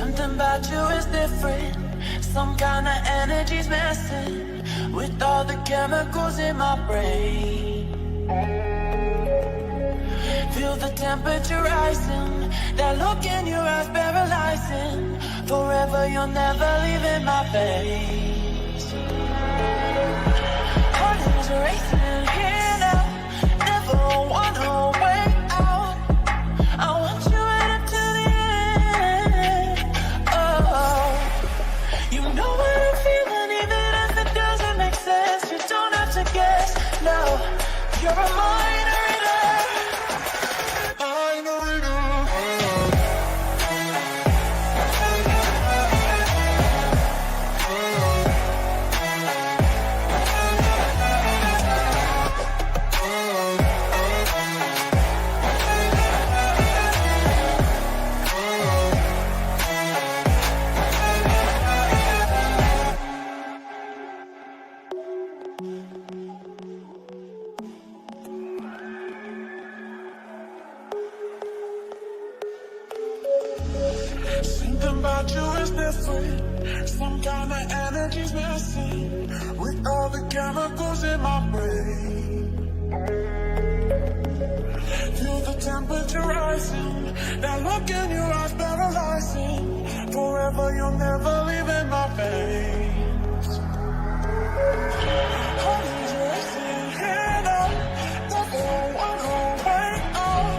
Something about you is different. Some kind of energy's messing with all the chemicals in my brain. Feel the temperature rising. That look in your eyes paralyzing. Forever you'll never leave in my face. Heart is racing here now. Never wanna wait out. I want you right up to the end. Oh, you know what I'm feeling, even if it doesn't make sense. You don't have to guess. No, you're a mind reader. Something about you is different. Some kind of energy's messing with all the chemicals in my brain. Feel the temperature rising. That look in your eyes paralyzing. Forever you'll never leave in my veins. Heart is racing here now. Never wanna wait out.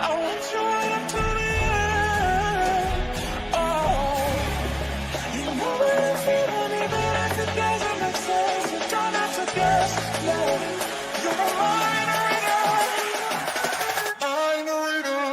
I want you right up to the end. Oh, you know what I'm feeling, even if it doesn't make sense. You don't have to guess. No, you're a mind reader. Mind reader.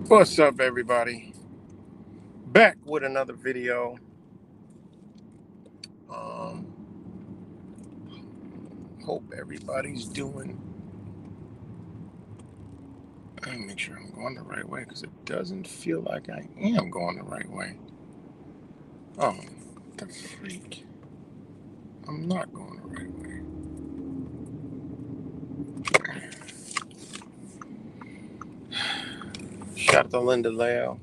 What's up, everybody? Back with another video. Hope everybody's doing. Let me make sure I'm going the right way, because it doesn't feel like I am going the right way. Oh, the freak! I'm not going the right way. Shout out to Linda Leo.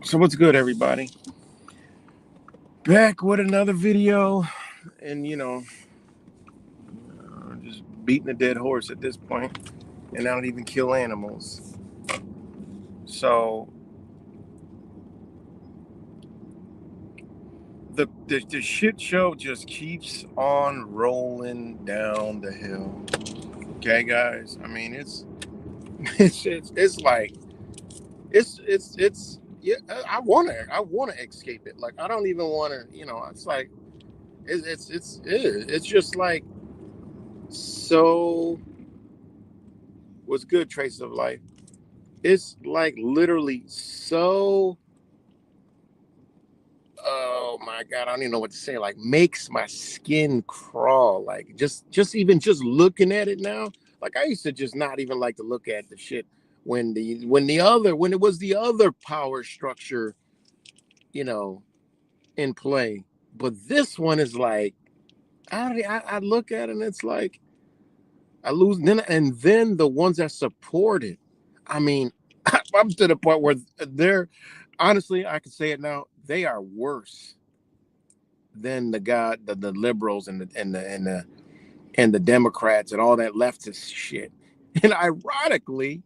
So what's good, everybody? Back with another video, and just beating a dead horse at this point, and I don't even kill animals. So the shit show just keeps on rolling down the hill. Okay, guys. I mean, it's like yeah. I wanna escape it. Like, I don't even want to. It's like it's just like, so. What's good, Traces of Life? It's like literally so. Oh my God, I don't even know what to say. Like, makes my skin crawl. Like, just looking at it now. Like, I used to just not even like to look at the shit when it was the other power structure, in play. But this one is like, I look at it and it's like I lose. Then the ones that support it. I mean, I'm to the point where they're, honestly, I can say it now, they are worse than the liberals and the Democrats and all that leftist shit. And ironically,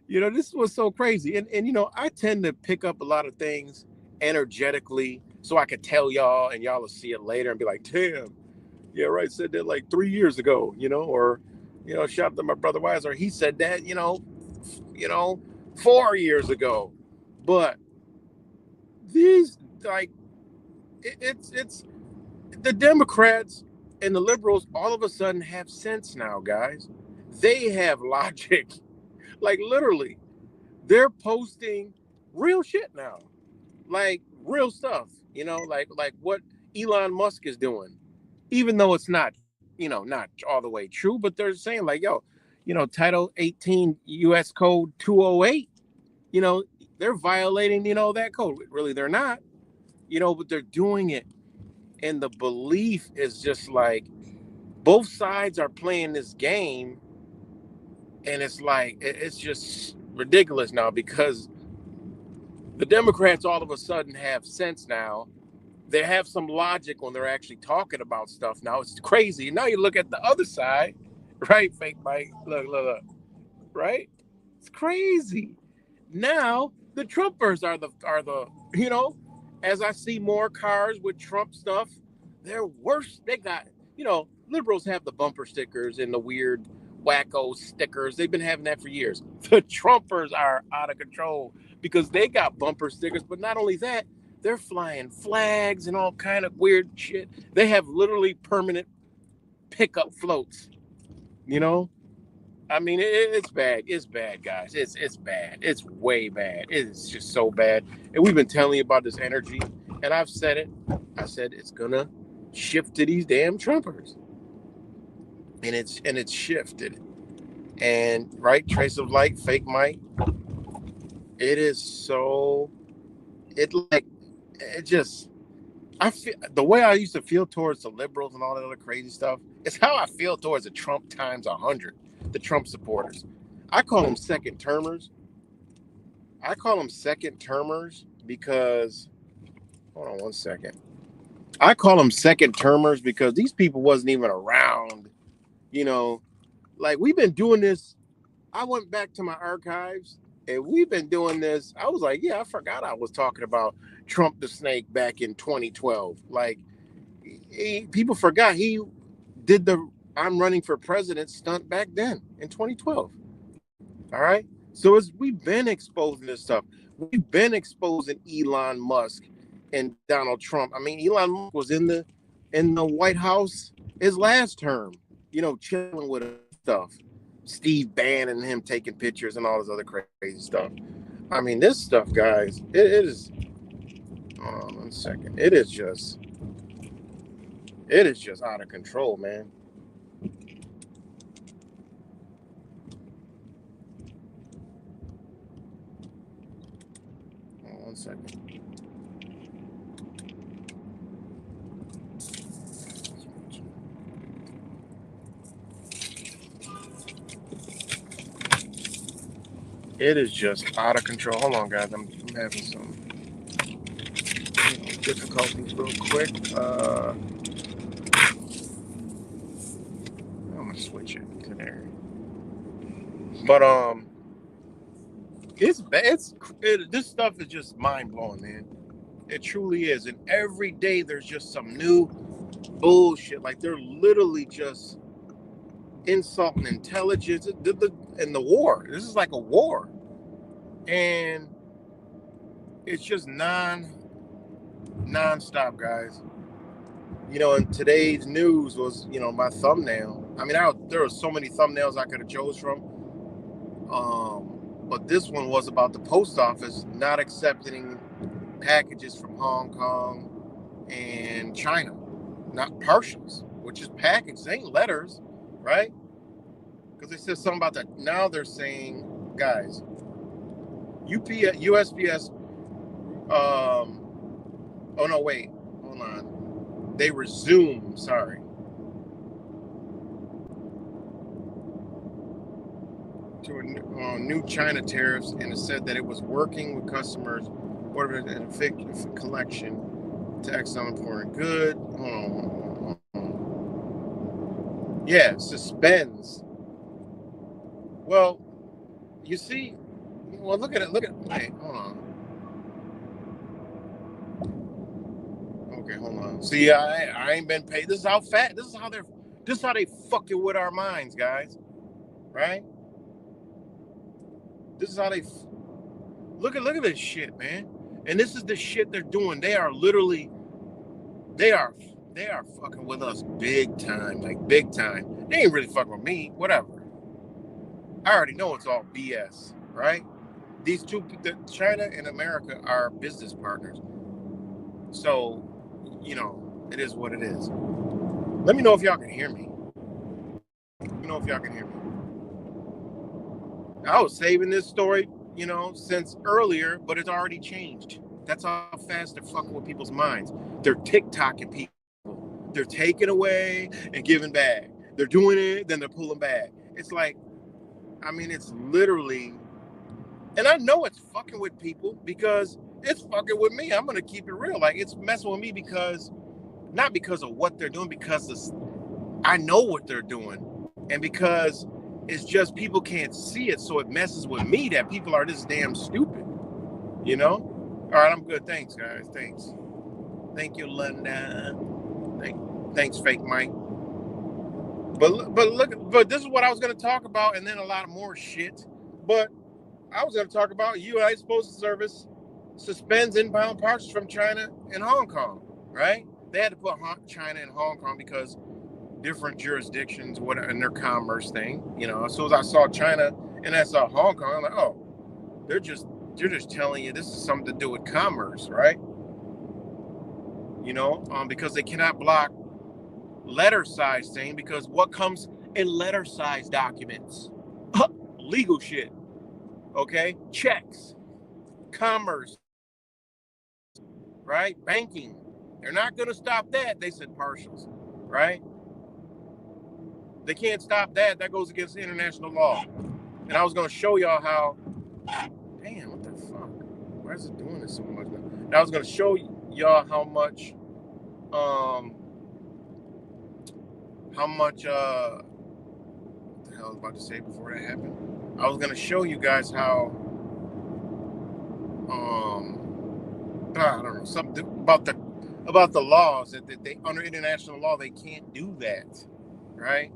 this was so crazy. And I tend to pick up a lot of things energetically so I could tell y'all and y'all will see it later and be like, damn, yeah, right, said that like 3 years ago, or shout out to my brother Wise, or he said that, 4 years ago. But these like it's the Democrats and the liberals all of a sudden have sense now, guys. They have logic. Like literally, they're posting real shit now. Like real stuff, like what Elon Musk is doing. Even though it's not, not all the way true, but they're saying like, yo, Title 18 US Code 208, they're violating, that code. Really, they're not, but they're doing it. And the belief is just like both sides are playing this game, and it's like it's just ridiculous now because the Democrats all of a sudden have sense now. They have some logic when they're actually talking about stuff now. It's crazy. Now you look at the other side, right? Fake Mike, look, right? It's crazy. Now the Trumpers are the as I see more cars with Trump stuff, they're worse. They got, liberals have the bumper stickers and the weird wacko stickers. They've been having that for years. The Trumpers are out of control because they got bumper stickers, but not only that, they're flying flags and all kind of weird shit. They have literally permanent pickup floats, you know? I mean, it's bad. It's bad, guys. It's bad. It's way bad. It's just so bad. And we've been telling you about this energy, and I've said it. I said it's gonna shift to these damn Trumpers, and it's shifted. And right, trace of light, fake Mike. It is so. It just. I feel the way I used to feel towards the liberals and all that other crazy stuff. It's how I feel towards the Trump times 100. The Trump supporters. I call them second termers. Because hold on one second. I call them second termers because these people wasn't even around, like we've been doing this. I went back to my archives and we've been doing this. I was like, yeah, I forgot I was talking about Trump the Snake back in 2012. Like people forgot he did the I'm running for president stunt back then in 2012. All right. So we've been exposing this stuff. We've been exposing Elon Musk and Donald Trump. I mean, Elon Musk was in the White House his last term, chilling with stuff. Steve Bannon and him taking pictures and all this other crazy stuff. I mean, this stuff, guys, it is. Hold on one second. It is just out of control, man. One second. It is just out of control. Hold on, guys. I'm having some difficulties real quick. I'm gonna switch it to there. But it's bad. This stuff is just mind blowing, man. It truly is. And every day there's just some new bullshit. Like they're literally just insulting intelligence and the war. This is like a war, and it's just non-stop, guys. And today's news was, my thumbnail. I mean, there were so many thumbnails I could have chose from. But this one was about the post office not accepting packages from Hong Kong and China, not partials, which is packages, ain't letters, right? Because they said something about that. Now they're saying, guys, USPS. Oh no, wait, hold on. They resume. Sorry. To new China tariffs, and it said that it was working with customers, order and collection, Tax on foreign good. Yeah, suspends. Well, you see, well, look at it. Wait, hold on. Okay, hold on. See, I ain't been paid. This is how fat. This is how they fucking with our minds, guys. Right? This is how they look at this shit, man. And this is the shit they're doing. They are literally, they are fucking with us big time, like big time. They ain't really fucking with me. Whatever. I already know it's all BS, right? These two, China and America, are business partners. So, it is what it is. Let me know if y'all can hear me. Let me know if y'all can hear me. I was saving this story, since earlier, but it's already changed. That's how fast they're fucking with people's minds. They're TikToking people. They're taking away and giving back. They're doing it, then they're pulling back. It's like, it's literally, and I know it's fucking with people because it's fucking with me. I'm going to keep it real. Like, it's messing with me because, not because of what they're doing, because I know what they're doing. And because it's just people can't see it, so it messes with me that people are this damn stupid. All right, I'm good. Thanks, guys. Thanks. Thank you, London. Thanks, fake Mike. But this is what I was going to talk about, and then a lot more shit. But I was going to talk about U.S. Postal Service suspends inbound parcels from China and Hong Kong, right? They had to put China and Hong Kong because different jurisdictions, in their commerce thing. As soon as I saw China and I saw Hong Kong, I'm like, oh, they're just telling you this is something to do with commerce, right? Because they cannot block letter size thing, because what comes in letter size documents? Legal shit. Okay? Checks. Commerce. Right? Banking. They're not going to stop that. They said partials. Right? They can't stop that. That goes against international law. And I was going to show y'all how. Damn, what the fuck? Why is it doing this so much now? And I was going to show y'all how much. What the hell I was about to say before that happened? I was going to show you guys how. I don't know, something about the laws that they, under international law, they can't do that, right?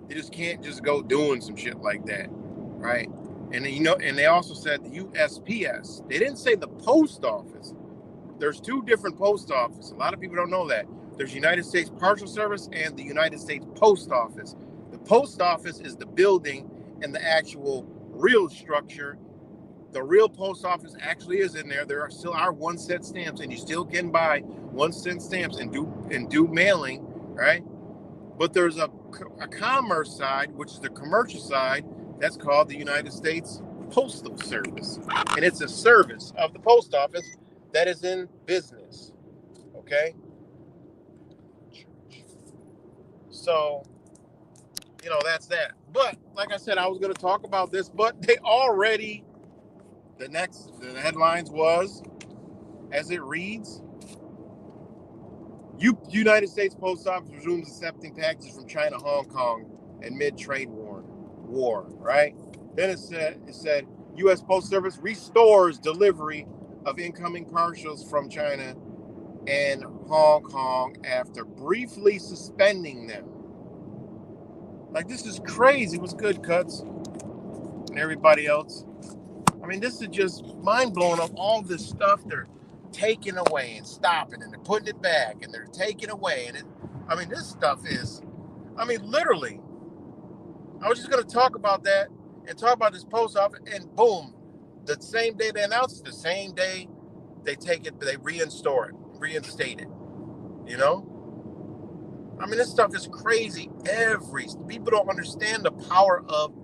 They just can't just go doing some shit like that, right? And and they also said the USPS. They didn't say the post office. There's two different post offices. A lot of people don't know that. There's United States Parcel Service and the United States Post Office. The post office is the building and the actual real structure. The real post office actually is in there. There are still 1-cent stamps, and you still can buy 1-cent stamps and do mailing, right? But there's a commerce side, which is the commercial side, that's called the United States Postal Service. And it's a service of the post office that is in business. Okay? So, that's that. But, like I said, I was going to talk about this, but they already, the headlines was, as it reads, United States Post Office resumes accepting packages from China, Hong Kong, amid trade war, right? Then it said U.S. Post Service restores delivery of incoming parcels from China and Hong Kong after briefly suspending them. Like, this is crazy. What's good, Cuts? And everybody else. This is just mind-blowing of all this stuff they're taking away and stopping, and they're putting it back, and they're taking away. And this stuff is, literally, I was just going to talk about that and talk about this post office, and boom, the same day they announce it, the same day they take it, they reinstate it, this stuff is crazy. People don't understand the power of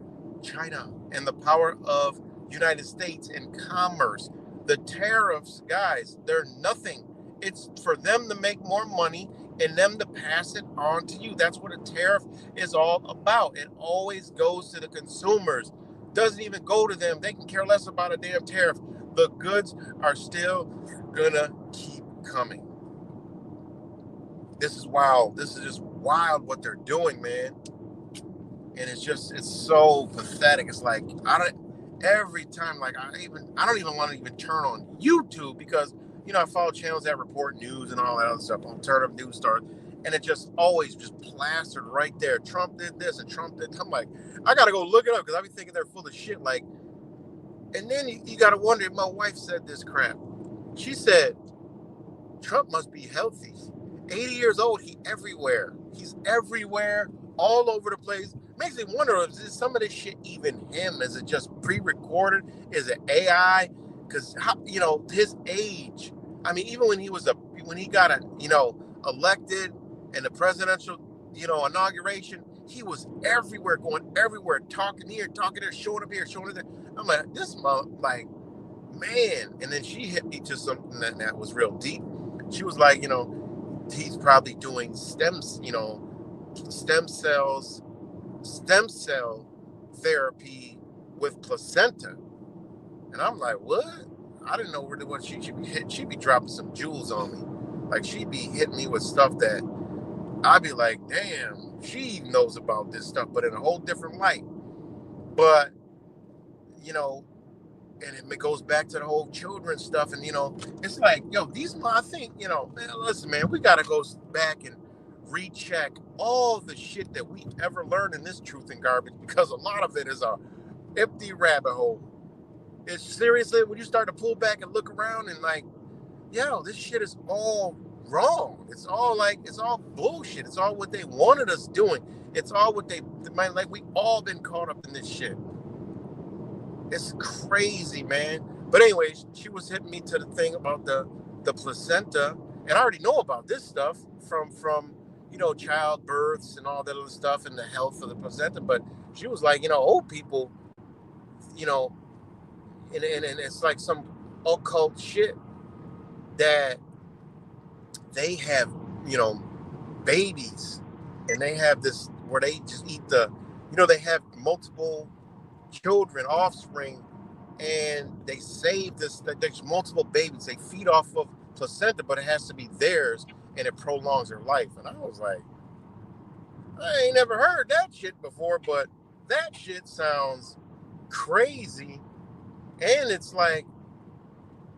China and the power of United States in commerce. The tariffs, guys, they're nothing. It's for them to make more money and them to pass it on to you. That's what a tariff is all about. It always goes to the consumers. Doesn't even go to them. They can care less about a damn tariff. The goods are still gonna keep coming. this is wild. This is just wild what they're doing, man. And it's so pathetic. It's like every time, like I don't even want to even turn on YouTube because I follow channels that report news and all that other stuff, alternative news stars, and it just always just plastered right there. Trump did this and Trump did. I'm like, I gotta go look it up because I be thinking they're full of shit. Like, and then you gotta wonder if my wife said this crap. She said Trump must be healthy. 80 years old, he's everywhere. He's everywhere, all over the place. Makes me wonder, is some of this shit even him? Is it just pre-recorded? Is it AI? Because his age. I mean, even when he got elected and the presidential inauguration, he was everywhere, going everywhere, talking here, talking there, showing up here, showing up there. I'm like, this mother, like, man. And then she hit me to something that was real deep. She was like, he's probably doing stem cell therapy with placenta. And I'm like, what? I didn't know really what she'd be hitting. She'd be dropping some jewels on me. Like, she'd be hitting me with stuff that I'd be like, damn, she knows about this stuff, but in a whole different light. But, and it goes back to the whole children stuff. And, it's like, I think, man, listen, man, we got to go back and recheck all the shit that we ever learned in this truth and garbage, because a lot of it is a empty rabbit hole. It's seriously, when you start to pull back and look around and like, this shit is all wrong. It's all bullshit. It's all what they wanted us doing. It's all what we all been caught up in this shit. It's crazy, man. But anyways, she was hitting me to the thing about the placenta, and I already know about this stuff from childbirths and all that other stuff and the health of the placenta. But she was like, old people, and it's like some occult shit that they have, babies, and they have this where they just eat they have multiple children, offspring, and they save this. There's multiple babies. They feed off of placenta, but it has to be theirs, and it prolongs their life. And I was like, I ain't never heard that shit before, but that shit sounds crazy, and it's like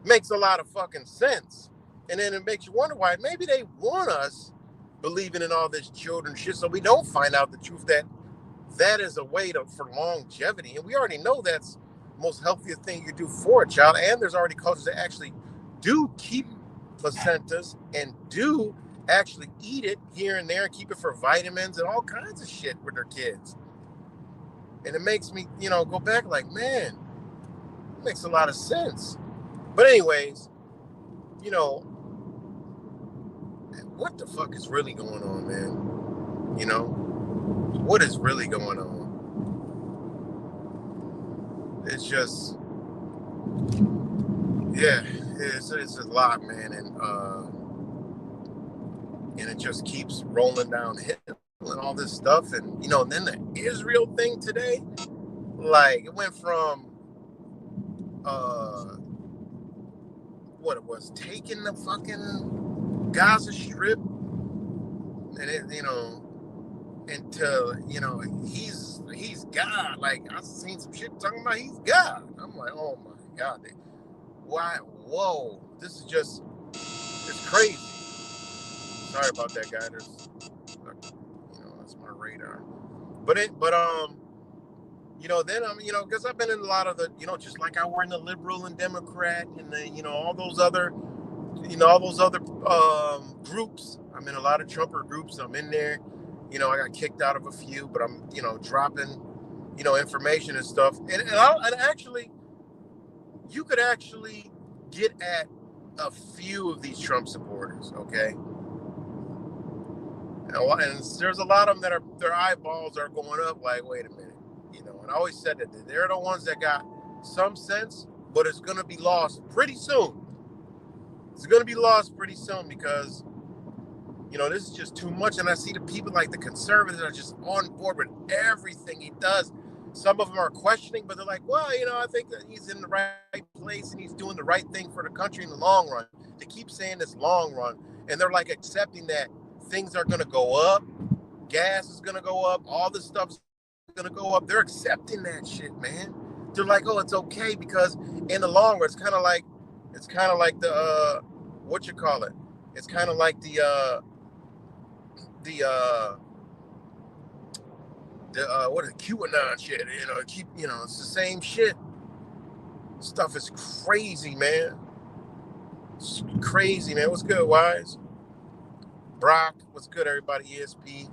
makes a lot of fucking sense. And then it makes you wonder why maybe they want us believing in all this children shit, so we don't find out the truth that is a way for longevity. And we already know that's the most healthiest thing you do for a child. And there's already cultures that actually do keep placentas and do actually eat it here and there and keep it for vitamins and all kinds of shit with their kids. And it makes me, go back like, man, it makes a lot of sense. But anyways, what the fuck is really going on, man? What is really going on? It's just, it's a lot, man, and it just keeps rolling downhill and all this stuff, and then the Israel thing today, like it went from what it was, taking the fucking Gaza Strip, and it, until he's God. Like, I've seen some shit talking about he's God. I'm like, oh my God, why? Whoa, this is just, it's crazy. Sorry about that, guy. There's, that's my radar. But then because I've been in a lot of the, just like I were in the liberal and Democrat and the, all those other groups. I'm in a lot of Trumper groups. I'm in there. I got kicked out of a few, but I'm, dropping, information and stuff. And actually, you could actually get at a few of these Trump supporters, okay? And there's a lot of them that their eyeballs are going up like, wait a minute, and I always said that they're the ones that got some sense, but it's going to be lost pretty soon. It's going to be lost pretty soon because, this is just too much. And I see the people like the conservatives are just on board with everything he does. Some of them are questioning, but they're like, well, I think that he's in the right place and he's doing the right thing for the country in the long run. They keep saying this long run. And they're like accepting that things are going to go up. Gas is going to go up. All this stuff's going to go up. They're accepting that shit, man. They're like, oh, it's okay because in the long run, it's kind of like the what you call it? It's kind of like the what is it, QAnon shit? It's the same shit. Stuff is crazy, man. It's crazy, man. What's good, Wise? Brock, what's good, everybody? ESP.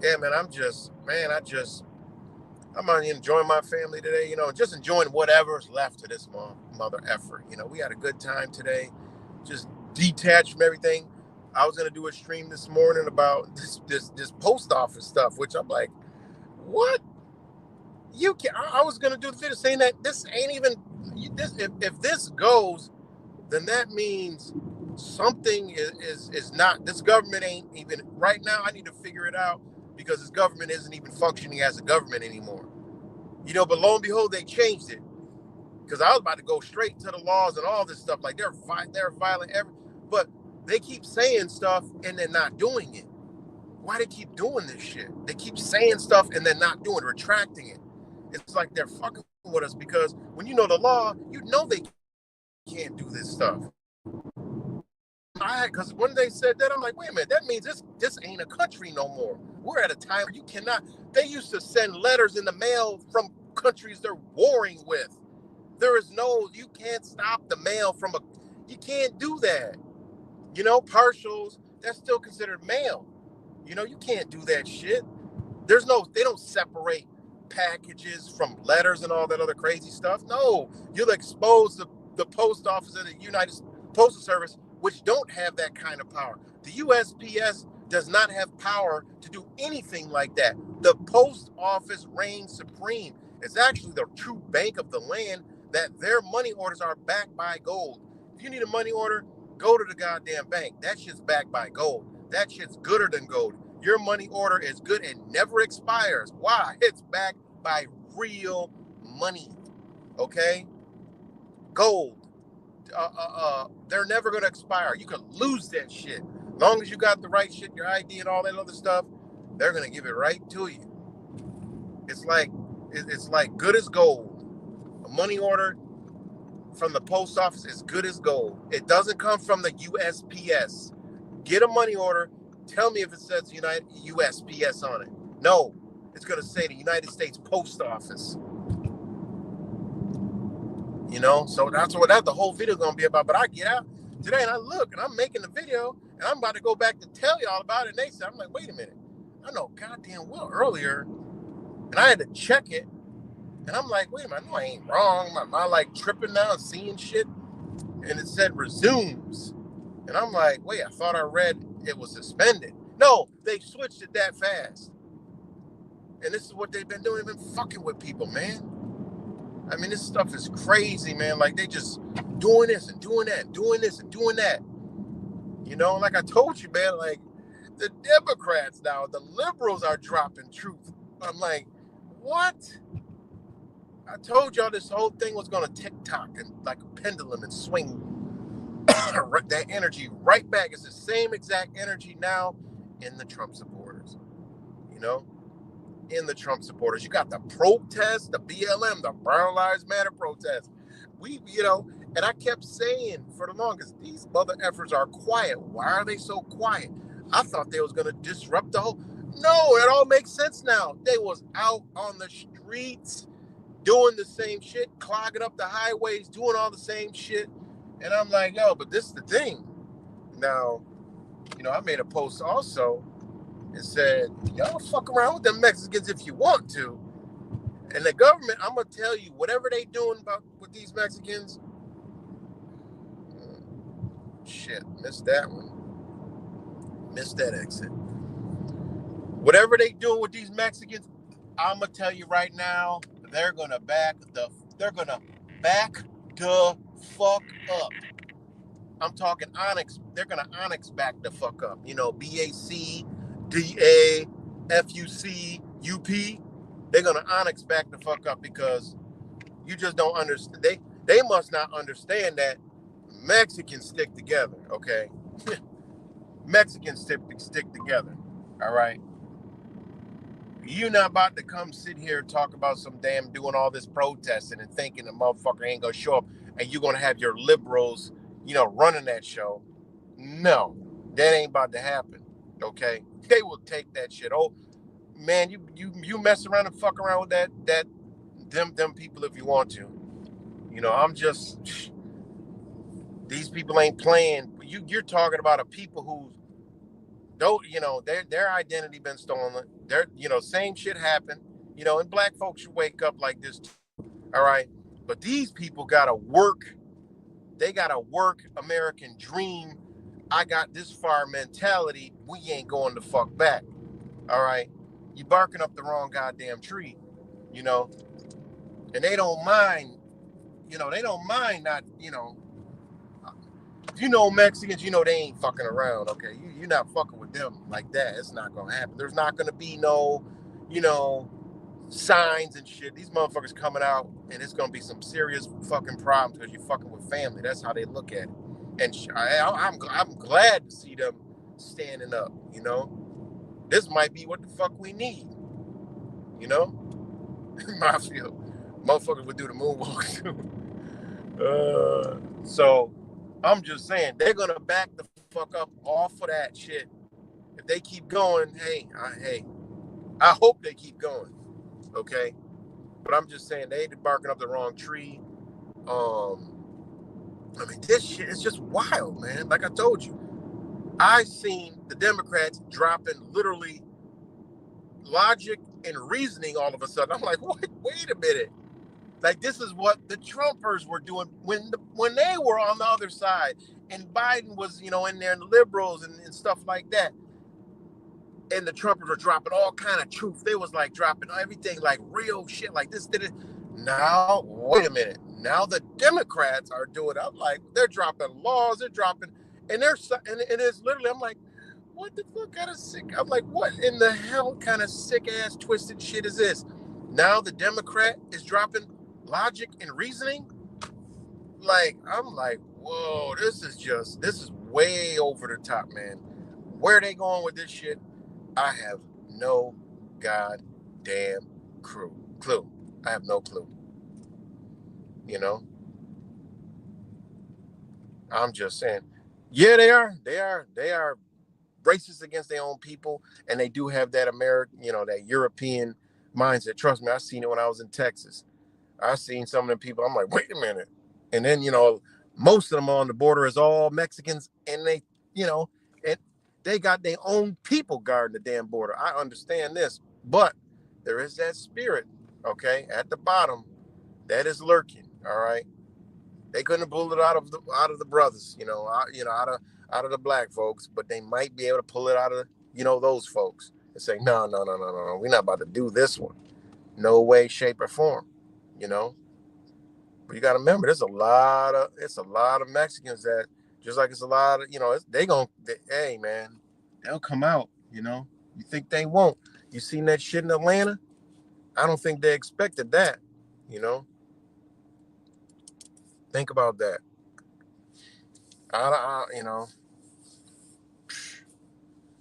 Yeah, man. I'm enjoying my family today. Just enjoying whatever's left of this mother effort. We had a good time today. Just detached from everything. I was gonna do a stream this morning about this post office stuff, which I'm like, what? I was gonna do the video saying that this ain't even this. If this goes, then that means something is not. This government ain't even right now. I need to figure it out because this government isn't even functioning as a government anymore. But lo and behold, they changed it. Because I was about to go straight to the laws and all this stuff. Like they're violent, but they keep saying stuff and they're not doing it. Why they keep doing this shit? They keep saying stuff and they're not doing it, retracting it. It's like they're fucking with us because when you know the law, they can't do this stuff. Because when they said that, I'm like, wait a minute, that means this ain't a country no more. We're at a time where you cannot. They used to send letters in the mail from countries they're warring with. You can't stop the mail you can't do that. Partials, that's still considered mail. You can't do that shit. They don't separate packages from letters and all that other crazy stuff. No, you'll expose the post office and the United Postal Service, which don't have that kind of power. The USPS does not have power to do anything like that. The post office reigns supreme. It's actually the true bank of the land that their money orders are backed by gold. If you need a money order, go to the goddamn bank. That shit's backed by gold. That shit's gooder than gold. Your money order is good and never expires. Why? It's backed by real money. Okay? Gold. They're never going to expire. You can lose that shit. As long as you got the right shit, your ID and all that other stuff, they're going to give it right to you. It's like good as gold. A money order from the post office is good as gold. It doesn't come from the USPS. Get a money order. Tell me if it says USPS on it. No, it's going to say the United States Post Office. So that's what the whole video is going to be about. But I get out today and I look and I'm making the video and I'm about to go back to tell y'all about it. And they said, I'm like, wait a minute. I know goddamn well earlier. And I had to check it. And I'm like, wait a minute, I know I ain't wrong. Am I like tripping now and seeing shit? And it said resumes. And I'm like, wait, I thought I read it was suspended. No, they switched it that fast. And this is what they've been doing. They've been fucking with people, man. I mean, this stuff is crazy, man. Like, they just doing this and doing that, doing this and doing that. Like I told you, man, like, the Democrats now, the liberals are dropping truth. I'm like, what? I told y'all this whole thing was going to tick-tock and like a pendulum and swing that energy right back. It's the same exact energy now in the Trump supporters. In the Trump supporters. You got the protest, the BLM, the Brown Lives Matter protest. And I kept saying for the longest, these mother effers are quiet. Why are they so quiet? I thought they was going to disrupt the whole. No, it all makes sense now. They was out on the streets doing the same shit, clogging up the highways, doing all the same shit. And I'm like, yo, but this is the thing. Now, I made a post also and said, y'all fuck around with them Mexicans if you want to. And the government, I'm going to tell you, whatever they doing with these Mexicans, shit, missed that one. Missed that exit. Whatever they doing with these Mexicans, I'm going to tell you right now, they're going to back the fuck up. I'm talking Onyx. They're going to Onyx back the fuck up. BAC, DA, FUC, UP. They're going to Onyx back the fuck up because you just don't understand. They must not understand that Mexicans stick together, okay? Mexicans stick together. All right. You're not about to come sit here and talk about some damn doing all this protesting and thinking the motherfucker ain't gonna show up and you're gonna have your liberals, running that show. No, that ain't about to happen. Okay, they will take that shit. Oh man, you mess around and fuck around with them people if you want to. I'm just these people ain't playing. You're talking about a people who don't, their identity been stolen. Their, same shit happened. And black folks should wake up like this too. All right, but these people gotta work. They gotta work American dream. I got this far mentality. We ain't going to fuck back. All right, you barking up the wrong goddamn tree. You know, and they don't mind. They don't mind not. Mexicans, they ain't fucking around, okay? You're not fucking with them like that. It's not gonna happen. There's not gonna be no, signs and shit. These motherfuckers coming out, and it's gonna be some serious fucking problems because you're fucking with family. That's how they look at it. And I'm glad to see them standing up. This might be what the fuck we need. I feel motherfuckers would do the moonwalk too. So I'm just saying they're gonna back the fuck up off of that shit. If they keep going, hey, I hope they keep going. Okay, but I'm just saying they barking up the wrong tree. This shit is just wild, man. Like I told you, I seen the Democrats dropping literally logic and reasoning all of a sudden. I'm like, what? Wait a minute. Like, this is what the Trumpers were doing when they were on the other side, and Biden was, in there, and the liberals and stuff like that. And the Trumpers were dropping all kind of truth. They was like dropping everything like real shit, like this did it. Now, wait a minute. Now the Democrats are doing it. I'm like, they're dropping laws, they're dropping, and it's literally, I'm like, what the fuck kind of sick? I'm like, what in the hell kind of sick ass twisted shit is this? Now the Democrat is dropping logic and reasoning. Like, I'm like, whoa, this is way over the top, man. Where are they going with this shit? I have no goddamn clue. I have no clue. I'm just saying. Yeah, they are racist against their own people, and they do have that American, that European mindset. Trust me, I seen it when I was in Texas. I seen some of them people. I'm like, wait a minute. And then, most of them on the border is all Mexicans, and they, and they got their own people guarding the damn border. I understand this, but there is that spirit, okay, at the bottom that is lurking. All right, they couldn't pull it out of the brothers, out of the black folks, but they might be able to pull it out of those folks and say, no, we're not about to do this one, no way, shape, or form, But you got to remember, it's a lot of Mexicans that, just like it's a lot of, hey man, they'll come out, You think they won't? You seen that shit in Atlanta? I don't think they expected that, Think about that.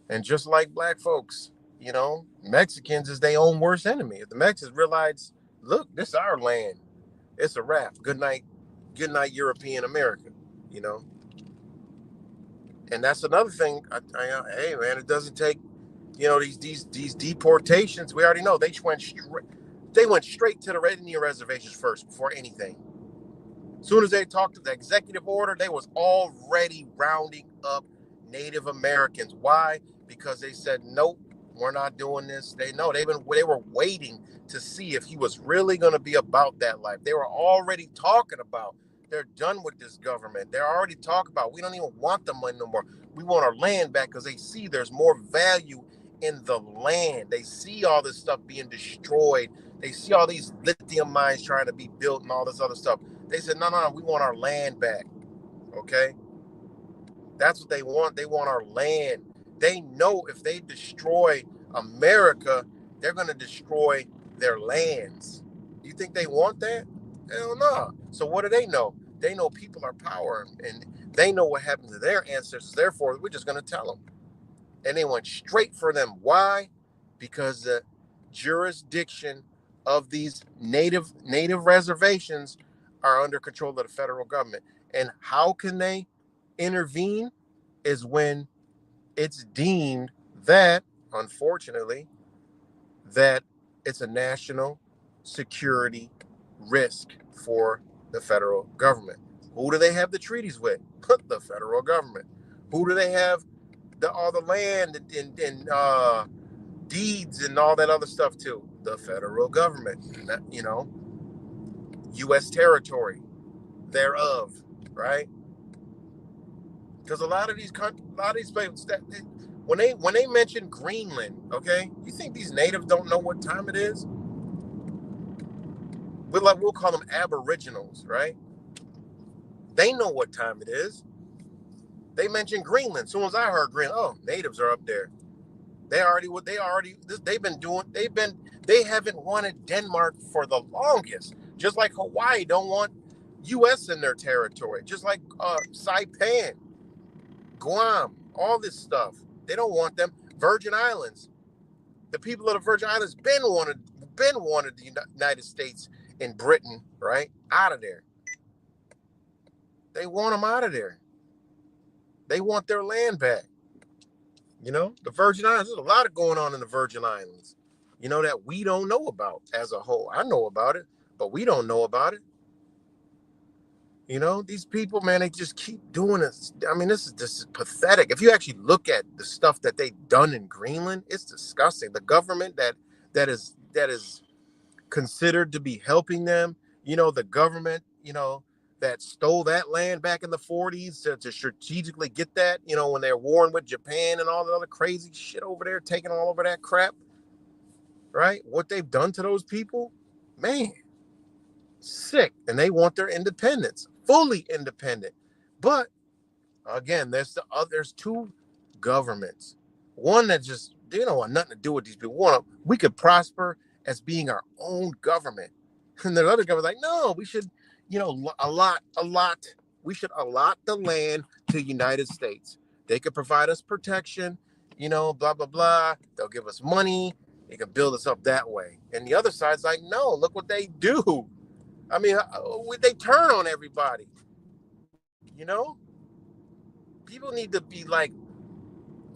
And just like black folks, Mexicans is their own worst enemy. If the Mexicans realize, look, this is our land, it's a wrap. Good night, European America. And that's another thing. Hey man, it doesn't take, these deportations. We already know they went straight to the Red Indian reservations first before anything. As soon as they talked to the executive order, they was already rounding up Native Americans. Why? Because they said, nope, we're not doing this. They were waiting to see if he was really going to be about that life. They were already talking about, they're done with this government. They're already talking about, we don't even want the money no more. We want our land back, because they see there's more value in the land. They see all this stuff being destroyed. They see all these lithium mines trying to be built and all this other stuff. They said, no, we want our land back. Okay? That's what they want. They want our land. They know if they destroy America, they're going to destroy their lands. You think they want that? Hell no. So what do they know? They know people are power, and they know what happened to their ancestors. Therefore, we're just going to tell them. and they went straight for them. Why? Because the jurisdiction of these native reservations are under control of the federal government. And how can they intervene? Is when it's deemed that, unfortunately, that it's a national security risk for the federal government. Who do they have the treaties with? The federal government. Who do they have all the land and deeds and all that other stuff to? The federal government. U.S. territory thereof, right? Because a lot of these places, when they mention Greenland, okay, you think these natives don't know what time it is? We'll call them aboriginals, right? They know what time it is. They mentioned Greenland. As soon as I heard Greenland, oh, natives are up there. They haven't wanted Denmark for the longest. Just like Hawaii don't want U.S. in their territory. Just like Saipan, Guam, all this stuff. They don't want them. Virgin Islands. The people of the Virgin Islands been wanted the United States and Britain, right, out of there. They want them out of there. They want their land back. The Virgin Islands, there's a lot of going on in the Virgin Islands, that we don't know about as a whole. I know about it, but we don't know about it. These people, man, they just keep doing this. I mean, this is pathetic. If you actually look at the stuff that they've done in Greenland, it's disgusting. The government that is considered to be helping them, the government, that stole that land back in the 40s to strategically get that, when they're warring with Japan and all the other crazy shit over there, taking all over that crap, right? What they've done to those people, man, sick. And they want their independence, fully independent. But again, there's two governments. One that just, they don't want nothing to do with these people. We could prosper as being our own government. And the other government's like, no, we should, we should allot the land to United States. They could provide us protection, blah, blah, blah. They'll give us money. They can build us up that way. And the other side's like, no, look what they do. I mean, they turn on everybody. People need to be like,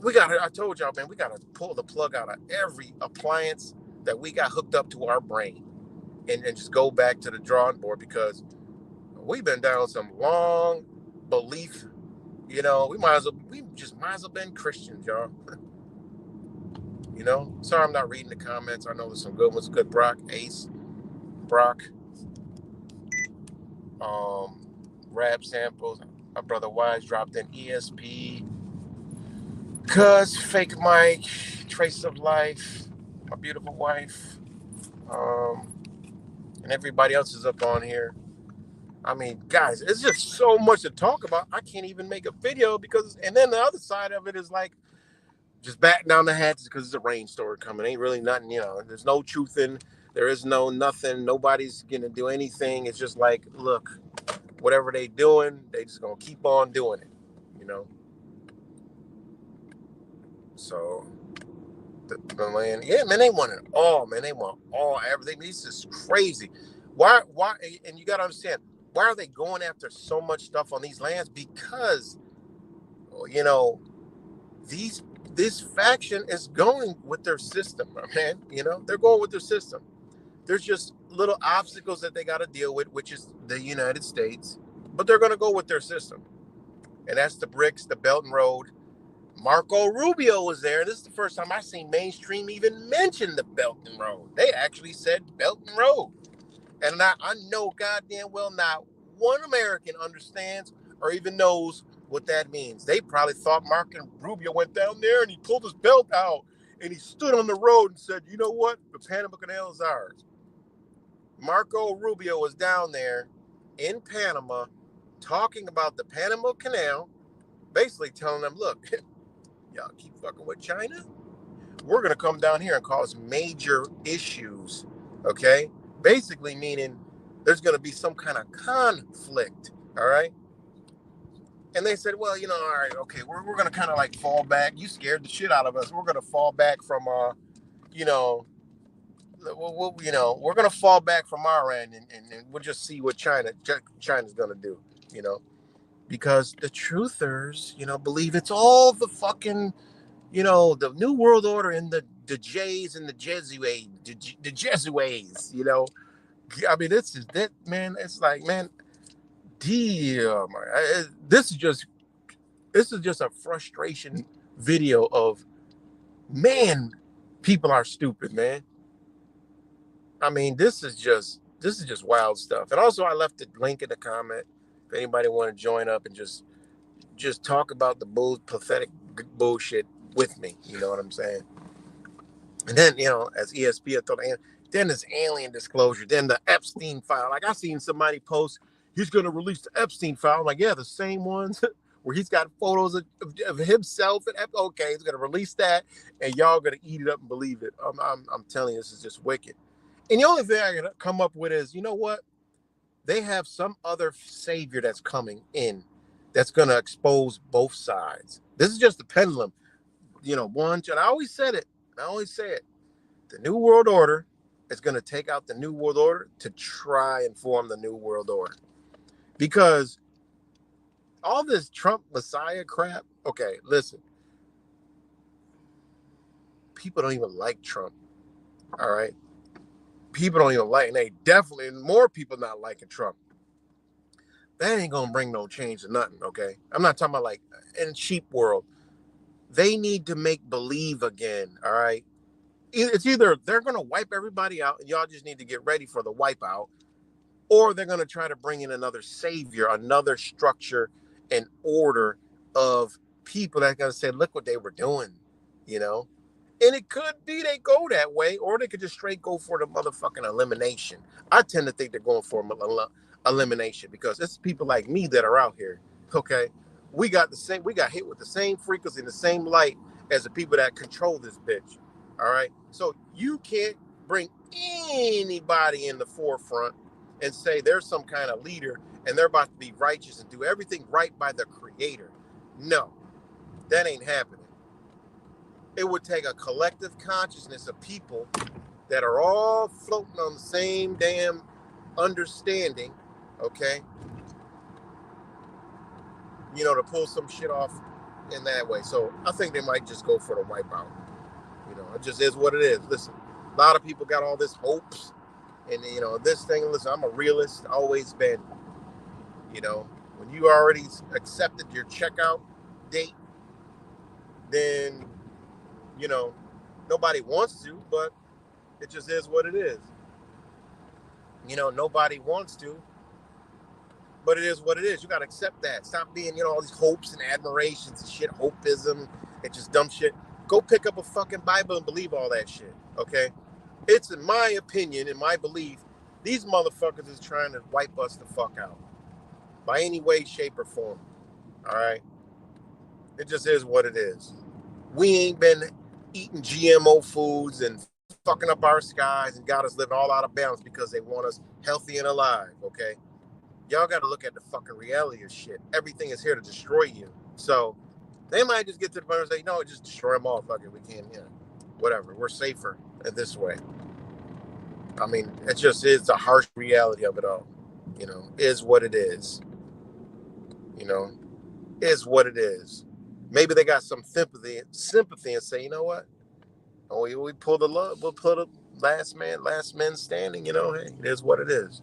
I told y'all, man, we got to pull the plug out of every appliance that we got hooked up to our brain and just go back to the drawing board, because we've been down some long belief, we just might as well been Christians, y'all. Sorry I'm not reading the comments. I know there's some good ones. Good Brock, Ace, Brock, rap samples. My brother Wise dropped in ESP. Cuz, Fake Mike, Trace of Life, my beautiful wife, and everybody else is up on here. I mean, guys, it's just so much to talk about. I can't even make a video and then the other side of it is like, just batten down the hatches because it's a rainstorm coming. Ain't really nothing, there's no truthing. There is nothing. Nobody's going to do anything. It's just like, look, whatever they doing, they just going to keep on doing it, So, the land, yeah, man, they want it all, man. They want everything. This is crazy. Why, and you got to understand, why are they going after so much stuff on these lands? Because, this faction is going with their system, man. They're going with their system. There's just little obstacles that they got to deal with, which is the United States, but they're going to go with their system. And that's the BRICS, the Belt and Road. Marco Rubio was there. This is the first time I've seen mainstream even mention the Belt and Road. They actually said Belt and Road. And I know goddamn well not one American understands or even knows what that means. They probably thought Marco Rubio went down there and he pulled his belt out and he stood on the road and said, you know what? The Panama Canal is ours. Marco Rubio was down there in Panama talking about the Panama Canal, basically telling them, look, y'all keep fucking with China, we're going to come down here and cause major issues, okay? Basically meaning there's going to be some kind of conflict, all right? And they said, well, all right, okay, we're gonna kind of like fall back. You scared the shit out of us. We're gonna fall back from you know, we're gonna fall back from our end, and we'll just see what China's gonna do, you know, because the truthers, believe it's all the fucking, the New World Order and the Jays and the Jesuits, I mean, this is that, man. It's like, man, damn, this is just a frustration video of, man, people are stupid, man. I mean, this is just wild stuff. And also, I left the link in the comment if anybody want to join up and just talk about the pathetic bullshit with me. You know what I'm saying? And then, as ESP, I thought, then this alien disclosure, then the Epstein file. Like, I seen somebody post, he's going to release the Epstein file. I'm like, yeah, the same ones where he's got photos of himself. And okay, he's going to release that, and y'all going to eat it up and believe it. I'm telling you, this is just wicked. And the only thing I can come up with is, you know what? They have some other savior that's coming in that's going to expose both sides. This is just the pendulum. And I always said it. I always say it. The New World Order is going to take out the New World Order to try and form the New World Order. Because all this Trump Messiah crap, okay, listen. People don't even like Trump. All right? People don't even like, and they definitely, more people not liking Trump. That ain't going to bring no change to nothing, okay? I'm not talking about like in cheap world. They need to make believe again, all right? It's either they're going to wipe everybody out and y'all just need to get ready for the wipeout, or they're going to try to bring in another savior, another structure and order of people that are going to say, look what they were doing, And it could be they go that way, or they could just straight go for the motherfucking elimination. I tend to think they're going for elimination because it's people like me that are out here, okay? We got hit with the same frequency and the same light as the people that control this bitch. All right. So you can't bring anybody in the forefront and say there's some kind of leader and they're about to be righteous and do everything right by the creator. No, that ain't happening. It would take a collective consciousness of people that are all floating on the same damn understanding, okay? To pull some shit off in that way. So I think they might just go for the wipeout. It just is what it is. Listen, a lot of people got all this hopes and, this thing. Listen, I'm a realist, always been. When you already accepted your checkout date, then, nobody wants to, but it just is what it is. Nobody wants to, but it is what it is. You got to accept that. Stop being, all these hopes and admirations and shit, hopeism and just dumb shit. Go pick up a fucking Bible and believe all that shit, okay? It's, in my opinion, in my belief, these motherfuckers is trying to wipe us the fuck out. By any way, shape, or form, all right? It just is what it is. We ain't been eating GMO foods and fucking up our skies and got us living all out of balance because they want us healthy and alive, okay? Y'all got to look at the fucking reality of shit. Everything is here to destroy you. So they might just get to the point and say, no, just destroy them all. Fuck it, we can, whatever. We're safer in this way. I mean, it just is the harsh reality of it all. Is what it is. Is what it is. Maybe they got some sympathy and say, you know what? Oh, we pull we'll put a last man standing, hey, it is what it is.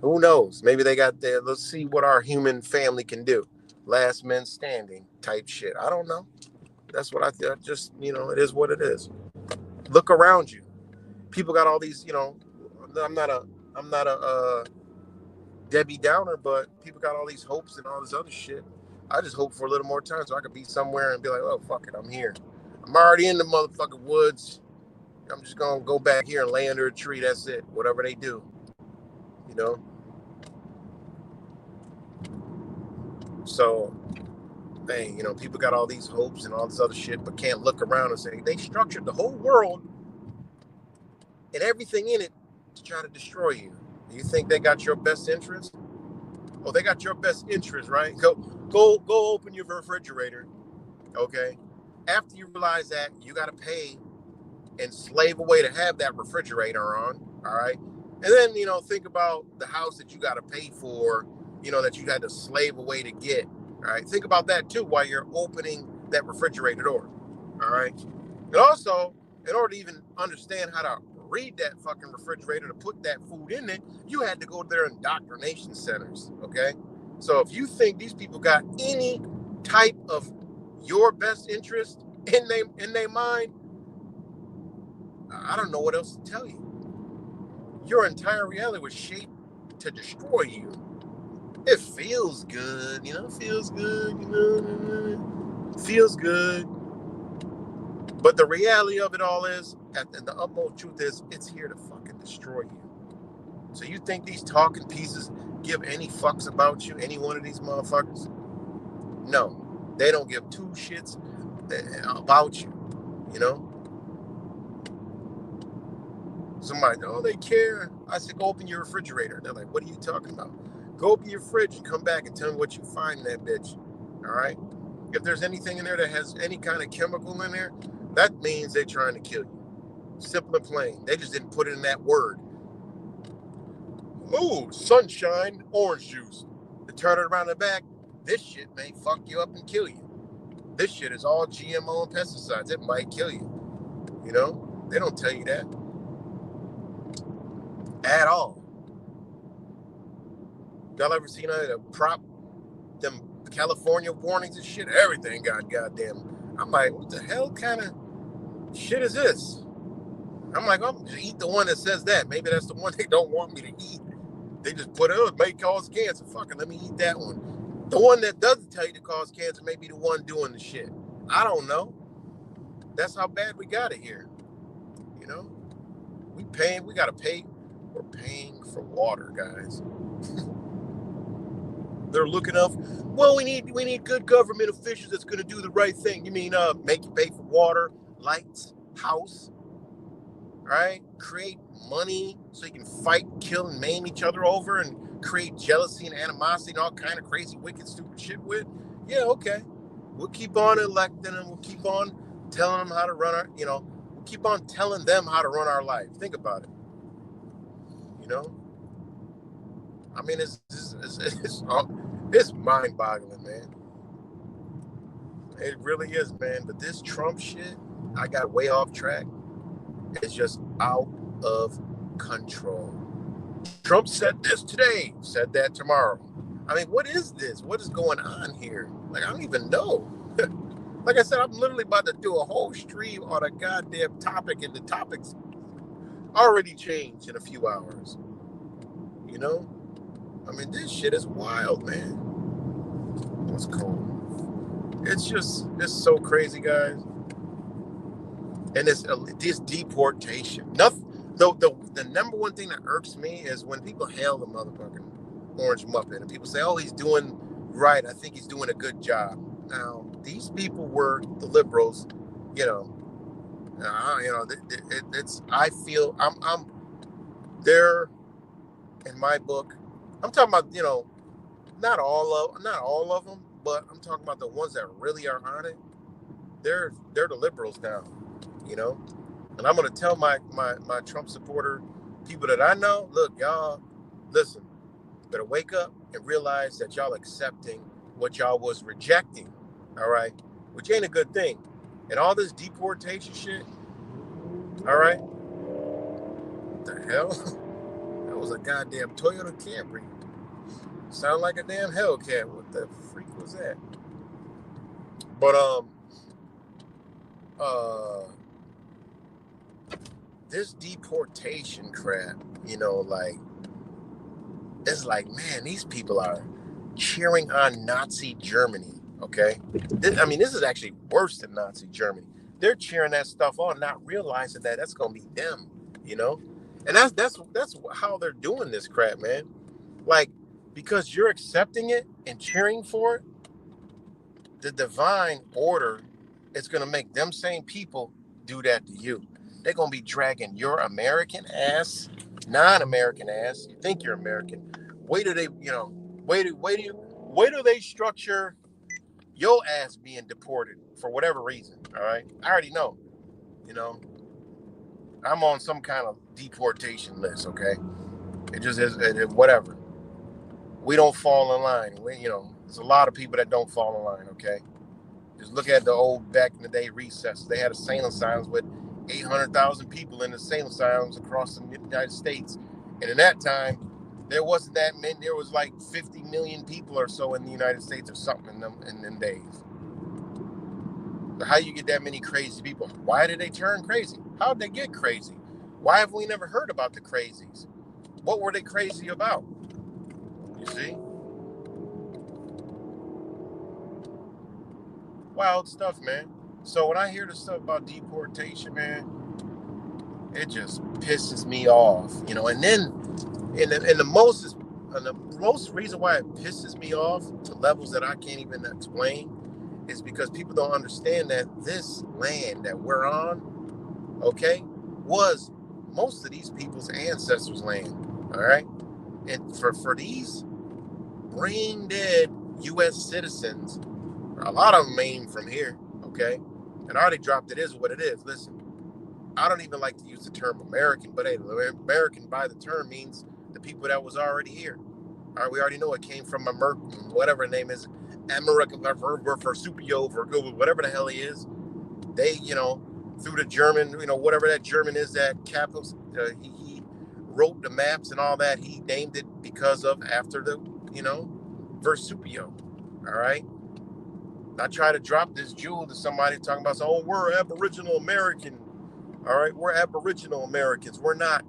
Who knows? Maybe they got there. Let's see what our human family can do. Last men standing type shit. I don't know. That's what I thought. Just, it is what it is. Look around you. People got all these, I'm not a Debbie Downer, but people got all these hopes and all this other shit. I just hope for a little more time so I could be somewhere and be like, oh, fuck it, I'm here. I'm already in the motherfucking woods. I'm just going to go back here and lay under a tree. That's it. Whatever they do. So, dang, people got all these hopes and all this other shit, but can't look around and say, they structured the whole world and everything in it to try to destroy you. Do you think they got your best interest? Oh, they got your best interest, right? Go open your refrigerator, okay? After you realize that you got to pay and slave away to have that refrigerator on, all right? And then, think about the house that you got to pay for, that you had to slave away to get, all right? Think about that too while you're opening that refrigerator door, all right? And also, in order to even understand how to read that fucking refrigerator to put that food in it, you had to go to their indoctrination centers, okay? So if you think these people got any type of your best interest in their mind, I don't know what else to tell you. Your entire reality was shaped to destroy you. It feels good, feels good, feels good. But the reality of it all is, and the utmost truth is, it's here to fucking destroy you. So you think these talking pieces give any fucks about you, any one of these motherfuckers? No, they don't give two shits about you, Somebody, oh, they care. I said, go open your refrigerator. They're like, what are you talking about? Go open your fridge and come back and tell me what you find in that bitch. All right? If there's anything in there that has any kind of chemical in there, that means they're trying to kill you. Simple and plain. They just didn't put it in that word. Ooh, sunshine, orange juice. To turn it around the back, this shit may fuck you up and kill you. This shit is all GMO and pesticides. It might kill you. They don't tell you that at all. Y'all ever seen them California warnings and shit? Everything got goddamn. I'm like, what the hell kind of shit is this? I'm like, I'm gonna eat the one that says that. Maybe that's the one they don't want me to eat. They just put it may cause cancer. Fucking let me eat that one. The one that doesn't tell you to cause cancer may be the one doing the shit. I don't know. That's how bad we got it here. We gotta pay. We're paying for water, guys. They're looking up. Well, we need good government officials that's gonna do the right thing. You mean make you pay for water, lights, house, right? Create money so you can fight, kill, and maim each other over, and create jealousy and animosity and all kind of crazy, wicked, stupid shit with? Yeah, okay. We'll keep on electing them. We'll keep on telling them how to run we'll keep on telling them how to run our life. Think about it. I mean, it's mind-boggling, man. It really is, man. But this Trump shit, I got way off track. It's just out of control. Trump said this today, said that tomorrow. I mean, what is this? What is going on here? Like, I don't even know. Like I said, I'm literally about to do a whole stream on a goddamn topic, and the topic's already changed in a few hours. I mean, this shit is wild, man. What's cold? It's so crazy, guys. And this deportation. Nothing. The number one thing that irks me is when people hail the motherfucking Orange Muppet and people say, "Oh, he's doing right. I think he's doing a good job." Now, these people were the liberals. It's. I feel I'm. They're in my book. I'm talking about not all of them, but I'm talking about the ones that really are on it. They're the liberals now, And I'm gonna tell my Trump supporter people that I know, look, y'all, listen, better wake up and realize that y'all accepting what y'all was rejecting, all right, which ain't a good thing. And all this deportation shit, all right, what the hell? That was a goddamn Toyota Camry. Sound like a damn Hellcat. What the freak was that? But this deportation crap, it's like, man, these people are cheering on Nazi Germany. Okay, this is actually worse than Nazi Germany. They're cheering that stuff on, not realizing that that's gonna be them. And that's how they're doing this crap, man. Like, because you're accepting it and cheering for it, the divine order is going to make them same people do that to you. They're going to be dragging your American ass, non-American ass. You think you're American. Wait till Where do they structure your ass being deported for whatever reason? All right, I already know. You know, I'm on some kind of deportation list. Okay, it just is whatever. We don't fall in line. There's a lot of people that don't fall in line. Okay, just look at the old back in the day recesses. They had insane asylums with 800,000 people in insane asylums across the United States, and in that time, there wasn't that many. There was like 50 million people or so in the United States or something in them days. So how you get that many crazy people? Why did they turn crazy? How did they get crazy? Why have we never heard about the crazies? What were they crazy about? You see? Wild stuff, man. So when I hear the stuff about deportation, man, it just pisses me off, And then, the most reason why it pisses me off to levels that I can't even explain is because people don't understand that this land that we're on, okay, was most of these people's ancestors' land, all right? And for these brain dead U.S. citizens, a lot of them ain't from here, okay? And I already dropped it is what it is. Listen, I don't even like to use the term American, but hey, American by the term means the people that was already here. All right, we already know it came from whatever the name is, America for Supio, for whatever the hell he is. They, through the German, whatever that German is, that capital, he wrote the maps and all that. He named it because of after the, Versupio. All right. I try to drop this jewel to somebody talking about, oh, we're Aboriginal American. All right, we're Aboriginal Americans. We're not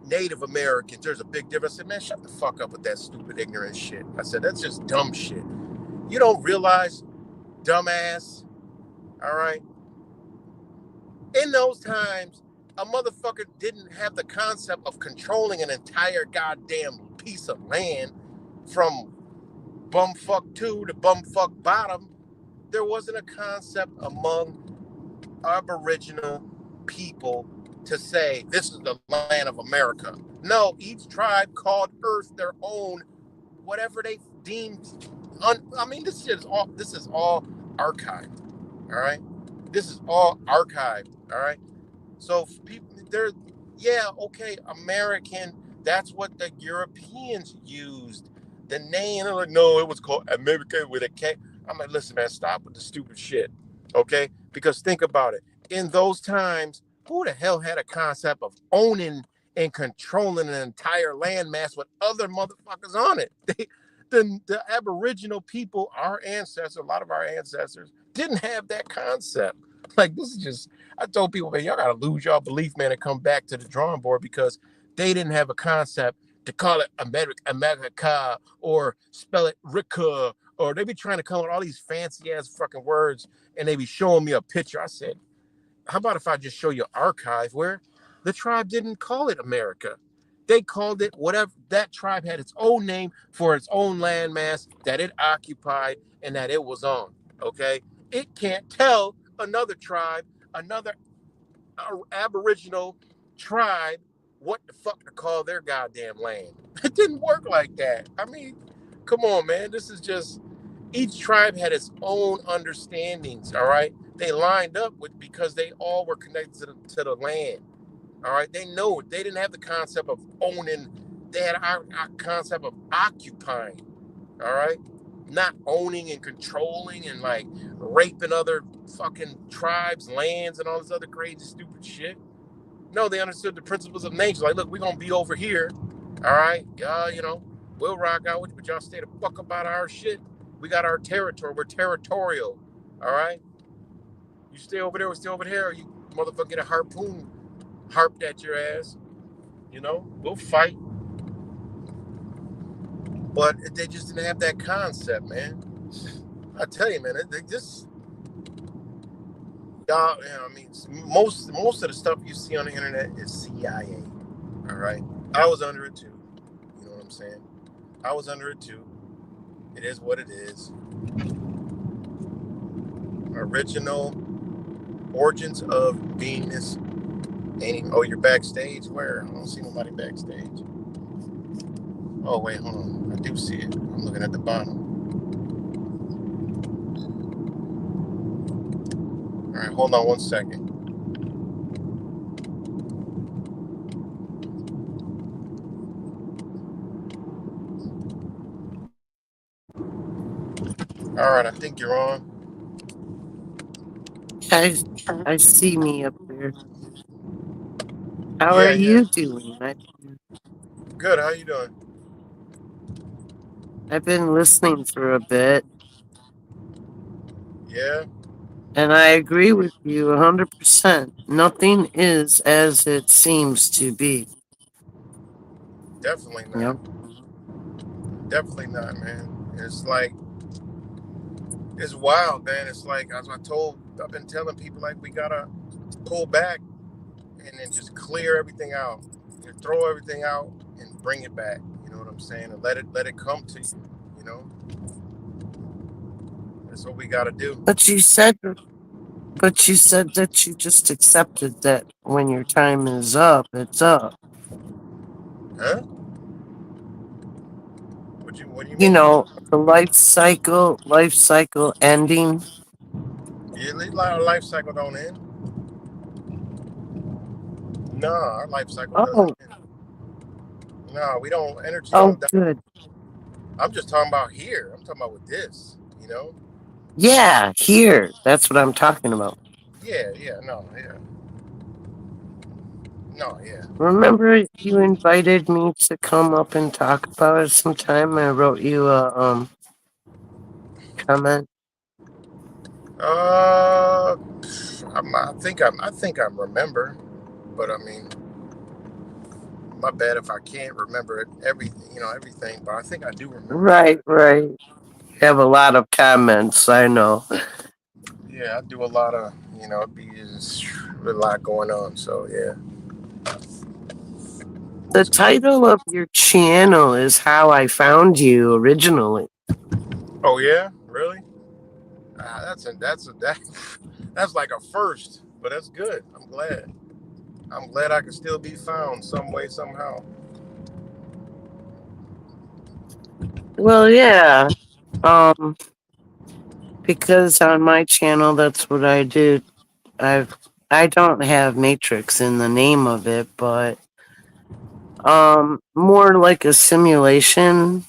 Native Americans. There's a big difference. I said, man, shut the fuck up with that stupid, ignorant shit. I said, that's just dumb shit. You don't realize, dumbass, all right? In those times, a motherfucker didn't have the concept of controlling an entire goddamn piece of land from bumfuck 2 to bumfuck bottom. There wasn't a concept among Aboriginal people to say this is the land of America. No, each tribe called Earth their own, whatever they deemed. This is all archived. All right, this is all archived. All right, so people, they're okay, American. That's what the Europeans used. The name, they're like, no, it was called America with a K. I'm like, listen, man, stop with the stupid shit. Okay, because think about it. In those times, who the hell had a concept of owning and controlling an entire landmass with other motherfuckers on it? The Aboriginal people, our ancestors, a lot of our ancestors, didn't have that concept. Like, this is just, I told people, man, y'all got to lose y'all belief, man, and come back to the drawing board because they didn't have a concept to call it America or spell it Rika, or they be trying to come up with all these fancy ass fucking words and they be showing me a picture. I said, how about if I just show you an archive where the tribe didn't call it America? They called it whatever. That tribe had its own name for its own landmass that it occupied and that it was on. Okay? It can't tell another tribe, another Aboriginal tribe, what the fuck to call their goddamn land. It didn't work like that. I mean, come on, man. This is just, each tribe had its own understandings, all right? They lined up with because they all were connected to the land, all right? They know it. They didn't have the concept of owning. They had our concept of occupying, all right? Not owning and controlling and like raping other fucking tribes, lands, and all this other crazy, stupid shit. No, they understood the principles of nature. Like, look, we're going to be over here, all right? We'll rock out with you, but y'all stay the fuck about our shit. We got our territory. We're territorial, all right? You stay over there, we stay over there, or you motherfucker get a harpoon harped at your ass. We'll fight. But they just didn't have that concept, man. I tell you, man, they just, y'all, most of the stuff you see on the internet is CIA, all right? I was under it too. You know what I'm saying? I was under it too. It is what it is. Original origins of Venus. Oh, you're backstage? Where? I don't see nobody backstage. Oh wait, hold on. I do see it. I'm looking at the bottom. All right, hold on 1 second. All right, I think you're on. I I see me up there. How are Yeah, yeah. you doing? Good. How you doing? I've been listening for a bit, Yeah, and I agree with you 100%. Nothing is as it seems to be. definitely You not. know? Definitely not, man. It's like it's wild, man. It's like as I've been telling people like we gotta pull back and then just clear everything out. You throw everything out and bring it back. You know what I'm saying? And let it come to you. You know, that's what we gotta do. But you said but you said that you just accepted that when your time is up, it's up. Huh? What do you You mean? know, the life cycle ending. Yeah, our life cycle don't end. No, our life cycle doesn't Oh, end. No, we don't. Energy oh don't die. good. I'm just talking about here. I'm talking about with this. You know? Yeah, here. That's what I'm talking about. Yeah, yeah, no, yeah, no, yeah. Remember you invited me to come up and talk about it sometime? I wrote you a comment. I think I remember, but I mean, my bad if I can't remember everything. But I think I do remember. Right, right. You have a lot of comments, I know. Yeah, I do a lot of, it be just a lot going on. So yeah, The so, title of your channel is How I Found You originally. oh yeah, really? That that's like a first, but that's good. I'm glad. I'm glad I can still be found some way somehow. Well, yeah. Um, because on my channel that's what I do. I've I don't have Matrix in the name of it, but more like a simulation,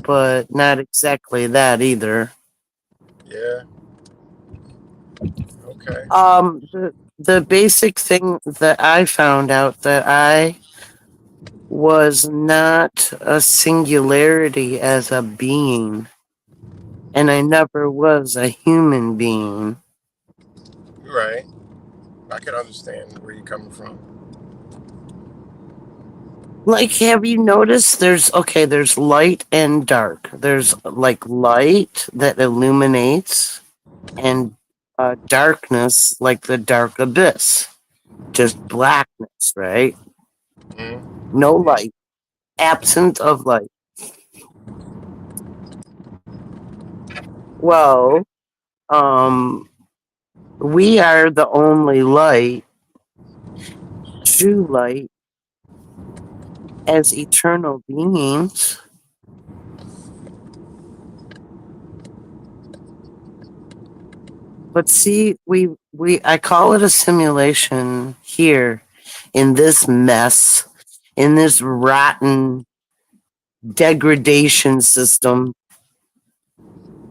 but not exactly that either. Yeah. Okay. The basic thing that I found out that I was not a singularity as a being, and I never was a human being. Right. I can understand where you're coming from. Like, have you noticed there's light and dark. There's like light that illuminates and darkness, like the dark abyss, just blackness, right? Mm. No light, absent of light. Well, um, we are the only light, true light, as eternal beings. But see, I call it a simulation here in this mess, in this rotten degradation system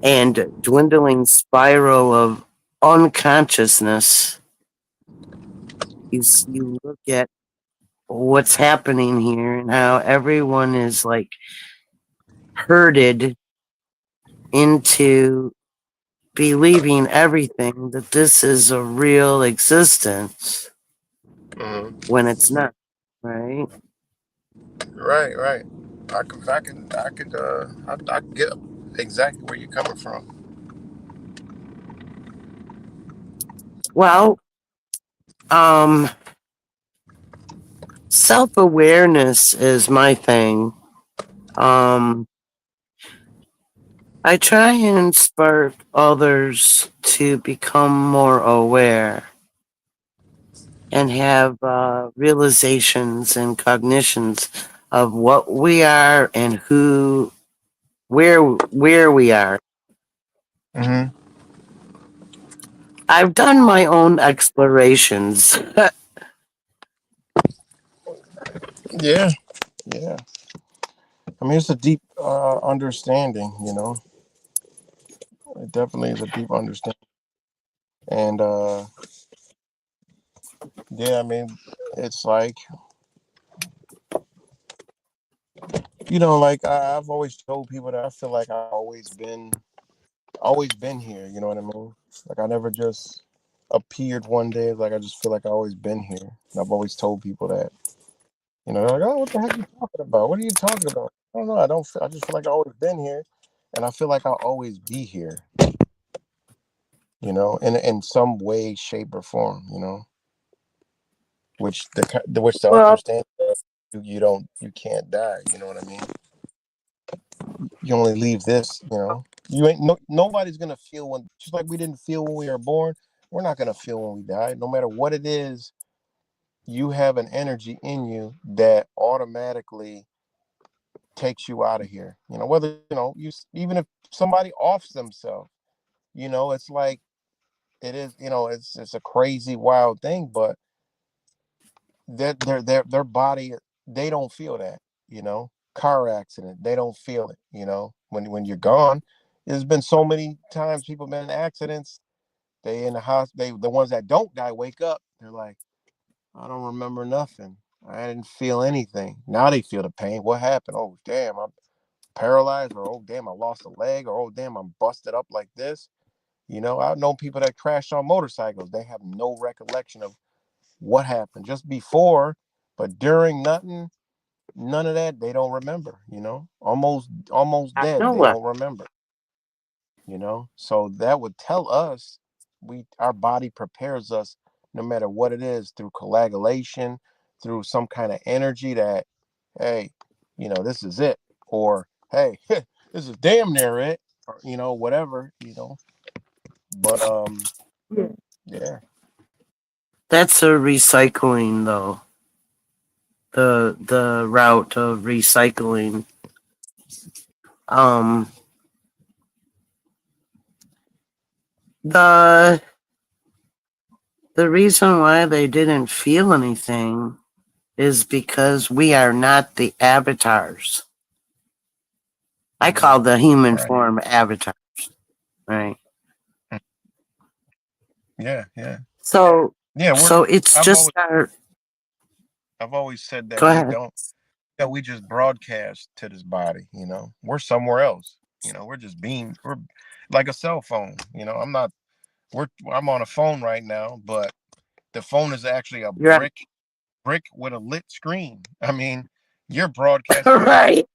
and dwindling spiral of unconsciousness. You look at what's happening here and how everyone is like herded into believing everything that this is a real existence Mm. when it's not, right? Right. Right. I get exactly where you're coming from. Well, um, self awareness is my thing. Um, I try and spark others to become more aware and have realizations and cognitions of what we are and where we are. Hmm. I've done my own explorations. Yeah, yeah. I mean, it's a deep understanding. It definitely is a deep understanding. And yeah, I mean, it's like like I've always told people that I feel like I've always been here. You know what I mean? Like I never just appeared one day. Like I just feel like I always been here. And I've always told people that. They're like, oh, what the heck are you talking about? What are you talking about? I don't know. I don't. I just feel like I've always been here, and I feel like I'll always be here. In some way, shape, or form. Which the Well, understanding you can't die. You know what I mean? You only leave this. You ain't nobody's gonna feel when just like we didn't feel when we were born. We're not gonna feel when we die. No matter what it is, you have an energy in you that automatically takes you out of here. Whether you even if somebody offs themselves, it's like it is. It's a crazy, wild thing, but their body, they don't feel that. Car accident, they don't feel it. When you're gone, there's been so many times people been in accidents. They in the hospital. The ones that don't die wake up. They're like, I don't remember nothing. I didn't feel anything. Now they feel the pain. What happened? Oh damn, I'm paralyzed, or oh damn, I lost a leg, or oh damn, I'm busted up like this. I've known people that crashed on motorcycles. They have no recollection of what happened just before, but during nothing, none of that. They don't remember. Almost I dead. know They what. don't remember. So that would tell us our body prepares us no matter what it is through coagulation, through some kind of energy that, hey, this is it, or hey, this is damn near it, or whatever. But yeah. That's a recycling, though. The route of recycling. Um, the the reason why they didn't feel anything is because we are not the avatars. I Hmm. call the human Right. form avatar, right? Yeah, yeah, So, yeah. so it's I've just always our. I've always said that Go we ahead. don't that we just broadcast to this body. We're somewhere else. We're like a cell phone. I'm on a phone right now, but the phone is actually a You're brick with a lit screen. I mean, you're broadcasting from right.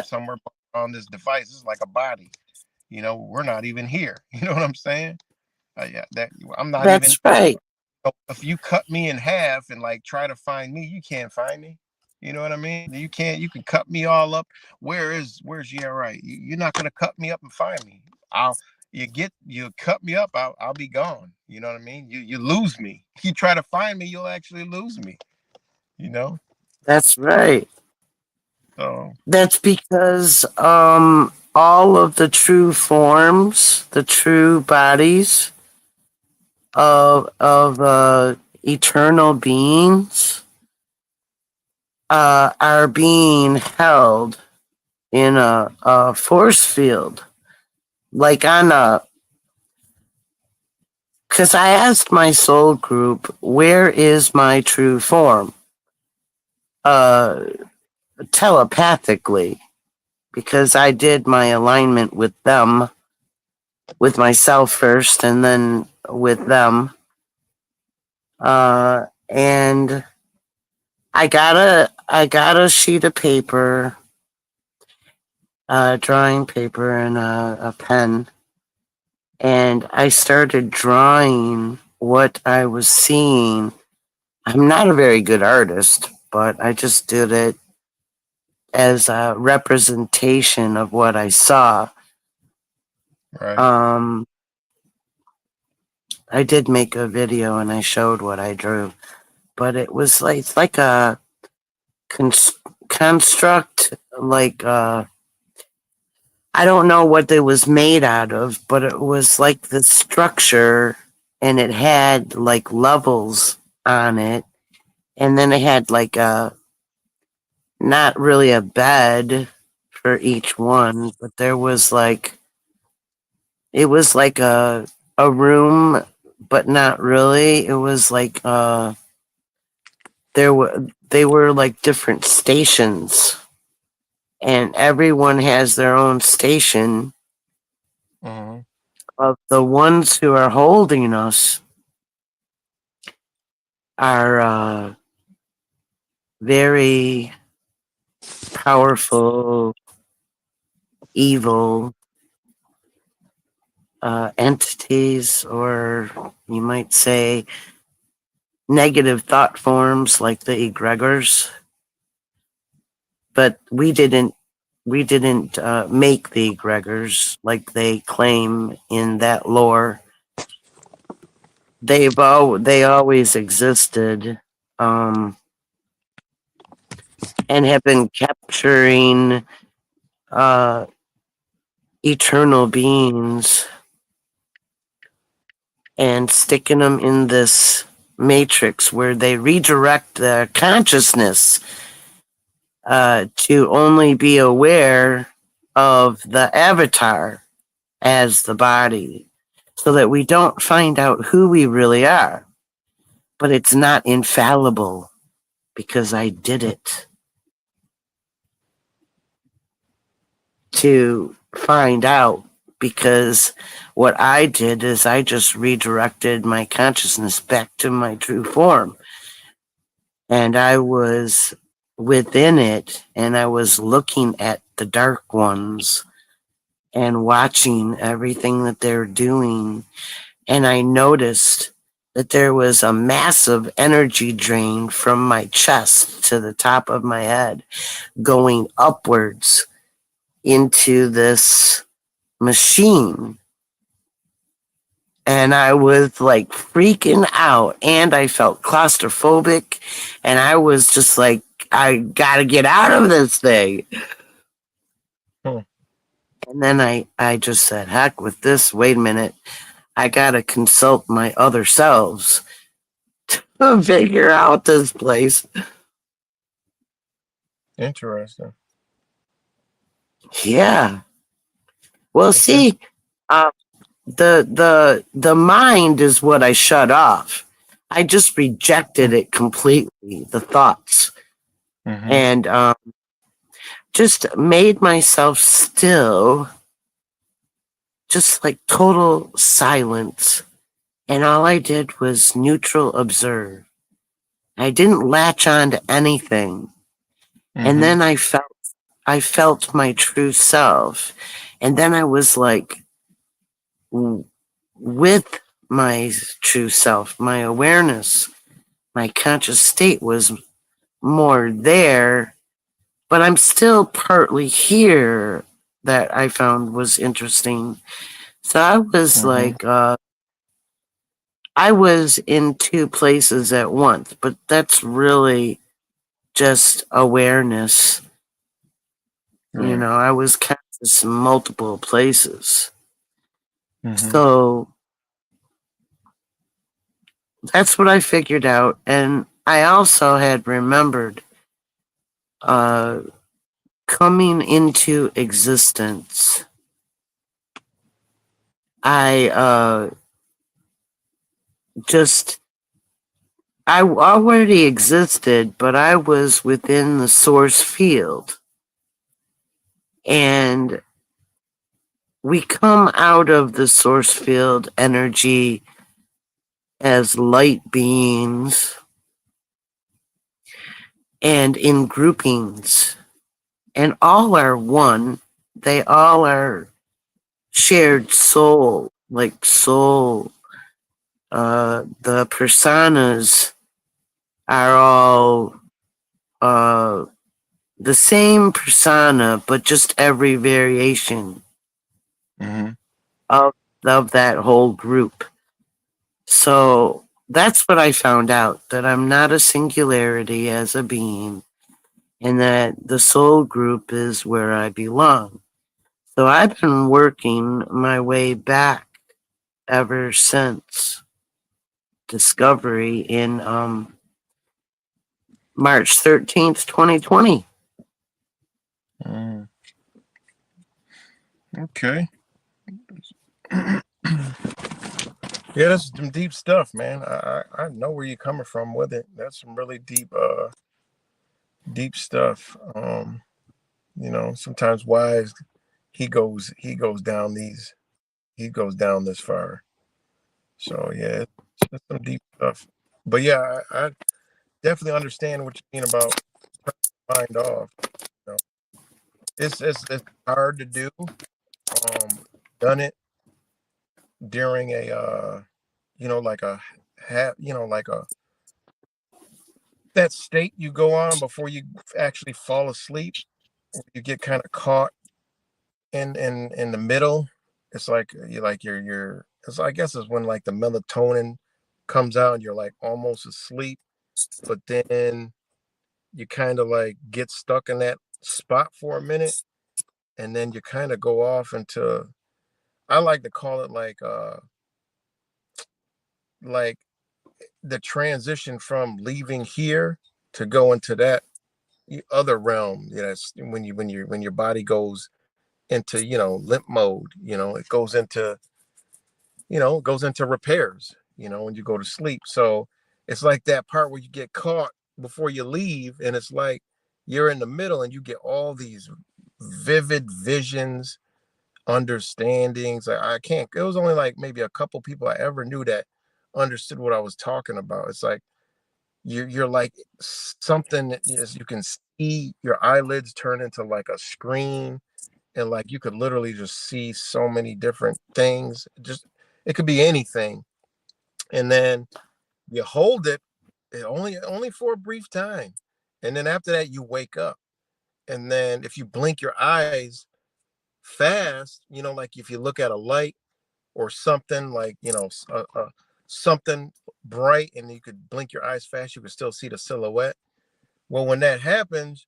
somewhere on this device. It's like a body. We're not even here. You know what I'm saying? Yeah, that I'm not even. That's right. If you cut me in half and like try to find me, you can't find me. You know what I mean? You can't. You can cut me all up. Where's yeah, right? You're not gonna cut me up and find me. I'll you cut me up. I'll be gone. You know what I mean? You lose me. You try to find me, you'll actually lose me. You know. That's right. So That's because all of the true forms, the true bodies of eternal beings are being held in a force field, like on a. Because I asked my soul group, where is my true form? Uh, Telepathically, because I did my alignment with them, with myself first, and then with them. And I got a sheet of paper, drawing paper, and a pen, and I started drawing what I was seeing. I'm not a very good artist, but I just did it as a representation of what I saw. right. Um, I did make a video and I showed what I drew, but it was like it's like cons- construct, like I don't know what it was made out of, but it was like the structure, and it had like levels on it, and then it had like a not really a bed for each one, but there was like it was like a room, but not really. It was like they were like different stations, and everyone has their own station. Mm-hmm. Of the ones who are holding us are very powerful, evil entities, or you might say negative thought forms like the egregors. But we didn't make the egregors like they claim in that lore. They always existed, and have been capturing uh, eternal beings and sticking them in this matrix where they redirect their consciousness to only be aware of the avatar as the body, so that we don't find out who we really are. But it's not infallible because I did it to find out. Because what I did is I just redirected my consciousness back to my true form. And I was within it, and I was looking at the dark ones and watching everything that they're doing. And I noticed that there was a massive energy drain from my chest to the top of my head going upwards into this machine. And I was like freaking out, and I felt claustrophobic, and I was just like, I gotta get out of this thing. Hmm. And then I just said, heck with this, wait a minute, I gotta consult my other selves to figure out this place. Interesting. Yeah. Well, That's it. see, uh, the mind is what I shut off. I just rejected it completely, the thoughts, Mm-hmm. and just made myself still, just like total silence. And all I did was neutral observe. I didn't latch on to anything. And Mm-hmm. then I felt my true self. And then I was like with my true self, my awareness, my conscious state was more there, but I'm still partly here. That I found was interesting. So I was Mm-hmm. like, I was in two places at once, but that's really just awareness. You Right. know, I was conscious in multiple places. Mm-hmm. So that's what I figured out. And I also had remembered uh, coming into existence. I just, I already existed, but I was within the source field. And we come out of the source field energy as light beings and in groupings, and all are one. They all are shared soul, like soul. The personas are all uh, the same persona, but just every variation Mm-hmm. of that whole group. So that's what I found out, that I'm not a singularity as a being. and that the soul group is where I belong. So I've been working my way back ever since discovery in March 13th, 2020. Mm, okay. Yeah, that's some deep stuff, man. I know where you're coming from with it. That's some really deep stuff. Sometimes wise he goes down this far. So yeah, it's some deep stuff. But yeah, I definitely understand what you mean about turning your mind off. You know, it's hard to do. Done it during a like a like a that state you go on before you actually fall asleep. You get kind of caught in the middle. It's like you're it's I guess it's when like the melatonin comes out and you're like almost asleep, but then you kind of like get stuck in that spot for a minute, and then you kind of go off into, I like to call it like the transition from leaving here to go into that other realm. That's when your body goes into limp mode. It goes into repairs, when you go to sleep. So it's like that part where you get caught before you leave, and it's like you're in the middle and you get all these vivid visions, understandings. I can't, it was only like maybe a couple people I ever knew that understood what I was talking about. It's like you're like something, as you can see your eyelids turn into like a screen, and like you could literally just see so many different things. Just, it could be anything, and then you hold it, only for a brief time, and then after that you wake up, and then if you blink your eyes fast, like if you look at a light or something, like something bright, and you could blink your eyes fast, you could still see the silhouette. Well, when that happens,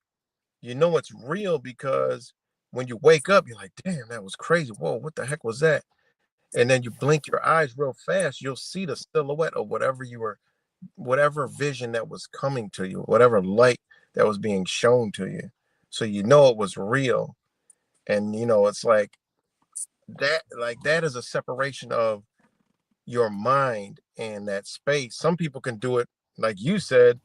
it's real, because when you wake up, you're like, damn, that was crazy. Whoa, what the heck was that? And then you blink your eyes real fast, you'll see the silhouette of whatever vision that was coming to you, whatever light that was being shown to you. So it was real. And it's like that is a separation of your mind and that space. Some people can do it, like you said,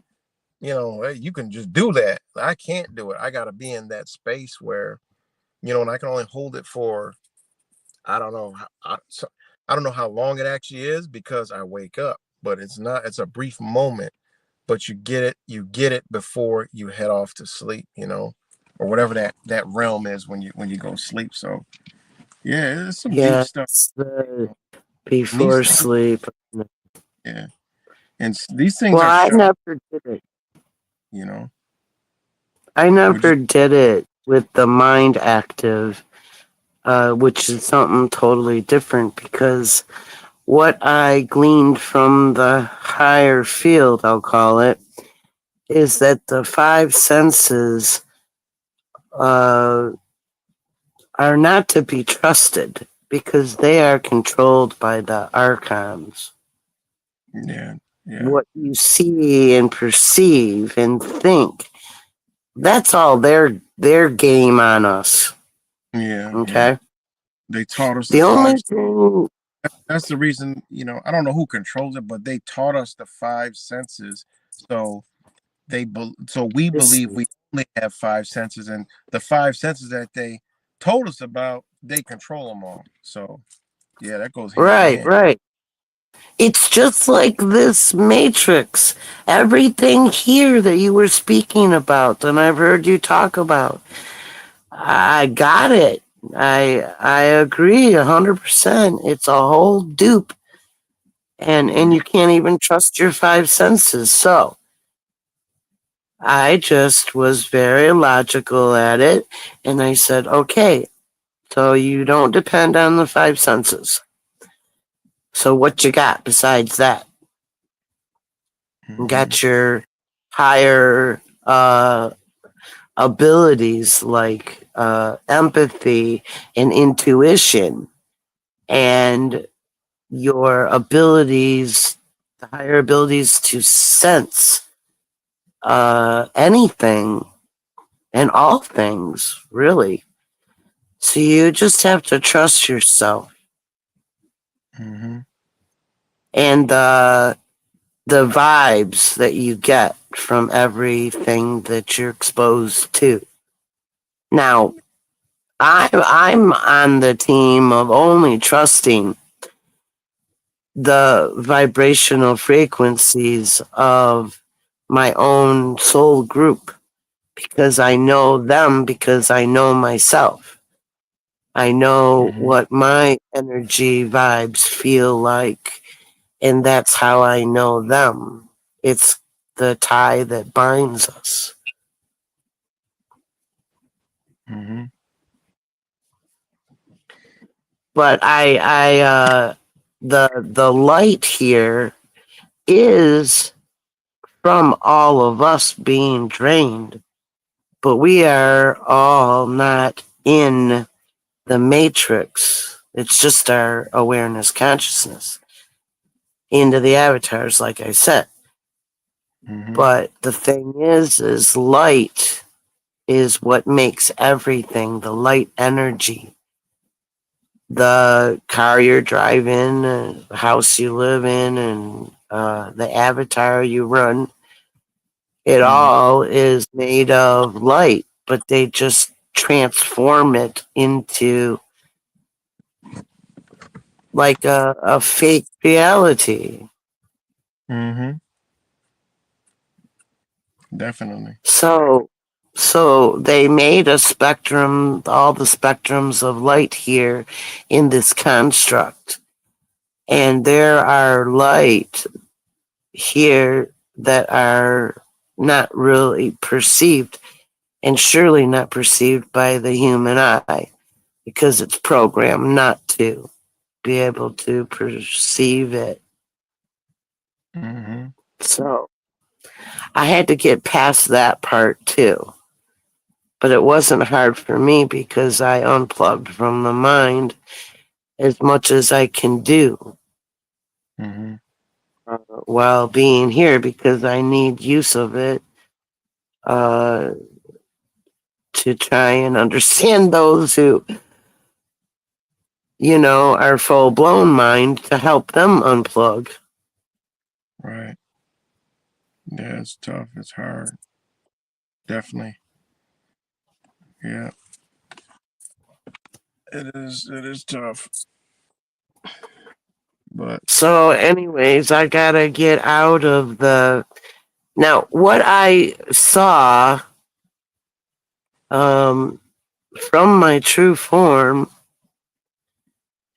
hey, you can just do that. I can't do it. I got to be in that space where, and I can only hold it for, I don't know, I don't know how long it actually is, because I wake up, but it's a brief moment, but you get it before you head off to sleep, or whatever that realm is when you go to sleep. So yeah, it's some deep Yeah, stuff. it's the And these before things, sleep. yeah, and these things Well, are I shown, never did it. you know. I Would you? never did it with the mind active, which is something totally different because what I gleaned from the higher field, I'll call it, is that the five senses uh, are not to be trusted because they are controlled by the archons. Yeah, yeah, What you see and perceive and think, that's all their game on us. yeah, yeah. Okay. They taught us the The five. only thing That's the reason, I don't know who controls it, but they taught us the five senses. So so we this believe we only have five senses, and the five senses that they told us about, they control them all. So yeah, that goes hand in right, hand. right. It's just like this matrix. Everything here that you were speaking about and I've heard you talk about. I got it. I agree 100%. It's a whole dupe and Mhm. you can't even trust your five senses. So, I just was very logical at it and I said, "Okay, so you don't depend on the five senses. So what you got besides that? You Mhm. got your higher abilities like empathy and intuition, and your abilities, the higher abilities to sense anything and all things, really. So you just have to trust yourself Mm-hmm. and the vibes that you get from everything that you're exposed to. Now, I'm on the team of only trusting the vibrational frequencies of my own soul group because I know them, because I know myself. I know Mm-hmm. what my energy vibes feel like, and that's how I know them. It's the tie that binds us. Mm-hmm. But the light here is from all of us being drained, but we are all not in the matrix. It's just our awareness consciousness into the avatars, like I said. Mm-hmm. But the thing is light is what makes everything, the light energy. The car you're driving, the house you live in, and the avatar you run, it Mm-hmm. all is made of light, but they just transform it into like a fake reality. Mm-hmm. Definitely. So, so they made a spectrum, all the spectrums of light here in this construct. And there are light here that are not really perceived, and surely not perceived by the human eye because it's programmed not to be able to perceive it. Mm-hmm. So I had to get past that part too. But it wasn't hard for me because I unplugged from the mind as much as I can do Mm-hmm. while being here because I need use of it uh, to try and understand those who, are full blown mind to help them unplug. Right. Yeah, it's tough. It's hard. Definitely. Yeah. It is. It is tough. But So, anyways, I gotta get out of the. Now, what I saw um, from my true form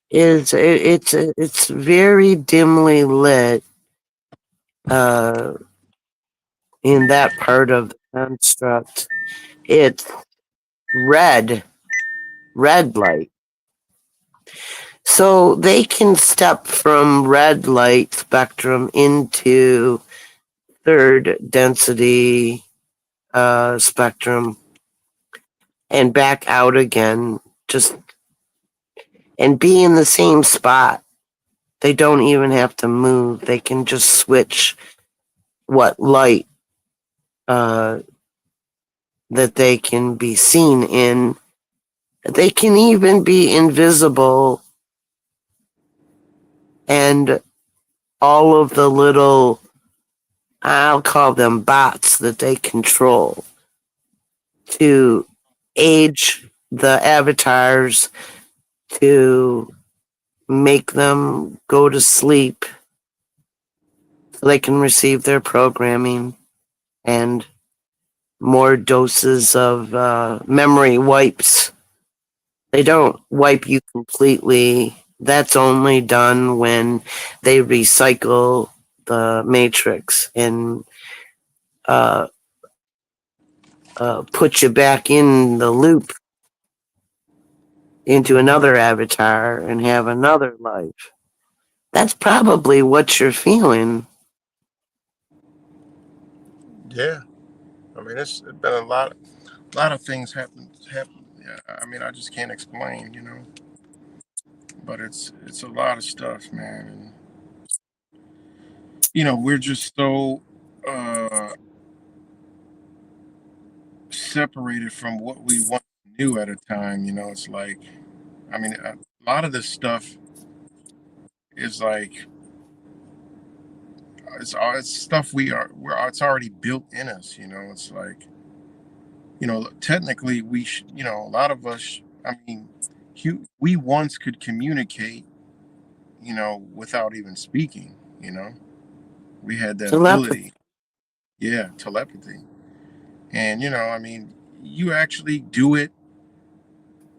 is it's very dimly lit uh, in that part of the construct. It's red, red light. So they can step from red light spectrum into third density spectrum and back out again, just and be in the same spot. They don't even have to move. They can just switch what light uh, that they can be seen in. They can even be invisible, and all of the little, I'll call them bots that they control to age the avatars, to make them go to sleep so they can receive their programming and more doses of memory wipes. They don't wipe you completely. That's only done when they recycle the matrix and uh, put you back in the loop into mm-hmm. another avatar and have another life. That's probably what you're feeling. Yeah. I mean, it's been a lot. A lot of things happen. Yeah, I mean, I just can't explain, but it's a lot of stuff, man. And we're just so uh separated from what we once knew at a time. It's like, I mean, a lot of this stuff is like it's stuff it's already built in us. It's like, technically we should, a lot of us, I mean, we once could communicate, without even speaking. We had that ability. Telepathy. Yeah, telepathy. And I mean, you actually do it,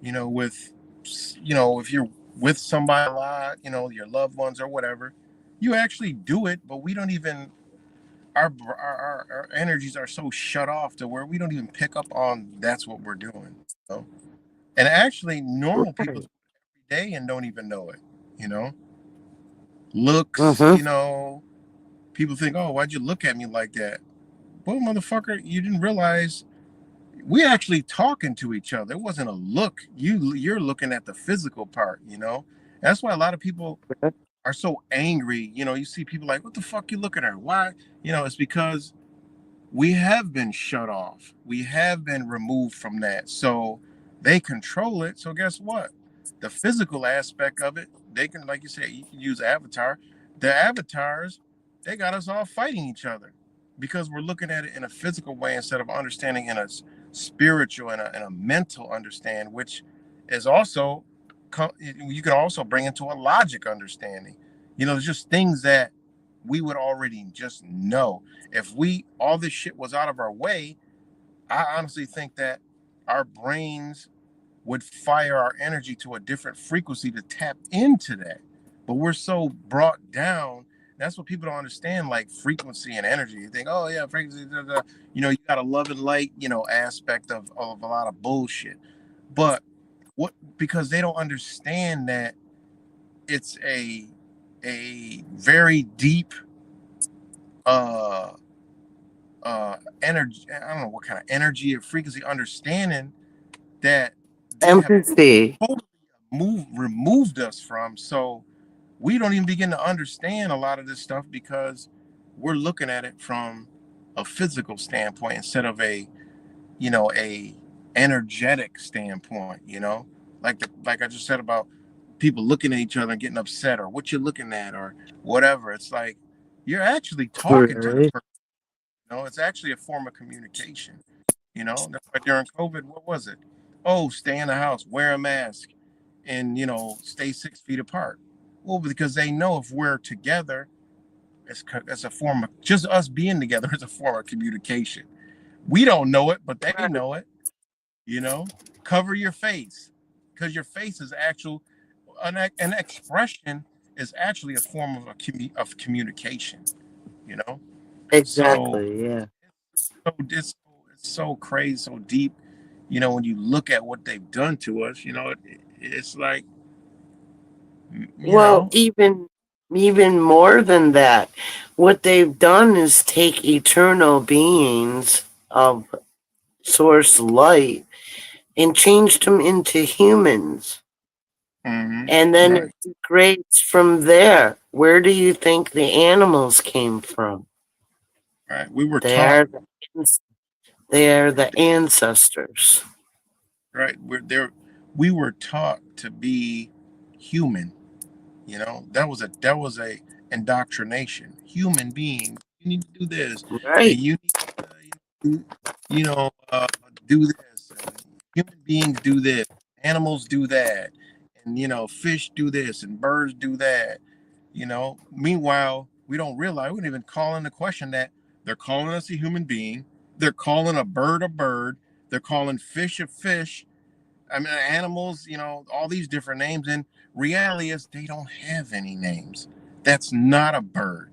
with, if you're with somebody a lot, your loved ones or whatever, you actually do it, but we don't even, our energies are so shut off to where we don't even pick up on that's what we're doing. You know? And actually, normal people do Right. it every day and don't even know it. You know, looks. Mm-hmm. People think, "Oh, why'd you look at me like that?" Well, motherfucker, you didn't realize we actually talking to each other. It wasn't a look. You're looking at the physical part. That's why a lot of people are so angry. You see people like, "What the fuck you looking at? Why?" It's because we have been shut off. We have been removed from that. So they control it. So guess what? The physical aspect of it, they can, like you said, you can use avatar. The avatars, they got us all fighting each other because we're looking at it in a physical way instead of understanding in a spiritual and a mental understand, which is also, you can also bring into a logic understanding. There's just things that we would already just know if we all this shit was out of our way. I honestly think that our brains would fire our energy to a different frequency to tap into that. But we're so brought down. That's what people don't understand, like frequency and energy. You think, oh yeah, frequency, da, da. You got a love and light, aspect of a lot of bullshit. But what because they don't understand that it's a very deep uh energy. I don't know what kind of energy or frequency understanding that they have Empathy. totally removed us from. So we don't even begin to understand a lot of this stuff because we're looking at it from a physical standpoint instead of a energetic standpoint. Like I just said about people looking at each other and getting upset or what you're looking at or whatever. It's like you're actually talking to the Right. person. It's actually a form of communication. That's why during COVID, what was it? Oh, stay in the house, wear a mask, and stay 6 feet apart. Well, because they know if we're together, it's a form of just us being together is a form of communication. We don't know it, but they know it. You know, cover your face because your face is actual an expression is actually a form of of communication. You know, so Exactly. Yeah. it's so crazy, so deep. When you look at what they've done to us, it's like, you Well, know, even more than that, what they've done is take eternal beings of source light and changed them into humans. And then right, it degrades from there. Where do you think the animals came from? right. We were They taught, are the, they are the ancestors. right? We're there. We were taught to be human. That was a indoctrination. Human being, you need to do this, and Right. you need to, you know, uh, do this, and human beings do this, animals do that, and fish do this, and birds do that. Meanwhile, we don't realize we don't even call into question that they're calling us a human being, they're calling a bird a bird, they're calling fish a fish. I mean, animals, all these different names. And reality is they don't have any names. That's not a bird.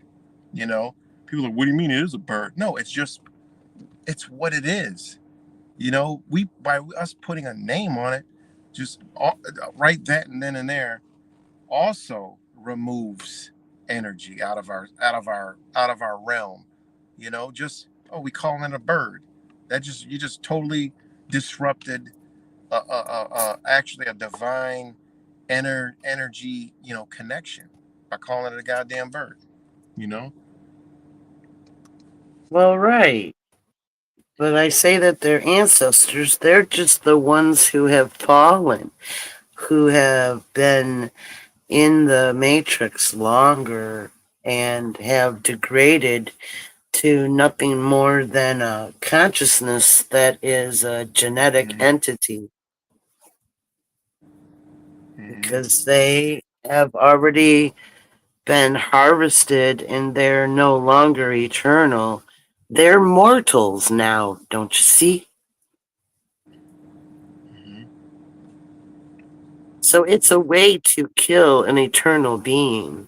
You know, People are, what do you mean it is a bird? No, it's what it is. We by us putting a name on it, just right that and then and there also removes energy out of our realm. Just, oh, we call it a bird. That just you just totally disrupted actually a divine energy, connection by calling it a goddamn bird, you know? Well, right. But I say that their ancestors, they're just the ones who have fallen, who have been in the matrix longer and have degraded to nothing more than a consciousness that is a genetic Mm-hmm. entity, Mm-hmm. because they have already been harvested and they're no longer eternal. They're mortals now, don't you see? Mm-hmm. So it's a way to kill an eternal being.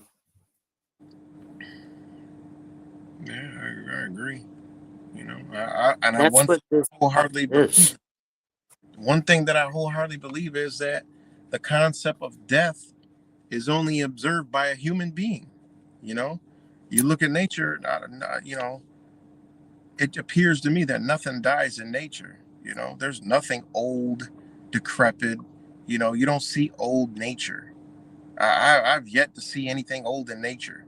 Yeah, I agree. And I That's one thing what this I wholeheartedly believe. is. One thing that I wholeheartedly believe is that the concept of death is only observed by a human being. You know, you look at nature, it appears to me that nothing dies in nature. There's nothing old, decrepit. You don't see old nature. I've yet to see anything old in nature.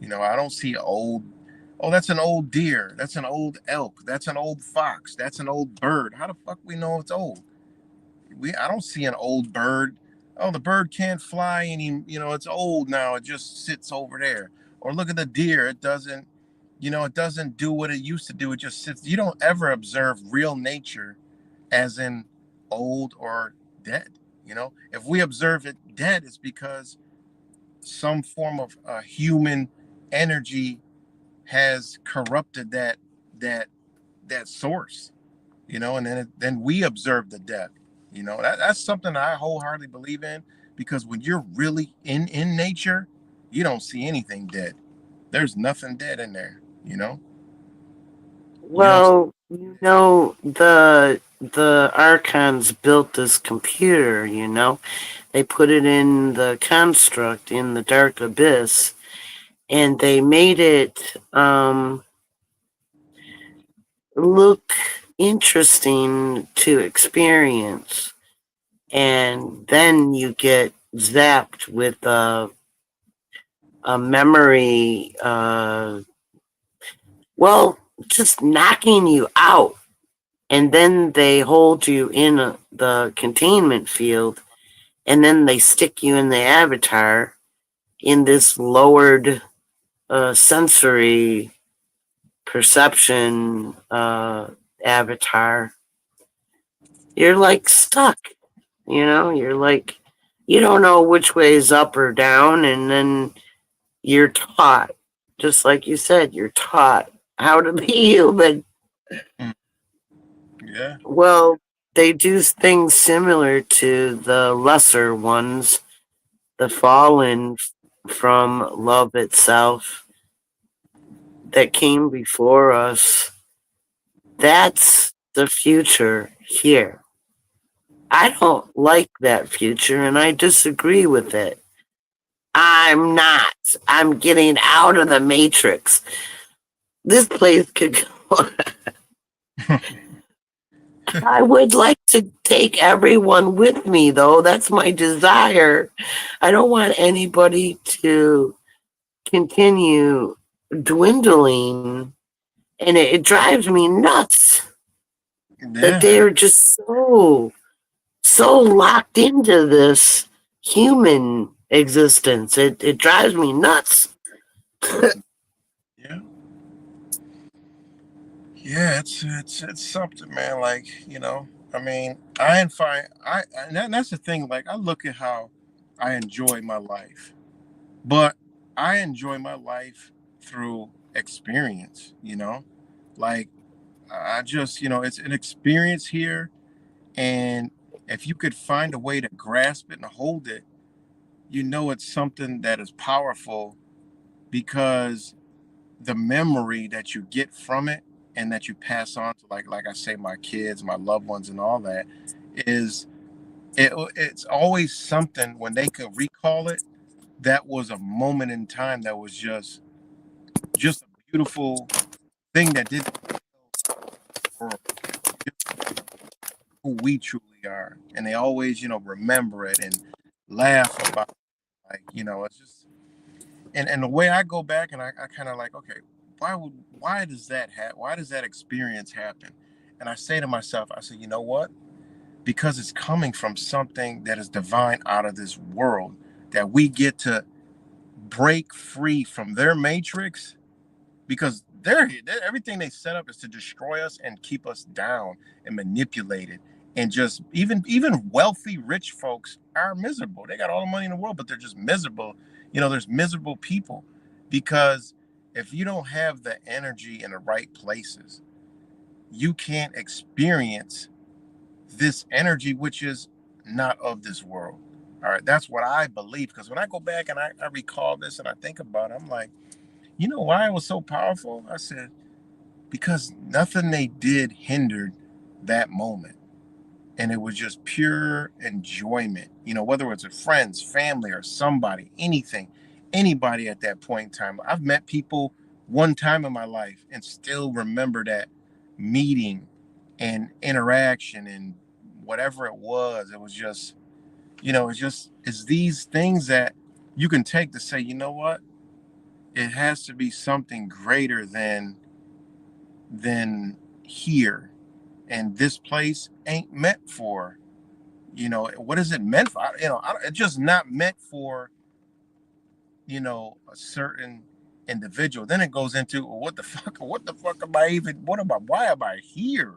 I don't see old. Oh, that's an old deer. That's an old elk. That's an old fox. That's an old bird. How the fuck we know it's old? I don't see an old bird. Oh, the bird can't fly any. It's old now. It just sits over there. Or look at the deer. It doesn't do what it used to do. It just sits. You don't ever observe real nature as in old or dead. If we observe it dead, it's because some form of human energy has corrupted that that source, and then we observe the death. That's something I wholeheartedly believe in, because when you're really in nature, you don't see anything dead. There's nothing dead in there. You don't. Well, the archons built this computer, They put it in the construct in the dark abyss and they made it look interesting to experience. And then you get zapped with a memory, well, just knocking you out. And then they hold you in the containment field, and then they stick you in the avatar in this lowered sensory perception avatar. You're like stuck, you're like, you don't know which way is up or down, and then you're taught, just like you said, you're taught how to be human. Mm, yeah. Well, they do things similar to the lesser ones, the fallen from love itself that came before us. That's the future here. I don't like that future and I disagree with it. I'm not. I'm getting out of the matrix. This place could go. I would like to take everyone with me, though. That's my desire. I don't want anybody to continue dwindling, and it drives me nuts that Yeah. they're just so locked into this human existence. It drives me nuts. Yeah. Yeah. It's something, man. Like, I mean, I and find I and that's the thing. Like, I look at how I enjoy my life. But I enjoy my life through experience, Like, I just, it's an experience here. And if you could find a way to grasp it and hold it, it's something that is powerful, because the memory that you get from it and that you pass on to, like I say, my kids, my loved ones, and all that, is it's always something when they could recall it, that was a moment in time that was just a beautiful thing that did the world. who we truly are, and they always, remember it and laugh about it. Like, it's just, and the way I go back and I kind of like, okay, why does that why does that experience happen? And I say to myself, I say, you know what? Because it's coming from something that is divine out of this world, that we get to break free from their matrix, because everything they set up is to destroy us and keep us down and manipulated. And just even wealthy rich folks are miserable. They got all the money in the world, but they're just miserable. There's miserable people, because if you don't have the energy in the right places, you can't experience this energy, which is not of this world. All right, that's what I believe. Because when I go back and I recall this and I think about it, I'm like, you know why it was so powerful? I said, because nothing they did hindered that moment. And it was just pure enjoyment, whether it's a friends, family, or somebody, anything, anybody at that point in time. I've met people one time in my life and still remember that meeting and interaction and whatever it was. It was just, it's these things that you can take to say, you know what? It has to be something greater than here, and this place ain't meant for, what is it meant for? It's just not meant for, a certain individual. Then it goes into, well, what the fuck am I even, why am I here,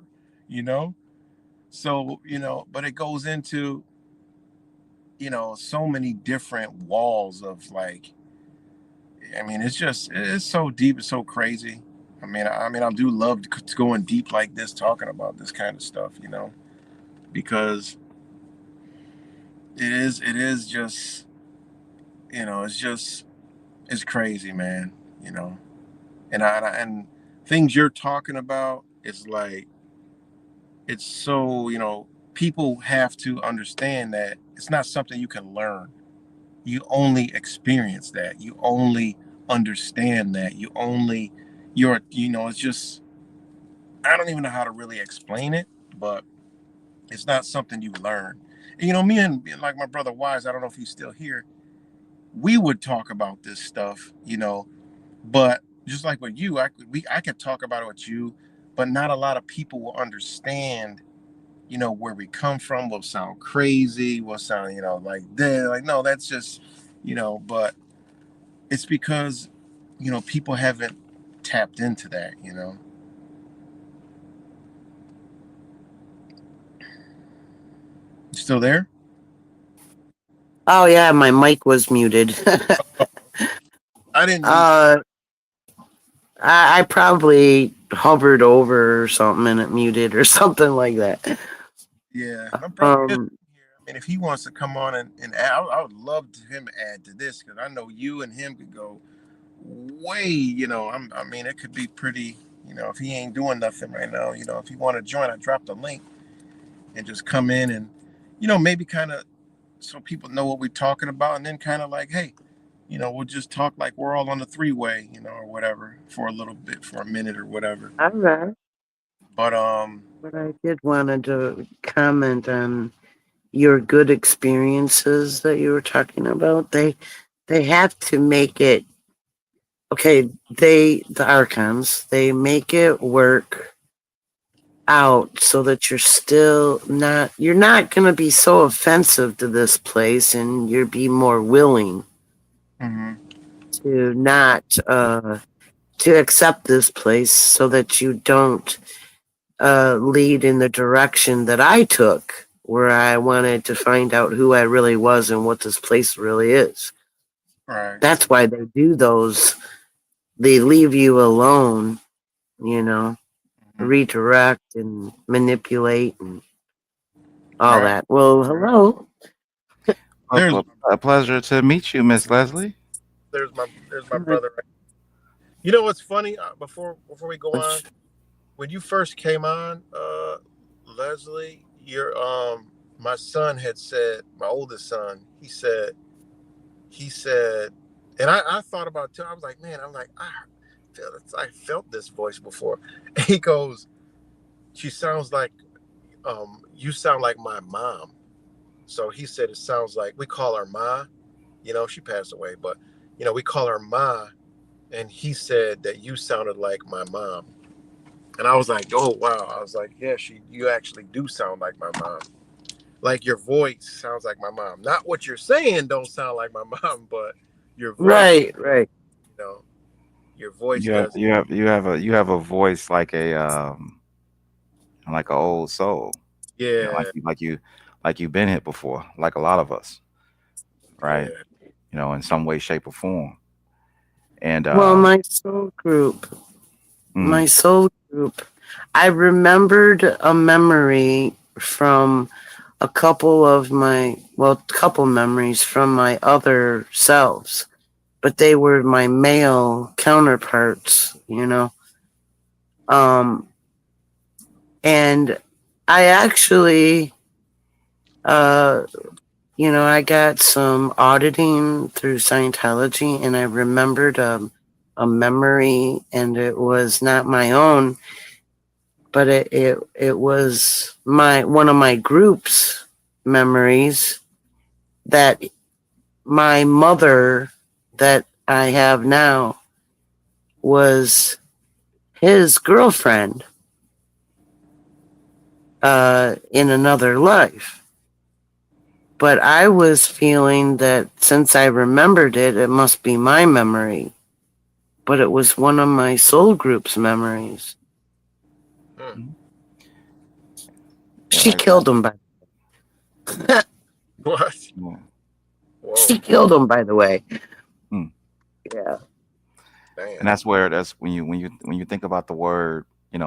you know so, but it goes into, so many different walls of, like, I mean, it's so deep, it's so crazy. I do love going deep like this, talking about this kind of stuff, because it is just, it's crazy, man. You know, and things you're talking about is like, it's so, people have to understand that it's not something you can learn. You only experience that. You only understand that. It's just, I don't even know how to really explain it, but it's not something you learn. And, me and, like, my brother Wise, I don't know if he's still here, we would talk about this stuff, but just like with you, I could talk about it with you, but not a lot of people will understand, where we come from. Will sound crazy, will sound, like that, like, no, that's just, but it's because, people haven't tapped into that, You still there? Oh yeah, my mic was muted. I didn't mean. uh, I probably hovered over or something and it muted or something like that. Yeah, my brother is Um, here. I mean, if he wants to come on and add, I would love him to add to this, because I know you and him could go way, I mean, it could be pretty, if he ain't doing nothing right now, if he want to join, I dropped the link, and just come in and, maybe kind of, so people know what we're talking about, and then kind of like, hey, we'll just talk like we're all on the three-way, or whatever, for a little bit, for a minute or whatever. all right. But But I did wanted to comment on your good experiences that you were talking about. They have to make it okay. The archons, they make it work out so that you're not going to be so offensive to this place, and you'll be more willing mhm, to not to accept this place, so that you don't lead in the direction that I took, where I wanted to find out who I really was and what this place really is. right, That's why they do those. They leave you alone, you know, mhm, redirect and manipulate and all right. that. Well, hello. Well, There's well, a pleasure to meet you, Miss Leslie. there's my brother. You know what's funny? Before we go on, when you first came on, Leslie, your my son had said, my oldest son, he said, and I thought about it too. I was like, man, I felt this voice before. And he goes, she sounds like you sound like my mom. So he said it sounds like we call her Ma. You know, she passed away, but you know, we call her Ma. And he said that you sounded like my mom. And I was like, oh wow. I was like, yeah, you actually do sound like my mom. Like your voice sounds like my mom. Not what you're saying don't sound like my mom, but your voice, Right, right. you know, your voice does. You have a voice like an old soul. You know, Yeah, like you've been hit before, like a lot of us, right? yeah. You know, in some way, shape, or form. And Well, my mm, soul group, I remembered a memory from a couple of couple memories from my other selves, but they were my male counterparts, you know. Um, and I actually, uh, I got some auditing through Scientology, and I remembered a memory, and it was not my own, but it was my one of my group's memories that my mother that I have now was his girlfriend in another life. But I was feeling that since I remembered it, it must be my memory. But it was one of my soul group's memories. Hmm. mhm. Yeah, She like that. killed him, by What? Yeah. Whoa, she killed him, by the way. Mm. Yeah. And damn. that's when you think about the word,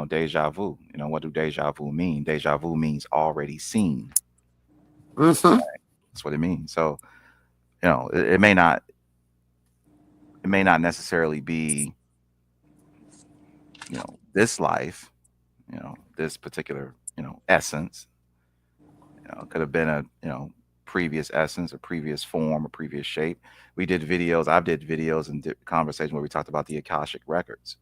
deja vu. What do deja vu mean? Deja vu means already seen. Mm-hmm. That's what it means. So, it may not necessarily be, this life, this particular, essence. It could have been a, previous essence, a previous form, a previous shape. We did videos. I've did videos and did conversation where we talked about the Akashic records,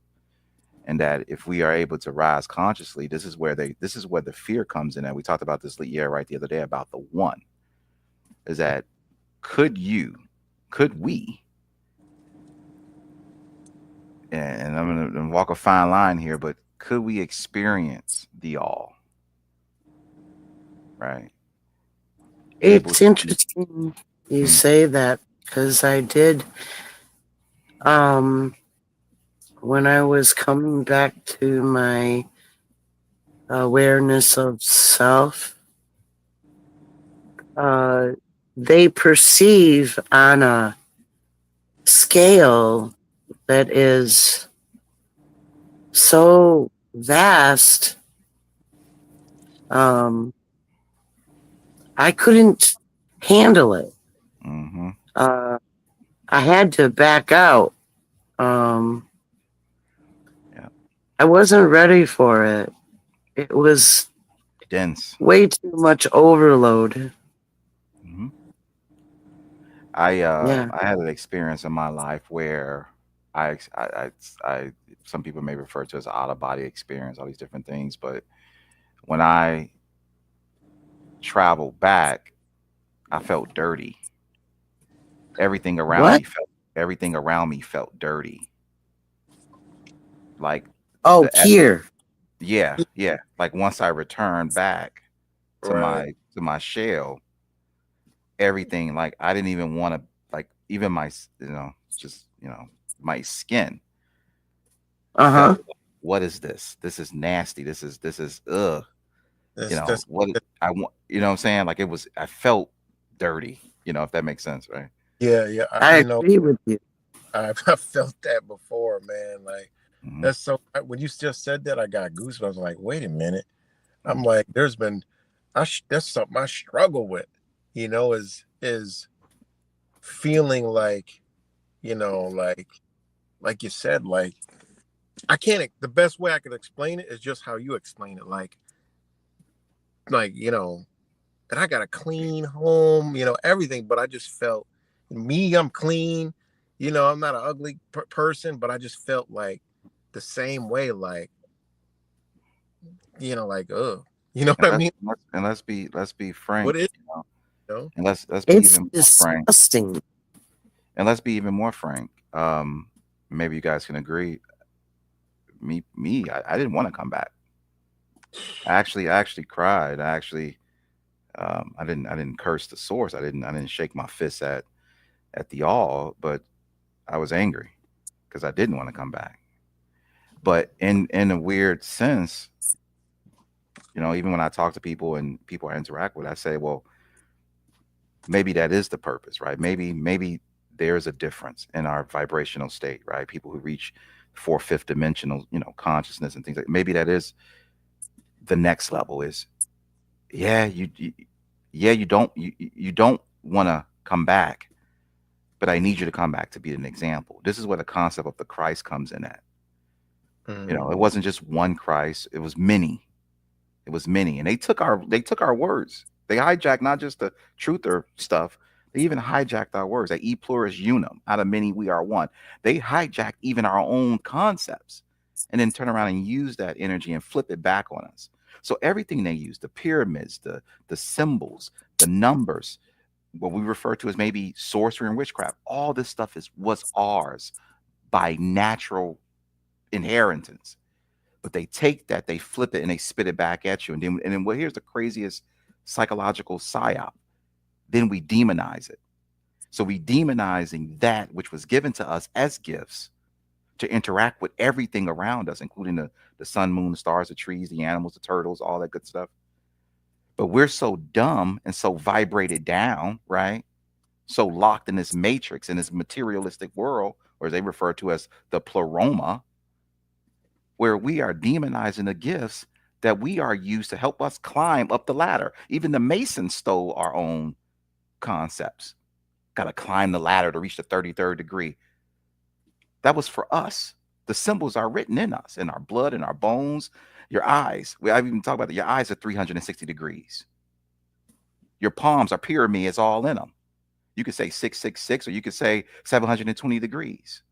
and that if we are able to rise consciously, this is where the fear comes in. And we talked about this, yeah, right, the other day about the one. Is that could you, could we, and I'm gonna walk a fine line here, but could we experience the all, right? Able It's to, interesting you mm, say that because I did, um, when I was coming back to my awareness of self, uh, they perceive on a scale that is so vast. Um, I couldn't handle it. mm-hmm, Uh, I had to back out. Um, yeah, I wasn't ready for it. It was dense. way too much overload. Mm-hmm. Yeah. I had an experience in my life where I some people may refer to as out of body experience, all these different things, but when I traveled back, I felt dirty. Everything around What? me felt dirty. Like Oh, the here. yeah, yeah. Like once I returned back Right. to my shell, everything, like I didn't even want to, like even just my skin Uh huh. felt like, what is this? This is nasty. This is ugh. That's that's What I want, what I'm saying? Like I felt dirty, if that makes sense, right? yeah, yeah. I agree with you. I felt that before, man. Like Hmm. that's so. When you just said that, I got goosebumps. I was like, wait a minute. I'm like, there's been, that's something I struggle with. Is feeling like, like you said, like I can't. The best way I could explain it is just how you explain it. Like and I got a clean home, everything. But I just felt me. I'm clean. I'm not an ugly person, but I just felt like the same way. Like like ugh. You know And what I mean? let's be What frank, is, you know, you know? and let's be It's even more frank, disgusting. and let's be even more frank. Maybe you guys can agree. I didn't want to come back. I actually cried. I didn't curse the source. I didn't shake my fist at the all, but I was angry because I didn't want to come back. But in a weird sense, you know, even when I talk to people and people I interact with, I say, well, maybe that is the purpose, right? Maybe there's a difference in our vibrational state, right? People who reach fourth, fifth dimensional, you know, consciousness and things like, maybe that is the next level. Is yeah, yeah, you don't want to come back, but I need you to come back to be an example. This is where the concept of the Christ comes in at. You know, it Mm. wasn't just one Christ, it was many. It was many. And they took our words. They hijacked not just the truther stuff, they even hijacked our words. That e pluribus unum, out of many we are one. They hijacked even our own concepts and then turn around and use that energy and flip it back on us. So everything they use, the pyramids, the symbols, the numbers, what we refer to as maybe sorcery and witchcraft, all this stuff was ours by natural inheritance. But they take that, they flip it, and they spit it back at you. And then well, here's the craziest psychological psyop. Then we demonize it. So we demonizing that which was given to us as gifts to interact with everything around us, including the sun, moon, the stars, the trees, the animals, the turtles, all that good stuff. But we're so dumb and so vibrated down, right? So locked in this matrix, in this materialistic world, or as they refer to as the pleroma, where we are demonizing the gifts that we are used to help us climb up the ladder. Even the Masons stole our own concepts. Got to climb the ladder to reach the 33rd degree. That was for us. The symbols are written in us, in our blood, in our bones, your eyes. I've even talked about that. Your eyes are 360 degrees. Your palms are pyramid, it's all in them. You could say 666, or you could say 720 degrees.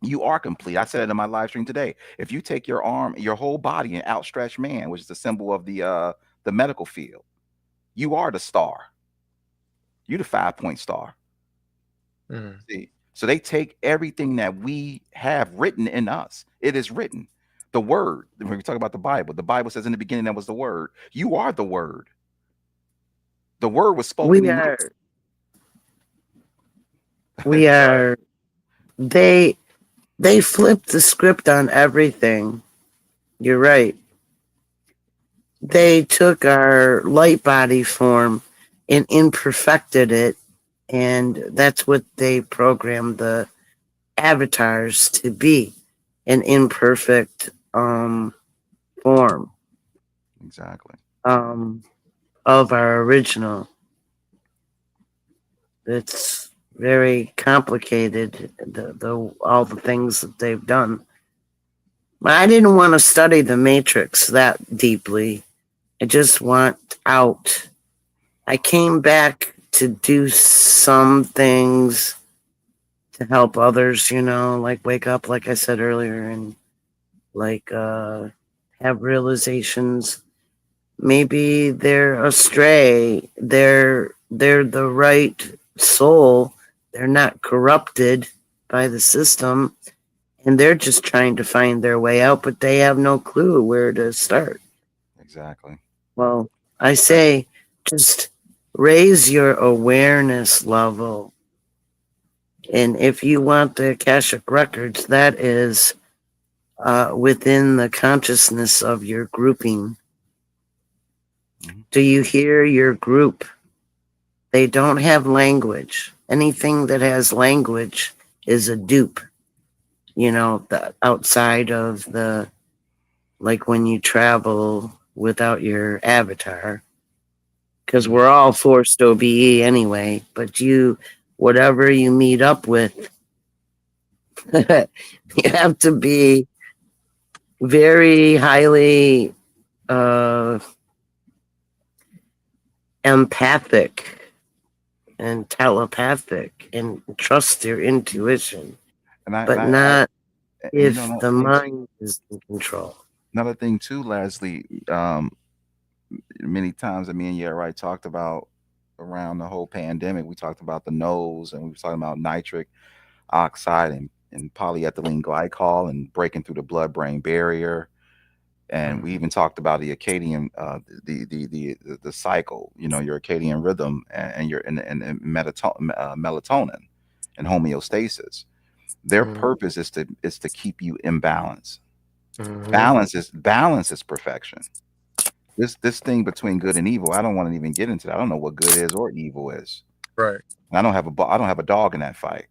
You are complete. I said it in my live stream today. If you take your arm, your whole body, an outstretched man, which is the symbol of the medical field, you are the star. You the 5 point star. Mm. See, so they take everything that we have written in us. It is written. The word. When we talk about the Bible says in the beginning that was the word. You are the word. The word was spoken We in you. are, we are, they, they flipped the script on everything. You're right. They took our light body form and imperfected it, and that's what they programmed the avatars to be, an imperfect form Exactly. um, of our original. It's very complicated, the all the things that they've done. But I didn't want to study the Matrix that deeply. I just want out. I came back to do some things to help others, you know, like wake up, like I said earlier, and like have realizations. Maybe they're astray. They're the right soul. They're not corrupted by the system, and they're just trying to find their way out, but they have no clue where to start. Exactly. Well, I say just raise your awareness level. And if you want the Akashic Records, that is within the consciousness of your grouping. Hmm. Do you hear your group? They don't have language. Anything that has language is a dupe, you know, the outside of the, like when you travel without your avatar, because Hmm. we're all forced OBE anyway, but you, whatever you meet up with, you have to be very highly uh, empathic and telepathic and trust your intuition, but not And you know if another the thing too, mind is in control. Leslie. many times that me and you already talked about around the whole pandemic. We talked about the nose, and we were talking about nitric oxide and polyethylene glycol and breaking through the blood-brain barrier. And we Mhm. even talked about the circadian, the cycle, your circadian rhythm and your and melatonin and homeostasis. Their Mhm. purpose is to keep you in balance. Mhm. Balance is perfection. This thing between good and evil, I don't want to even get into that. I don't know what good is or evil is. Right. And I don't have a dog in that fight.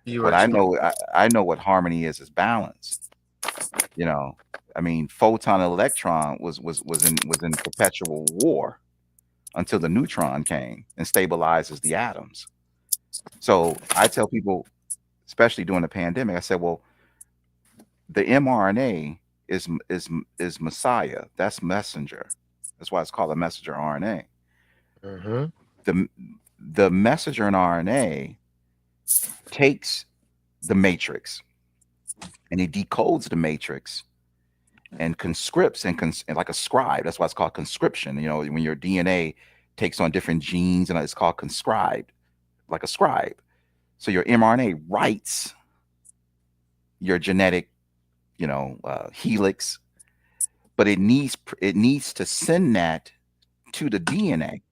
You What I explain. know, I know what harmony is balance. You know, I mean, photon and electron was in perpetual war until the neutron came and stabilizes the atoms. So I tell people, especially during the pandemic, I said, well, the mRNA is Messiah. That's messenger. That's why it's called a messenger RNA. Mhm. The the messenger in RNA takes the matrix and it decodes the matrix and conscripts and like a scribe. That's why it's called conscription. When your DNA takes on different genes and it's called conscribed, like a scribe. So your mRNA writes your genetic, helix, but it needs to send that to the DNA.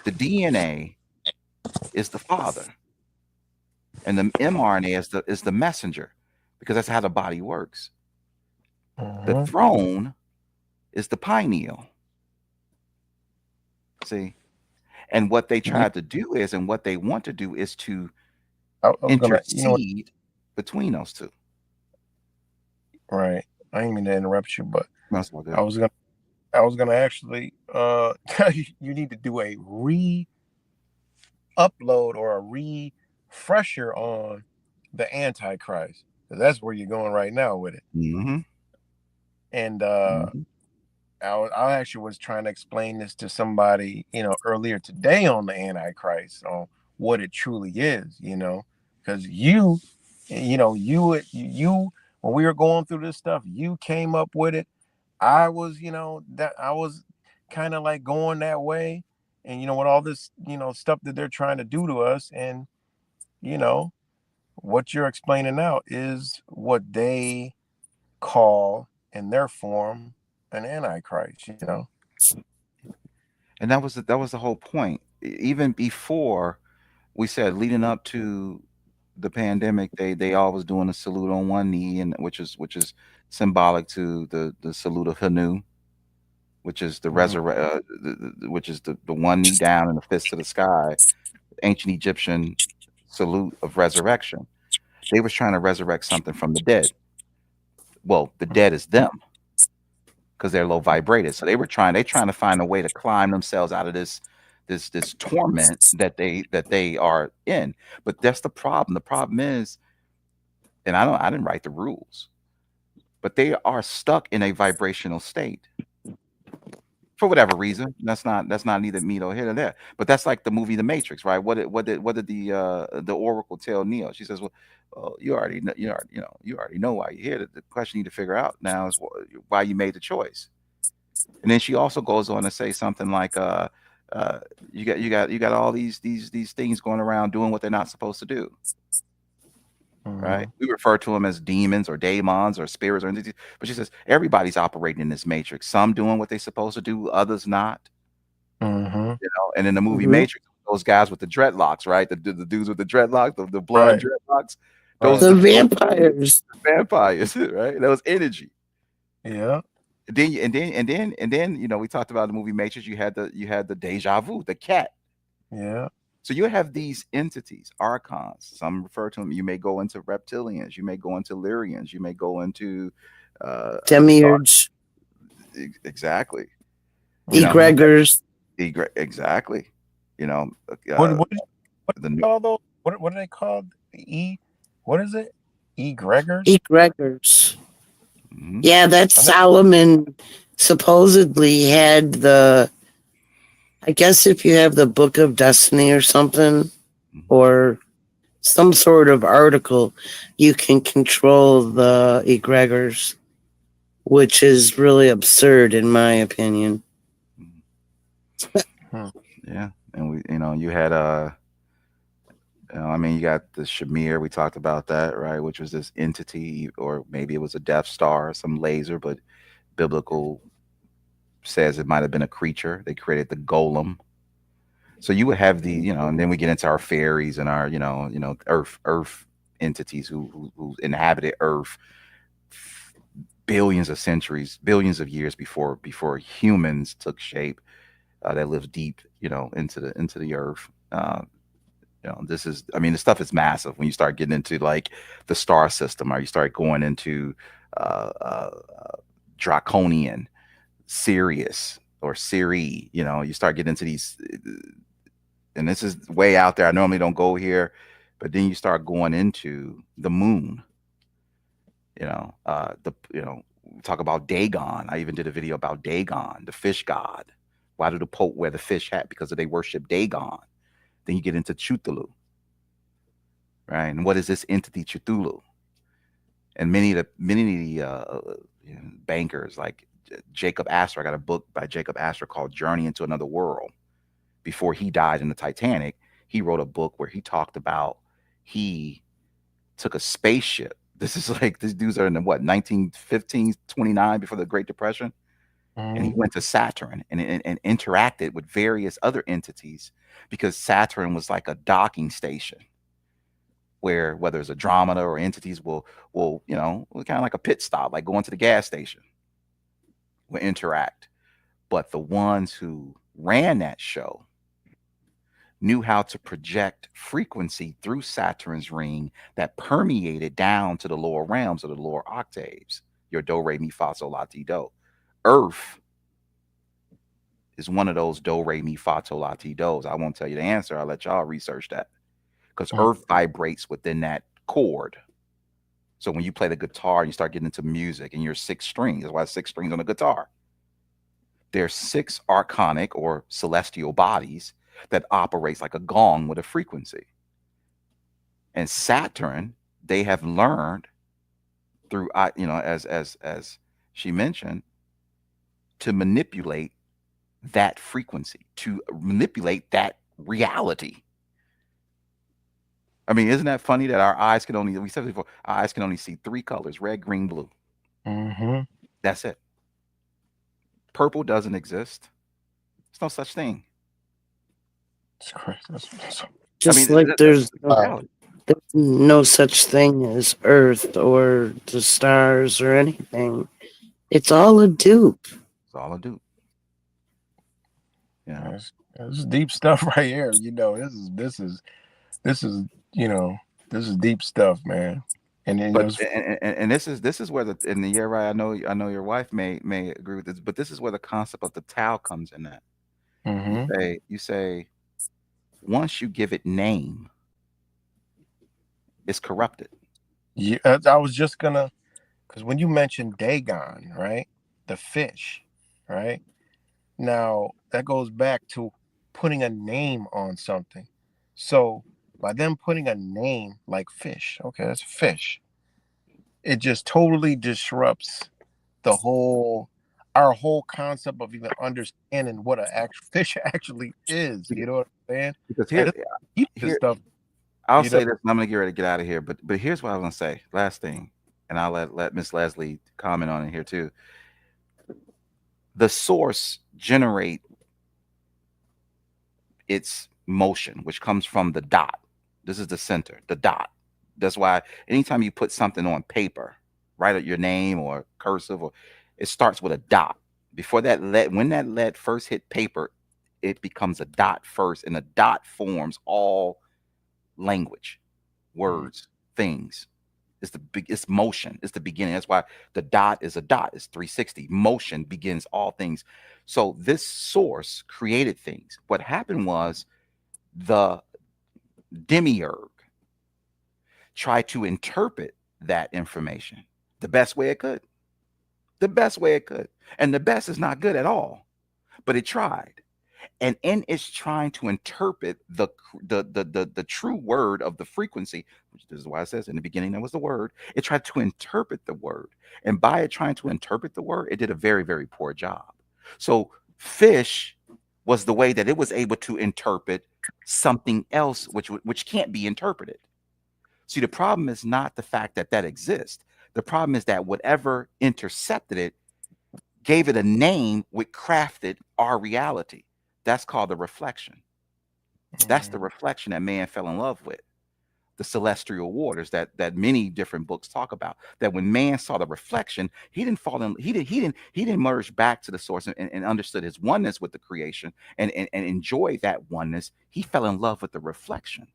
The DNA is the father, and the mRNA is the messenger, because that's how the body works. The Mhm. throne is the pineal. See, and what they You, tried to do is, and what they want to do is to I was gonna, intercede between those two. right. I didn't mean to interrupt you, but That's all I good. was gonna, I was gonna actually, tell you, you need to do a re-upload or a refresher on the Antichrist. 'Cause that's where you're going right now with it. Hmm. And Hmm. I actually was trying to explain this to somebody, earlier today on the Antichrist, on what it truly is, because you, when we were going through this stuff, you came up with it. I was, that I was kind of like going that way, and with all this, stuff that they're trying to do to us, and you know, what you're explaining now is what they call in their form an Antichrist. And that was the whole point. Even before, we said, leading up to the pandemic, they always doing a salute on one knee, and which is symbolic to the salute of Hanu, which is the Mhm. which is the one knee down and the fist to the sky, ancient Egyptian salute of resurrection. They was trying to resurrect something from the dead. Well, the dead is them, because they're low vibrated. So they trying to find a way to climb themselves out of this torment that they are in. But that's the problem. The problem is, and I didn't write the rules, but they are stuck in a vibrational state for whatever reason. That's not neither me nor here nor there. But that's like the movie The Matrix, right? What did the Oracle tell Neo? She says, well, you already know why you're here. The question you need to figure out now is why you made the choice. And then she also goes on to say something like, uh, you got all these things going around doing what they're not supposed to do, right? Mhm. We refer to them as demons or daemons or spirits or entities, but she says everybody's operating in this matrix. Some doing what they're supposed to do, others not. Mhm. And in the movie Hmm. Matrix, those guys with the dreadlocks, right? The dudes with the dreadlocks, the blonde Right. dreadlocks, those Right. The those vampires. vampires, right? That was energy. Yeah. And then we talked about the movie Matrix. You had the deja vu, the cat. Yeah. So you have these entities, archons. Some refer to them. You may go into reptilians. You may go into Lyrians. You may go into dark. Demiurge. Exactly. You know Mhm. Egregors. exactly. You know What uh, what did the you call those? What are they called? What is it? Gregors? Egregors. mhm, Yeah, that I think. Solomon supposedly had the. I guess if you have the Book of Destiny or something, mhm. or some sort of article, you can control the egregors which is really absurd in my opinion. Hmm. Yeah, and we, you had I mean, you got the Shamir. We talked about that, right? Which was this entity, or maybe it was a Death Star, some laser, but biblical says it might have been a creature. They created the golem. So you would have the, and then we get into our fairies and our, Earth entities who inhabited Earth billions of centuries, billions of years before humans took shape. That lives deep, into the Earth. This is, I mean, the stuff is massive when you start getting into like the star system, or you start going into uh, uh, Draconian, Sirius, or Siri. You start getting into these, and this is way out there. I normally don't go here, but then you start going into the moon. We talk about Dagon. I even did a video about Dagon, the fish god. Why do the Pope wear the fish hat? Because they worship Dagon. Then you get into Cthulhu, right? And what is this entity Cthulhu? And many of the bankers like Jacob Astor. I got a book by Jacob Astor called Journey into Another World. Before he died in the Titanic, he wrote a book where he talked about he took a spaceship. This is like, these dudes are in the what, 1915, 29, before the Great Depression. And he Mhm. went to Saturn and interacted with various other entities, because Saturn was like a docking station where, whether it's Andromeda or entities will kind of like a pit stop, like going to the gas station, will interact. But the ones who ran that show knew how to project frequency through Saturn's ring that permeated down to the lower realms, or the lower octaves, your do, re, mi, fa, sol, la, ti, do. Earth is one of those do, re, mi, fa, sol, la, ti, do's. I won't tell you the answer. I'll let y'all research that, because Mhm. Earth vibrates within that chord. So when you play the guitar and you start getting into music and you're six strings, that's why 6 strings on a guitar. There's 6 archonic or celestial bodies that operates like a gong with a frequency. And Saturn, they have learned through, as she mentioned, to manipulate that frequency, to manipulate that reality. I mean, isn't that funny that our eyes can only, we said before, our eyes can only see 3 colors: red, green, blue. Mhm. That's it. Purple doesn't exist. There's no such thing. It's crazy. That's I mean, Just like that's there's the reality. no such thing as Earth or the stars or anything. It's all a dupe. It's all I do. You know. this is deep stuff right here. This is you know this is deep stuff, man. And then But and this is where the, and you're right. I know your wife may agree with this, but this is where the concept of the Tao comes in. That hmm you say once you give it name, it's corrupted. yeah, I was just gonna, because when you mentioned Dagon, right, the fish, right, now that goes back to putting a name on something. So by them putting a name like fish, okay, that's fish, it just totally disrupts the whole our whole concept of even understanding what a actual fish actually is. Because, You know what I'm saying? because And here it's deep, this here stuff. I'll You know. say this, and I'm gonna get ready to get out of here. But here's what I was gonna say. Last thing, and I'll let Miss Leslie comment on it here too. The source generate its motion, which comes from the dot. This is the center, the dot. That's why anytime you put something on paper, write out your name or cursive, or it starts with a dot. Before that lead, when that lead first hit paper, it becomes a dot first, and a dot forms all language, Mhm. words, things. It's motion. It's the beginning. That's why the dot is a dot. It's 360. Motion begins all things. So this source created things. What happened was the demiurge tried to interpret that information the best way it could. The best way it could. And the best is not good at all, but it tried. And in its trying to interpret the true word of the frequency, which this is why it says in the beginning there was the word, it tried to interpret the word. And by it trying to interpret the word, it did a very, very poor job. So fish was the way that it was able to interpret something else which can't be interpreted. See, the problem is not the fact that that exists. The problem is that whatever intercepted it gave it a name which crafted our reality. That's called the reflection. That's the reflection that man fell in love with. The celestial waters that many different books talk about. That when man saw the reflection, he didn't fall in, he didn't merge back to the source and understood his oneness with the creation and enjoy that oneness. He fell in love with the reflection.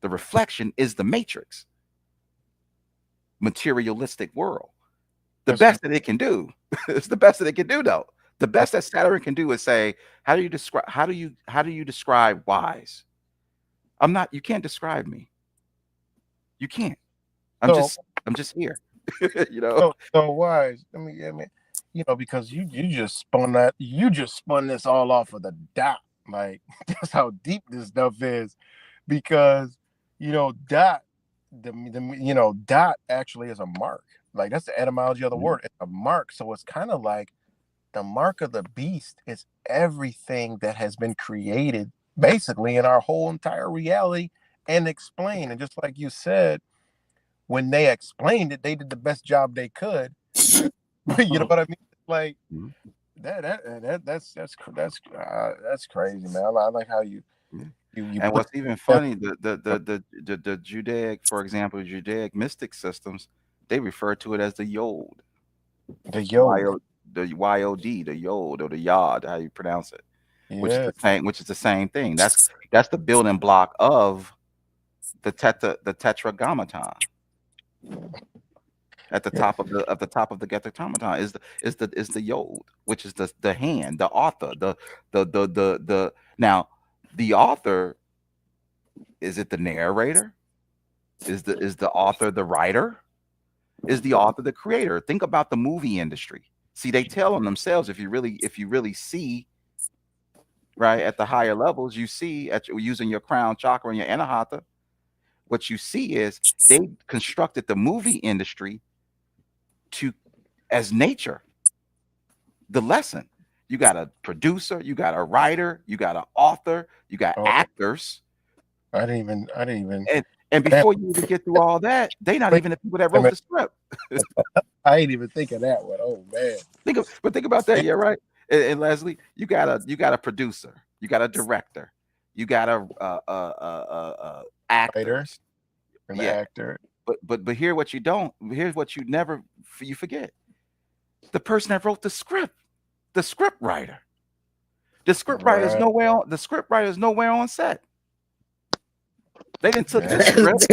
The reflection is the matrix, materialistic world. The best that it can do. It's the best that it can do, though. The best that Saturn can do is say, how do you describe wise? I'm not, you can't describe me. You can't. I'm just here. You know. So wise. I mean, you know, because you just spun this all off of the dot. Like that's how deep this stuff is. Because you know, dot dot actually is a mark. Like that's the etymology of the word. It's a mark. So it's kind of like the mark of the beast is everything that has been created basically in our whole entire reality and explained. And just like you said, when they explained it, they did the best job they could. You know what I mean? Like that's crazy, man. I like how you and what's even funny, the Judaic, for example, Judaic mystic systems, they refer to it as the Yod. The Yod. The YOD, the Yod or the Yod, how you pronounce it. Yeah. Which is the same thing. That's the building block of the tetragrammaton. At the top of the tetragrammaton is the Yod, which is the hand, the author, the now the author, is it the narrator? Is the author the writer? Is the author the creator? Think about the movie industry. See, they tell on themselves if you really see, right, at the higher levels, you see using your crown chakra and your anahata, what you see is they constructed the movie industry as nature. The lesson. You got a producer, you got a writer, you got an author, you got actors. I didn't even. And before you even get through all that, they not even the people that wrote the script. I ain't even think of that one. Oh man. Think about that. Yeah, right. And Leslie, you got a producer, you got a director, you got a actor, an actor. But here's what you forget. The person that wrote the script, the script writer. The script writer is nowhere on set. They didn't took the script.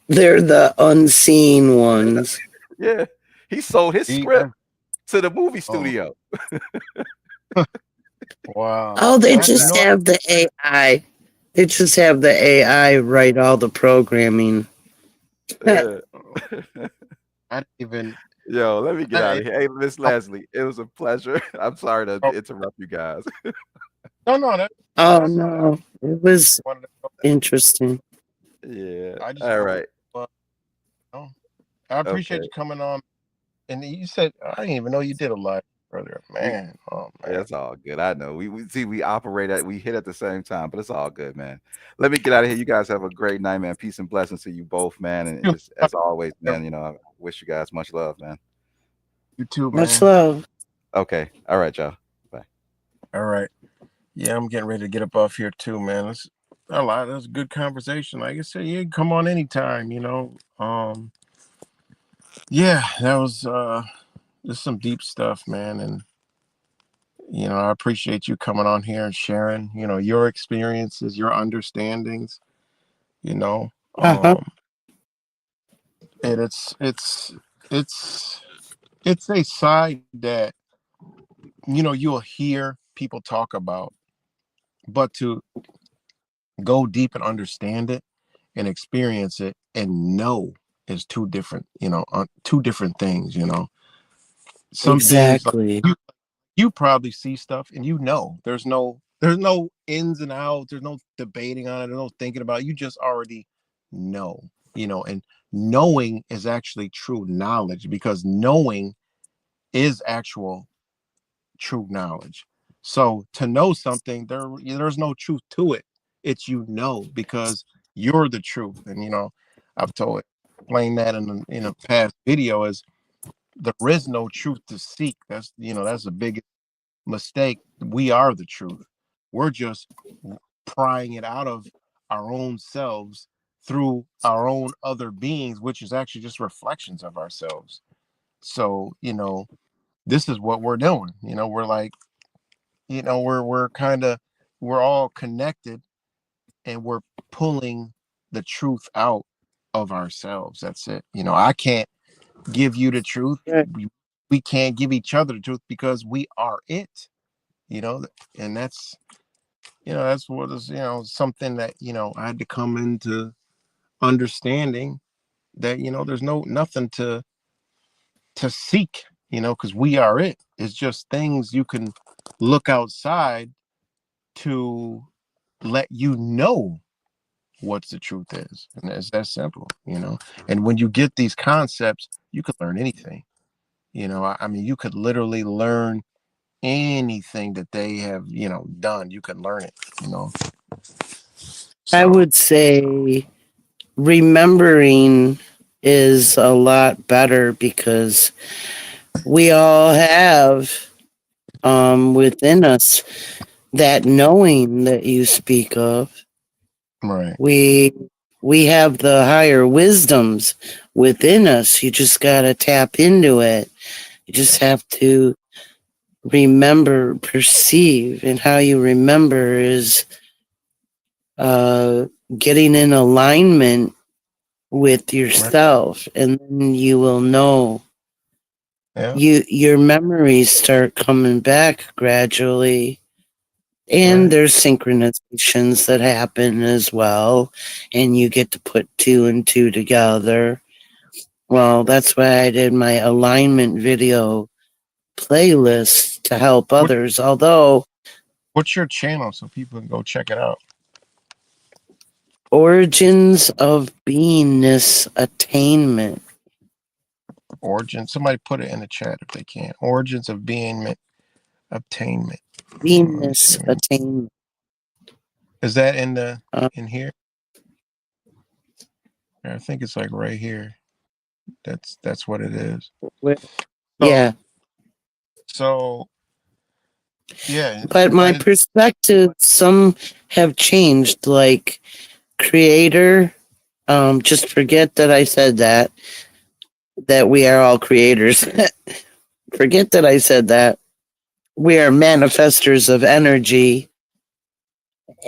They're the unseen ones. Yeah. He sold his script to the movie studio. Wow. Oh, they just have the AI. They just have the AI write all the programming. I didn't even. Yo, let me get out of here. Hey, Miss Leslie, it was a pleasure. I'm sorry to interrupt you guys. No. No, it was interesting. Yeah. All right. I appreciate you coming on. And you said I didn't even know you did a live earlier, man. Oh man, that's all good. I know we hit at the same time, but it's all good, man. Let me get out of here. You guys have a great night, man. Peace and blessings to you both, man. And just, as always, man, you know, I wish you guys much love, man. You too, man. Much love. Okay. All right, y'all. Bye. All right. Yeah, I'm getting ready to get up off here too, man. That's a good conversation. Like I said, you can come on anytime, you know. Yeah, that was just some deep stuff, man. And you know, I appreciate you coming on here and sharing, you know, your experiences, your understandings, you know. And it's a side that, you know, you'll hear people talk about, but to go deep and understand it and experience it and know is two different, you know, two different things, you know. Some things, like, you probably see stuff and there's no ins and outs, there's no debating on it, there's no thinking about it. You just already know, and knowing is actually true knowledge, because knowing is actual true knowledge. So to know something, there's no truth to it. It's, because you're the truth. And I've told explained that in a past video, is there is no truth to seek. That's the biggest mistake. We are the truth. We're just prying it out of our own selves through our own other beings, which is actually just reflections of ourselves. So, this is what we're doing. We're like, we're kind of, we're all connected, and we're pulling the truth out of ourselves. That's it. I can't give you the truth. Right. We can't give each other the truth, because we are it, you know, and that's what is, something that, I had to come into understanding, that, there's nothing to seek, because we are it. It's just things you can look outside to let you know what the truth is. And it's that simple, And when you get these concepts, you could learn anything. I mean, you could literally learn anything that they have, done. You can learn it, I So, would say remembering is a lot better because we all have within us that knowing that you speak of. right, We we have the higher wisdoms within us. You just got to tap into it. You just have to remember, perceive, and how you remember is uh, getting in alignment with right. yourself, and then you will know. Yeah, Your memories start coming back gradually, and right. there's synchronizations that happen as well, and you get to put two and two together. Well, that's why I did my alignment video playlist to help What others. Although what's your channel so people can go check it out? Origins of Beingness Attainment, Origin. Somebody put it in the chat if they can. Origins of being obtainment. Let me see. Beingness Attainment. Is that in the Uh, in here? I think it's like right here. That's what it is. where, So yeah, so yeah, but my somebody. perspective, some have changed. Like creator, just forget that I said that. That we are all creators. Forget that I said that. We are manifestors of energy,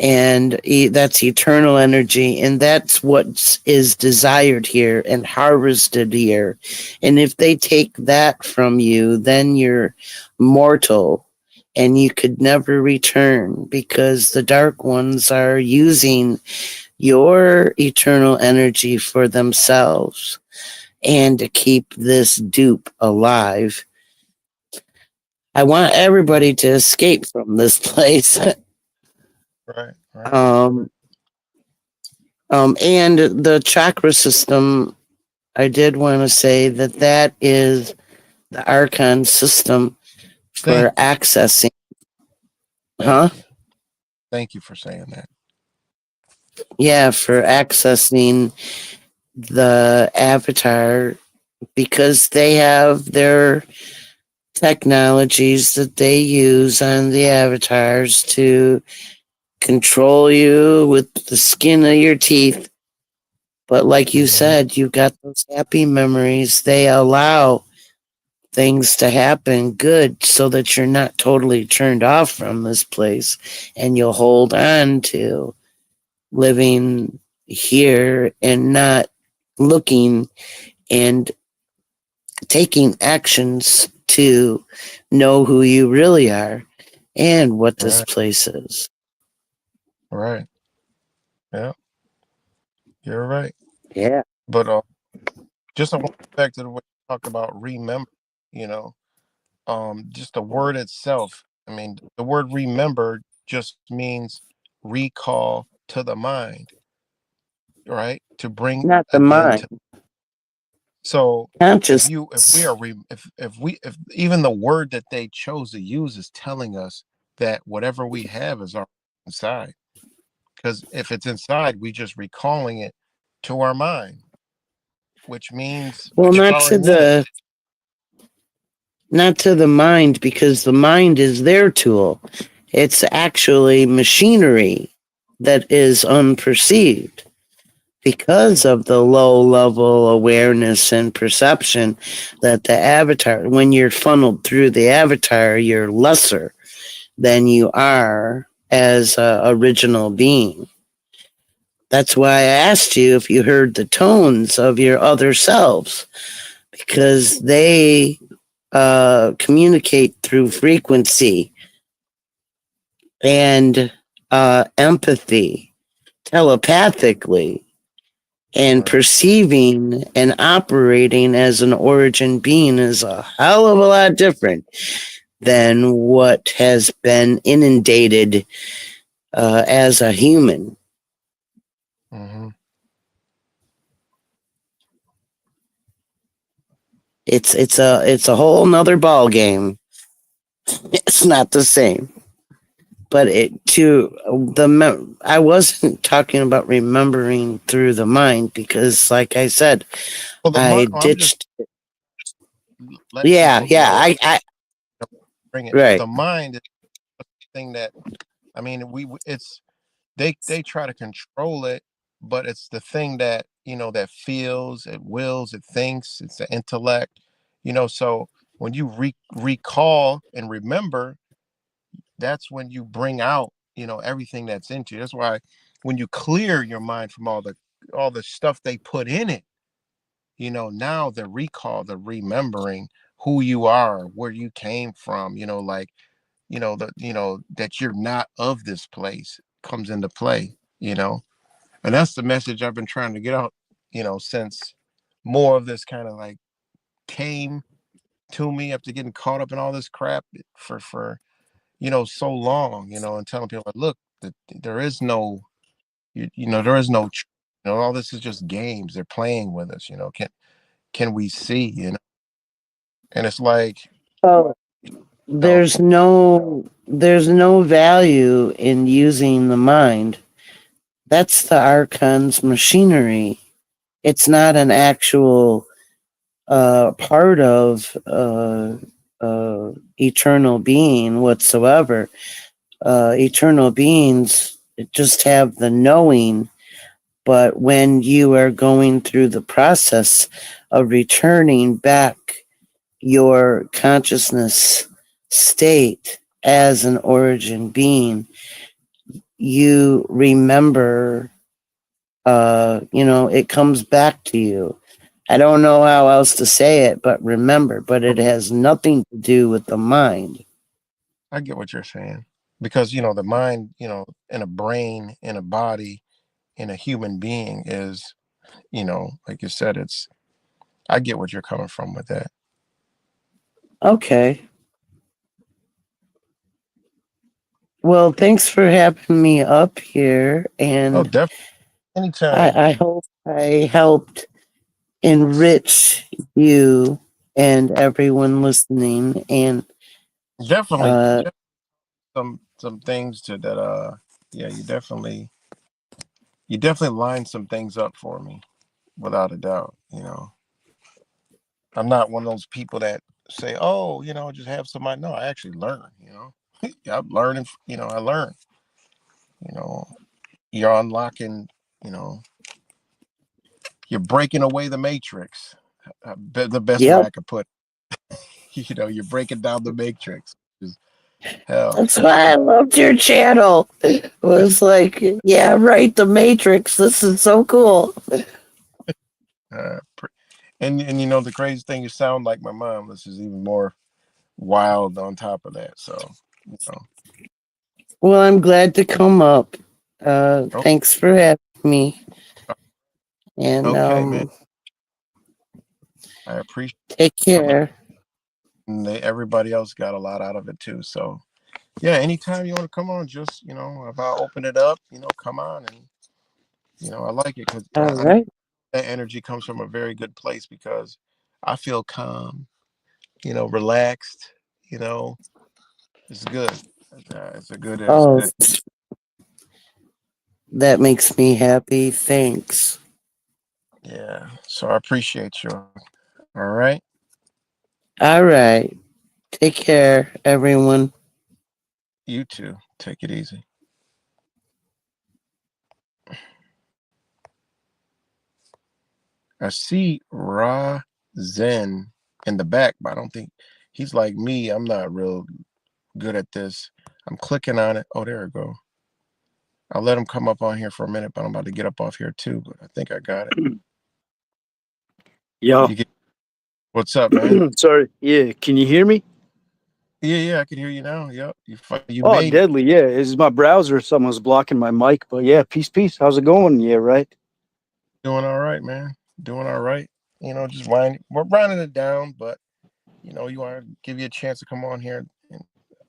and that's eternal energy, and that's what is desired here and harvested here. And if they take that from you, then you're mortal, and you could never return, because the dark ones are using your eternal energy for themselves and to keep this dupe alive. I want everybody to escape from this place. Right, right, um, and the chakra system, I did want to say that that is the Archon system thank for accessing, huh? thank you thank you for saying that. Yeah, for accessing the avatar, because they have their technologies that they use on the avatars to control you with the skin of your teeth. But like you Mhm. said, you've got those happy memories. They allow things to happen good so that you're not totally turned off from this place, and you'll hold on to living here and not looking and taking actions to know who you really are and what this Right, place is. right. Yeah, you're right. Yeah. But just I want to go back to the way you talk about remember. You know, just the word itself. I mean, the word remember just means recall to the mind, right? To bring Not the again mind. to. So if we Consciousness. are if even the word that they chose to use is telling us that whatever we have is our inside. Because if it's inside, we just recalling it to our mind, which means Well, it's already in us. not to the mind, because the mind is their tool. It's actually machinery that is unperceived because of the low level awareness and perception that the avatar, when you're funneled through the avatar, you're lesser than you are as a original being. That's why I asked you if you heard the tones of your other selves, because they communicate through frequency and empathy, telepathically, and Right. perceiving and operating as an origin being is a hell of a lot different than what has been inundated as a human. Hmm. It's a whole nother ball game. It's not the same. But I wasn't talking about remembering through the mind because, like I said, Well, the I mind. I'm just ditched. letting Yeah, people yeah, know. I Bring it. right. The mind is the thing that I mean. It's they try to control it, but it's the thing that that feels, it wills, it thinks. It's the intellect. So when you recall and remember, that's when you bring out everything that's into you. That's why when you clear your mind from all the stuff they put in it, now the recall, the remembering who you are, where you came from, like that you're not of this place comes into play. And that's the message I've been trying to get out, since more of this kind of like came to me after getting caught up in all this crap for so long, and telling people like, look, that there is no, there is no, all this is just games. They're playing with us. Can we see? And it's like, Well, no, there's no value in using the mind. That's the archon's machinery. It's not an actual part of eternal being whatsoever. Eternal beings just have the knowing, but when you are going through the process of returning back your consciousness state as an origin being, you remember, it comes back to you. I don't know how else to say it, but remember, but it has nothing to do with the mind. I get what you're saying, because the mind, in a brain, in a body, in a human being is, like you said, it's. I get what you're coming from with that. Okay. Well, thanks for having me up here, Oh, and definitely. Anytime. I hope I helped enrich you and everyone listening. And Definitely. uh, Some things to that. Yeah, you definitely lined some things up for me, without a doubt. I'm not one of those people that say, "Oh, just have somebody." No, I actually learn. I'm learning. I learn. You know, you're unlocking. You know, you're breaking away the matrix. The best way yep, I could put. You're breaking down the matrix. Just hell. that's why I loved your channel. It was like, yeah, right, the Matrix. This is so cool. Uh, and the crazy thing, you sound like my mom. This is even more wild on top of that. So, you know, Well, I'm glad to come up. oh, Thanks for having me. And okay, man. I appreciate take coming. care. and everybody else got a lot out of it too. So yeah, anytime you want to come on, just if I open it up, come on, and I like it because All I right. that energy comes from a very good place because I feel calm, relaxed, it's good. It's Oh, good. that makes me happy. Thanks. Yeah. So I appreciate you. All right. All right. Take care, everyone. You too. Take it easy. I see Ra Zen in the back, but I don't think he's like me. I'm not real good at this. I'm clicking on it. Oh, there we go. I'll let him come up on here for a minute, but I'm about to get up off here too. But I think I got it. Yo, You get what's up, man? sorry. Yeah, can you hear me? Yeah, I can hear you now. Yep, you Oh, made it. deadly. Yeah, it's my browser. Someone's blocking my mic. But yeah, peace. How's it going? Yeah, right. Doing all right, man. Doing all right. Just we're winding it down, but you want to give you a chance to come on here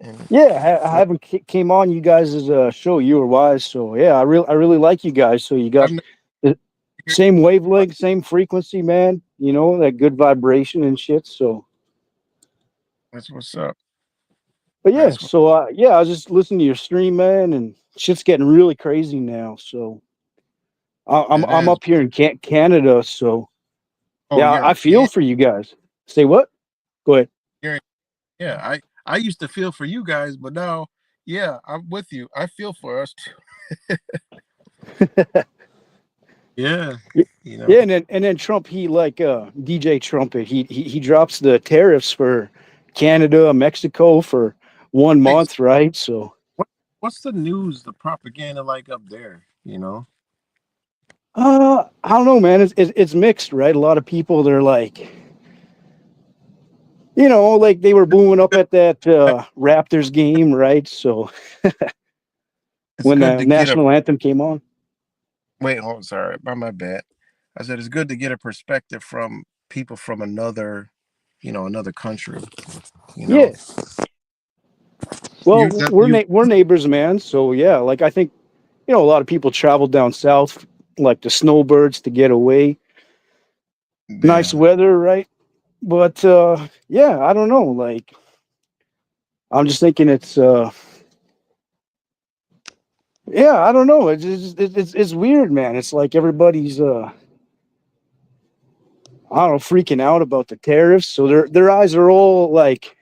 and Yeah, I haven't came on you guys' show. You were wise. So yeah, I really like you guys. So you I've got never the heard same wavelength, same frequency, man. You know that good vibration and shit. So, that's what's up. but yeah, That's what. so yeah, I was just listening to your stream, man, and shit's getting really crazy now. So I'm It I'm is. up here in Canada. So Oh, yeah, you're I in feel for you guys. Say what? Go ahead. You're in, yeah. I used to feel for you guys, but now, yeah, I'm with you. I feel for us too. Yeah, Y- you know. Yeah, and then Trump, he like DJ Trumpet, he drops the tariffs for Canada, Mexico for one Wait, month, right? So what what's the news, the propaganda like up there? I don't know, man. It's mixed, right? A lot of people they're like, like they were booming up at that Raptors game, right? So It's when good the to get a national anthem came on, wait. Oh, sorry, my bad. I said it's good to get a perspective from people from another country. You know, yeah. Well, you that we're you we're neighbors, man. So yeah, like I think a lot of people travel down south, like the snowbirds, to get away. Nice yeah weather, right? But yeah, I don't know. Like I'm just thinking it's yeah, I don't know. It's weird, man. It's like everybody's I don't know, freaking out about the tariffs. So their eyes are all like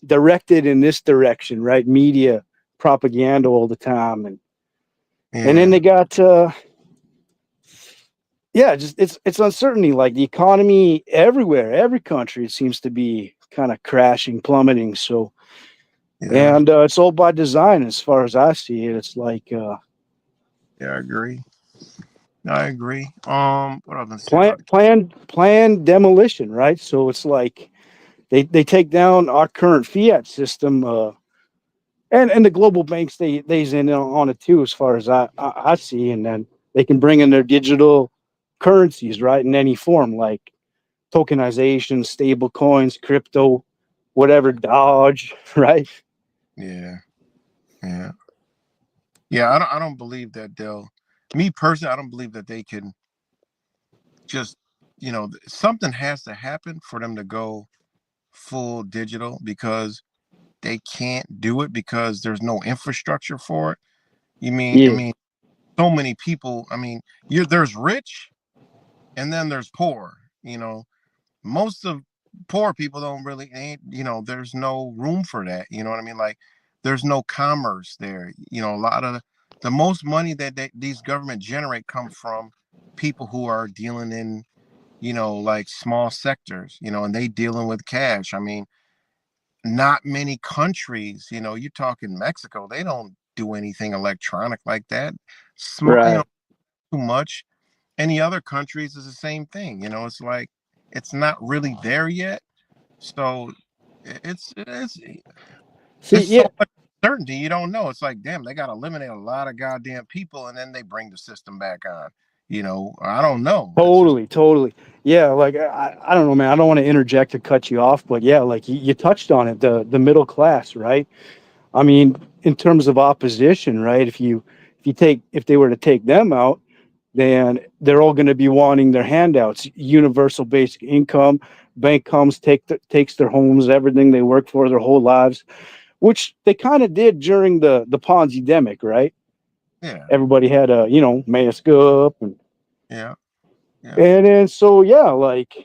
directed in this direction, right? Media propaganda all the time, and then yeah they got yeah, just it's uncertainty. Like the economy everywhere, every country, it seems to be kind of crashing, plummeting. So yeah and it's all by design, as far as I see it. It's like yeah. I agree. I agree. What I was gonna say plan about the plan plan demolition, right? So it's like they take down our current fiat system, and the global banks they's in on it too, as far as I see, and then they can bring in their digital currencies, right, in any form, like tokenization, stable coins, crypto, whatever, Dodge, right? yeah yeah yeah. I don't believe that they'll. Me personally, I don't believe that they can just something has to happen for them to go full digital because they can't do it because there's no infrastructure for it. You mean I Yeah, mean so many people. I mean, there's rich and then there's poor. Most of poor people don't really ain't. There's no room for that. You know what I mean? Like there's no commerce there. A lot of the most money that these government generate come from people who are dealing in like small sectors, and they dealing with cash. I mean, not many countries, you're talking Mexico, they don't do anything electronic like that. Small, right. too much. Any other countries is the same thing. It's like it's not really there yet. So See, it's so yeah, much certainty you don't know. It's like, damn, they gotta eliminate a lot of goddamn people and then they bring the system back on. I don't know. That's just Totally. Yeah, like I don't know, man. I don't want to interject to cut you off, but yeah, like you touched on it, the middle class, right? I mean, in terms of opposition, right? If they were to take them out, then they're all going to be wanting their handouts, universal basic income. Bank comes, takes their homes, everything they worked for their whole lives, which they kind of did during the Ponzi demic, right? yeah, Everybody had a mask up, yeah, yeah, and then so yeah, like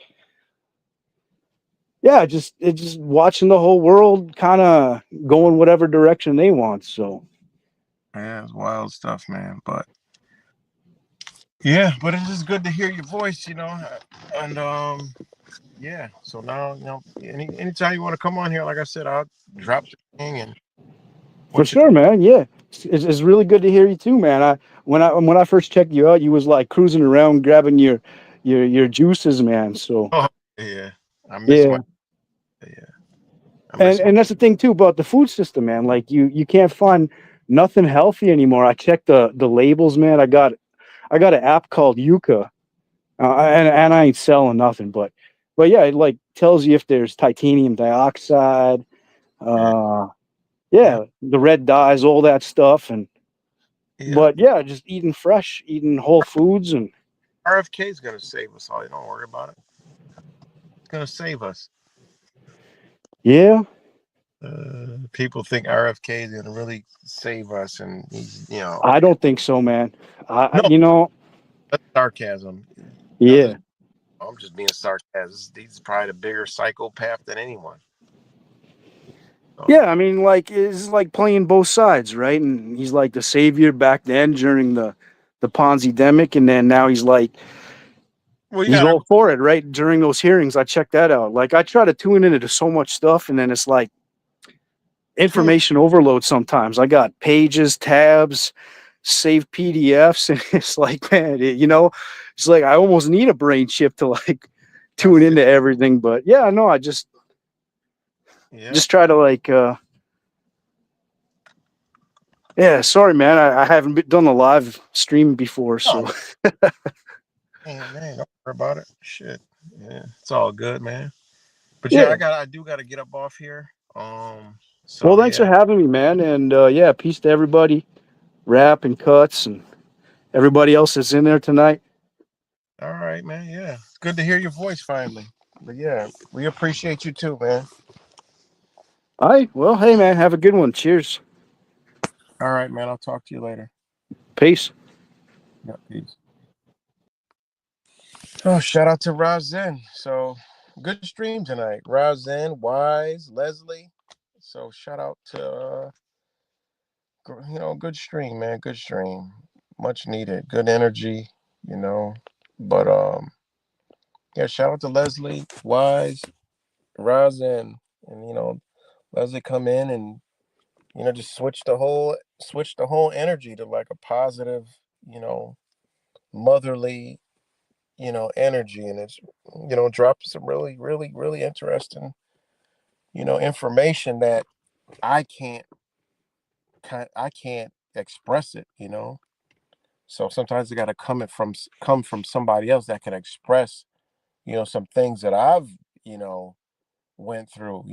yeah, just it's just watching the whole world kind of going whatever direction they want. So yeah. It's wild stuff, man. But yeah, but it's just good to hear your voice, and yeah. So now, anytime you want to come on here, like I said, I'll drop the thing and for what you. sure, man. Yeah, it's really good to hear you too, man. When I first checked you out, you was like cruising around grabbing your juices, man. So Oh, yeah, I miss my. yeah, Yeah, I miss my. and that's the thing too about the food system, man. Like you can't find nothing healthy anymore. I checked the labels, man. I got an app called Yuka, and I ain't selling nothing, but yeah, it like tells you if there's titanium dioxide, Yeah, uh, yeah, yeah, the red dyes, all that stuff, and yeah. but yeah, just eating fresh, eating whole foods, and RFK is gonna save us all. You don't worry about it. It's gonna save us. yeah, People think RFK is gonna really save us, and he's. I don't think so, man. No, You know, that's sarcasm. yeah, I'm just being sarcastic. He's probably the bigger psychopath than anyone. So, yeah. I mean, like it's like playing both sides, right? And he's like the savior back then during the Ponzi demic, and then now well, you he's gotta. all for it, right? During those hearings, I checked that out. Like I try to tune into so much stuff, and then it's like Hmm, information overload sometimes. I got pages, tabs, saved PDFs, and it's like, man, it's like I almost need a brain chip to like I tune feel. into everything. But yeah, no, I Yeah. just try to like yeah, sorry man, I haven't done a live stream before, Oh so man, don't worry about it. Shit. Yeah, it's all good, man. But yeah, yeah. I do gotta get up off here. Well, So thanks for yeah. having me, man, and yeah, peace to everybody, Rap and Cuts, and everybody else that's in there tonight. All right, man. Yeah, it's good to hear your voice finally. But yeah, we appreciate you too, man. All right, well, hey man, have a good one. Cheers. All right, man. I'll talk to you later. Peace. Yeah, peace. Oh, shout out to Rozen. So good stream tonight. Rozen, Wise, Leslie. So shout out to good stream, man. Good stream. Much needed. Good energy, you know. But yeah, shout out to Leslie, Wise, Rozen, and Leslie come in and just switch the whole energy to like a positive, you know, motherly, energy, and it's dropped some really, really, really interesting, information that I can't I can't express it. So sometimes it got to come from somebody else that can express, some things that I've, you know, went through,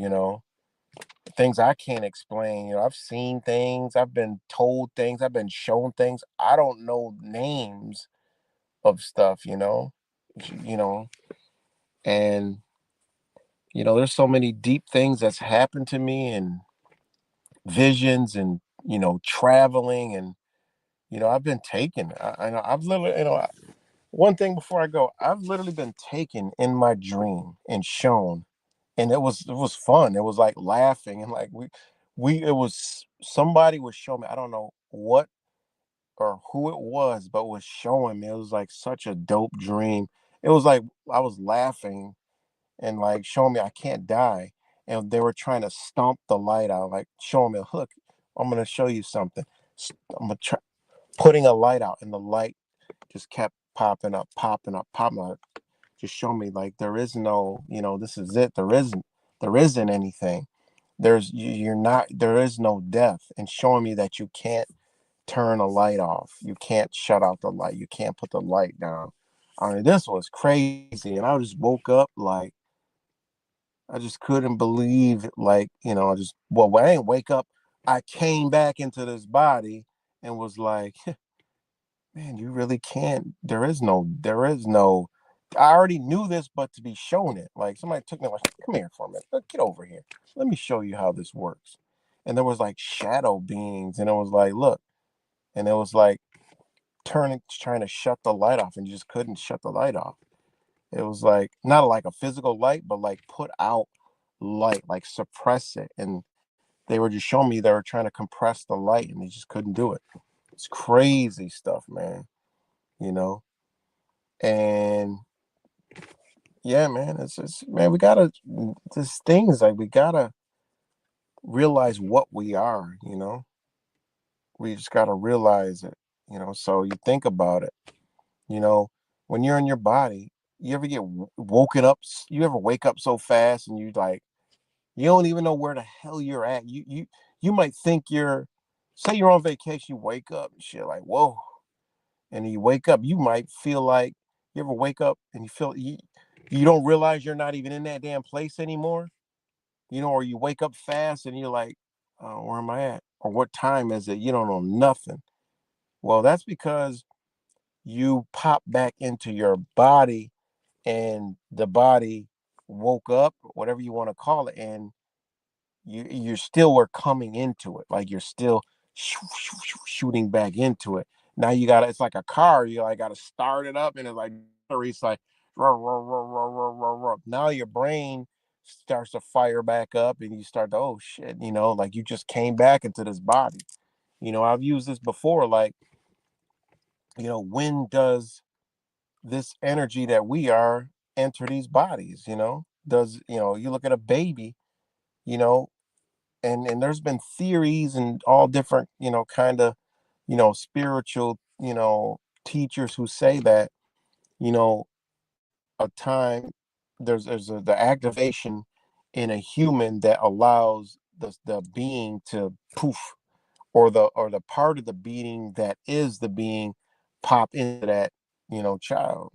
things I can't explain. I've seen things, I've been told things, I've been shown things. I don't know names of stuff, you know, and there's so many deep things that's happened to me and visions and traveling and I've been taken. I've literally one thing before I go, I've literally been taken in my dream and shown, and it was fun. It was like laughing and like we it was somebody was showing me. I don't know what or who it was, but was showing me. It was like such a dope dream. It was like I was laughing and like showing me I can't die. And they were trying to stomp the light out, like showing me, look, I'm gonna show you something. I'm gonna try putting a light out, and the light just kept popping up, popping up, popping up. Just show me like there is no, this is it. There isn't anything. You're not. There is no death, and showing me that you can't turn a light off. You can't shut out the light. You can't put the light down. I mean, this was crazy. And I just woke up like, I just couldn't believe it. Like, well, I didn't wake up. I came back into this body and was like, man, you really can't. There is no, I already knew this, but to be shown it, like somebody took me like, come here for a minute. Get over here. Let me show you how this works. And there was like shadow beings, and it was like, look, and it was like trying to shut the light off, and you just couldn't shut the light off. It was like not like a physical light, but like put out light, like suppress it. And they were just showing me they were trying to compress the light, and they just couldn't do it. It's crazy stuff, man. You know, and yeah, man, it's man, we gotta this things like we gotta realize what we are. We just gotta realize it. So you think about it. You know, when you're in your body, you ever get woken up? You ever wake up so fast and you like you don't even know where the hell you're at. You might think say you're on vacation, you wake up and shit like whoa, and you wake up, you might feel like you ever wake up and you feel you don't realize you're not even in that damn place anymore. Or you wake up fast and you're like, oh, where am I at? Or what time is it? You don't know nothing. Well, that's because you pop back into your body and the body woke up, whatever you want to call it, and you still were coming into it, like you're still shooting back into it. Now you got it's like a car, you like got to start it up, and it's like it's like now your brain starts to fire back up, and you start to oh shit, like you just came back into this body. I've used this before, like when does this energy that we are enter these bodies? Does you look at a baby, you know and there's been theories and all different kind of spiritual teachers who say that a time the activation in a human that allows the being to poof, or the part of the being that is the being pop into that child,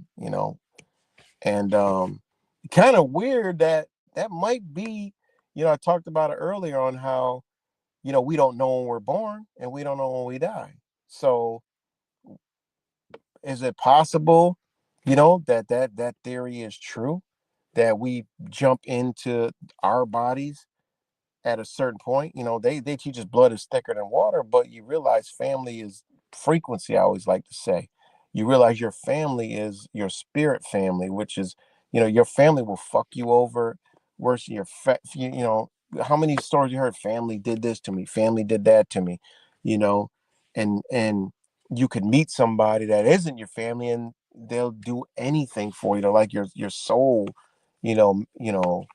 and kind of weird that might be, I talked about it earlier on how we don't know when we're born and we don't know when we die. So is it possible, that theory is true, that we jump into our bodies at a certain point? They teach us blood is thicker than water, but you realize family is frequency. I always like to say, you realize your family is your spirit family, which is, your family will fuck you over worse than how many stories you heard? Family did this to me, family did that to me, you know and you could meet somebody that isn't your family, and they'll do anything for you. They're like your soul, you know you know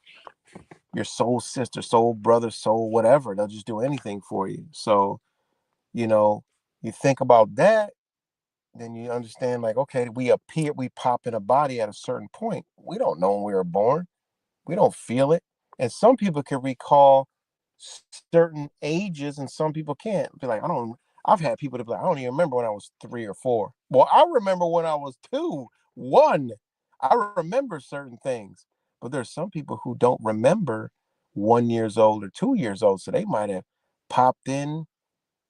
your soul sister, soul brother, soul whatever. They'll just do anything for you. So, you know, you think about that, then you understand, like, okay, we pop in a body at a certain point. We don't know when we were born. We don't feel it. And some people can recall certain ages and some people can't. Be like, I've had people to be like, I don't even remember when I was 3 or 4. Well, I remember when I was 2, 1. I remember certain things. But there's some people who don't remember 1 years old or 2 years old. So they might have popped in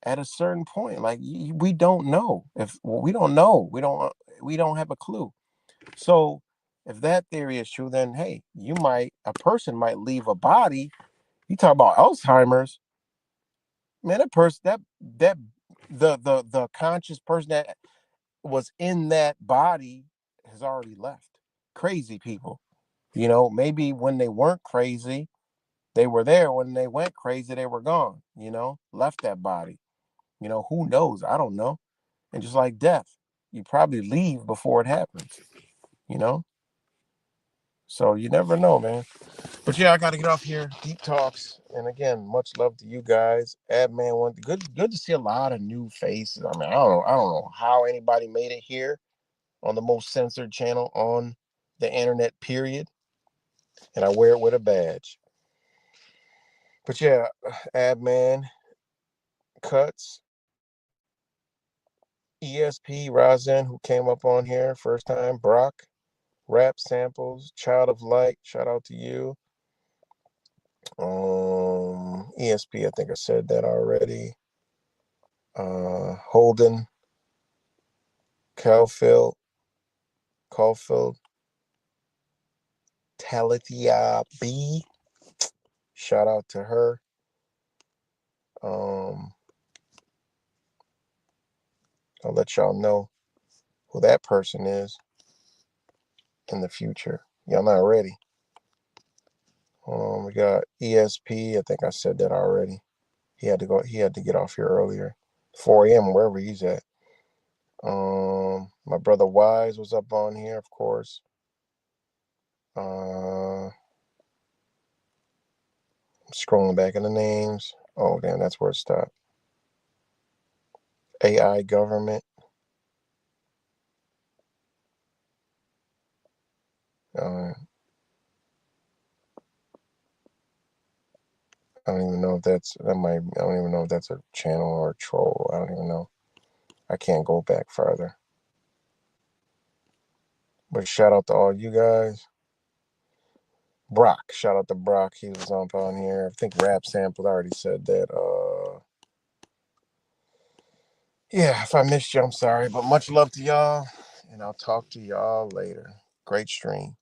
at a certain point. Like we don't know. If well, we don't know. We don't have a clue. So if that theory is true, then hey, a person might leave a body. You talk about Alzheimer's, man. That person, that the conscious person that was in that body has already left. Crazy people, maybe when they weren't crazy, they were there. When they went crazy, they were gone. Left that body. Who knows? I don't know. And just like death, you probably leave before it happens. You know. So you never know, man. But yeah, I got to get off here. Deep talks, and again, much love to you guys. Man, good to see a lot of new faces. I mean, I don't know how anybody made it here on the most censored channel on the internet. Period. And I wear it with a badge. But yeah, man, cuts. ESP, Razen, who came up on here first time, Brock, Rap Samples, Child of Light, shout out to you. ESP, I think I said that already. Holden, Caulfield, Talithia B, shout out to her. I'll let y'all know who that person is in the future. Y'all not ready. We got ESP. I think I said that already. He had to go. He had to get off here earlier, 4 a.m. wherever he's at. My brother Wise was up on here, of course. I'm scrolling back in the names. Oh damn, that's where it stopped. AI government. Uh, I don't even know if that's that might. I don't even know if that's a channel or a troll. I don't even know. I can't go back further. But shout out to all you guys. Brock, shout out to Brock. He was up on here. I think Rap Sample already said that. Yeah, if I missed you, I'm sorry. But much love to y'all, and I'll talk to y'all later. Great stream.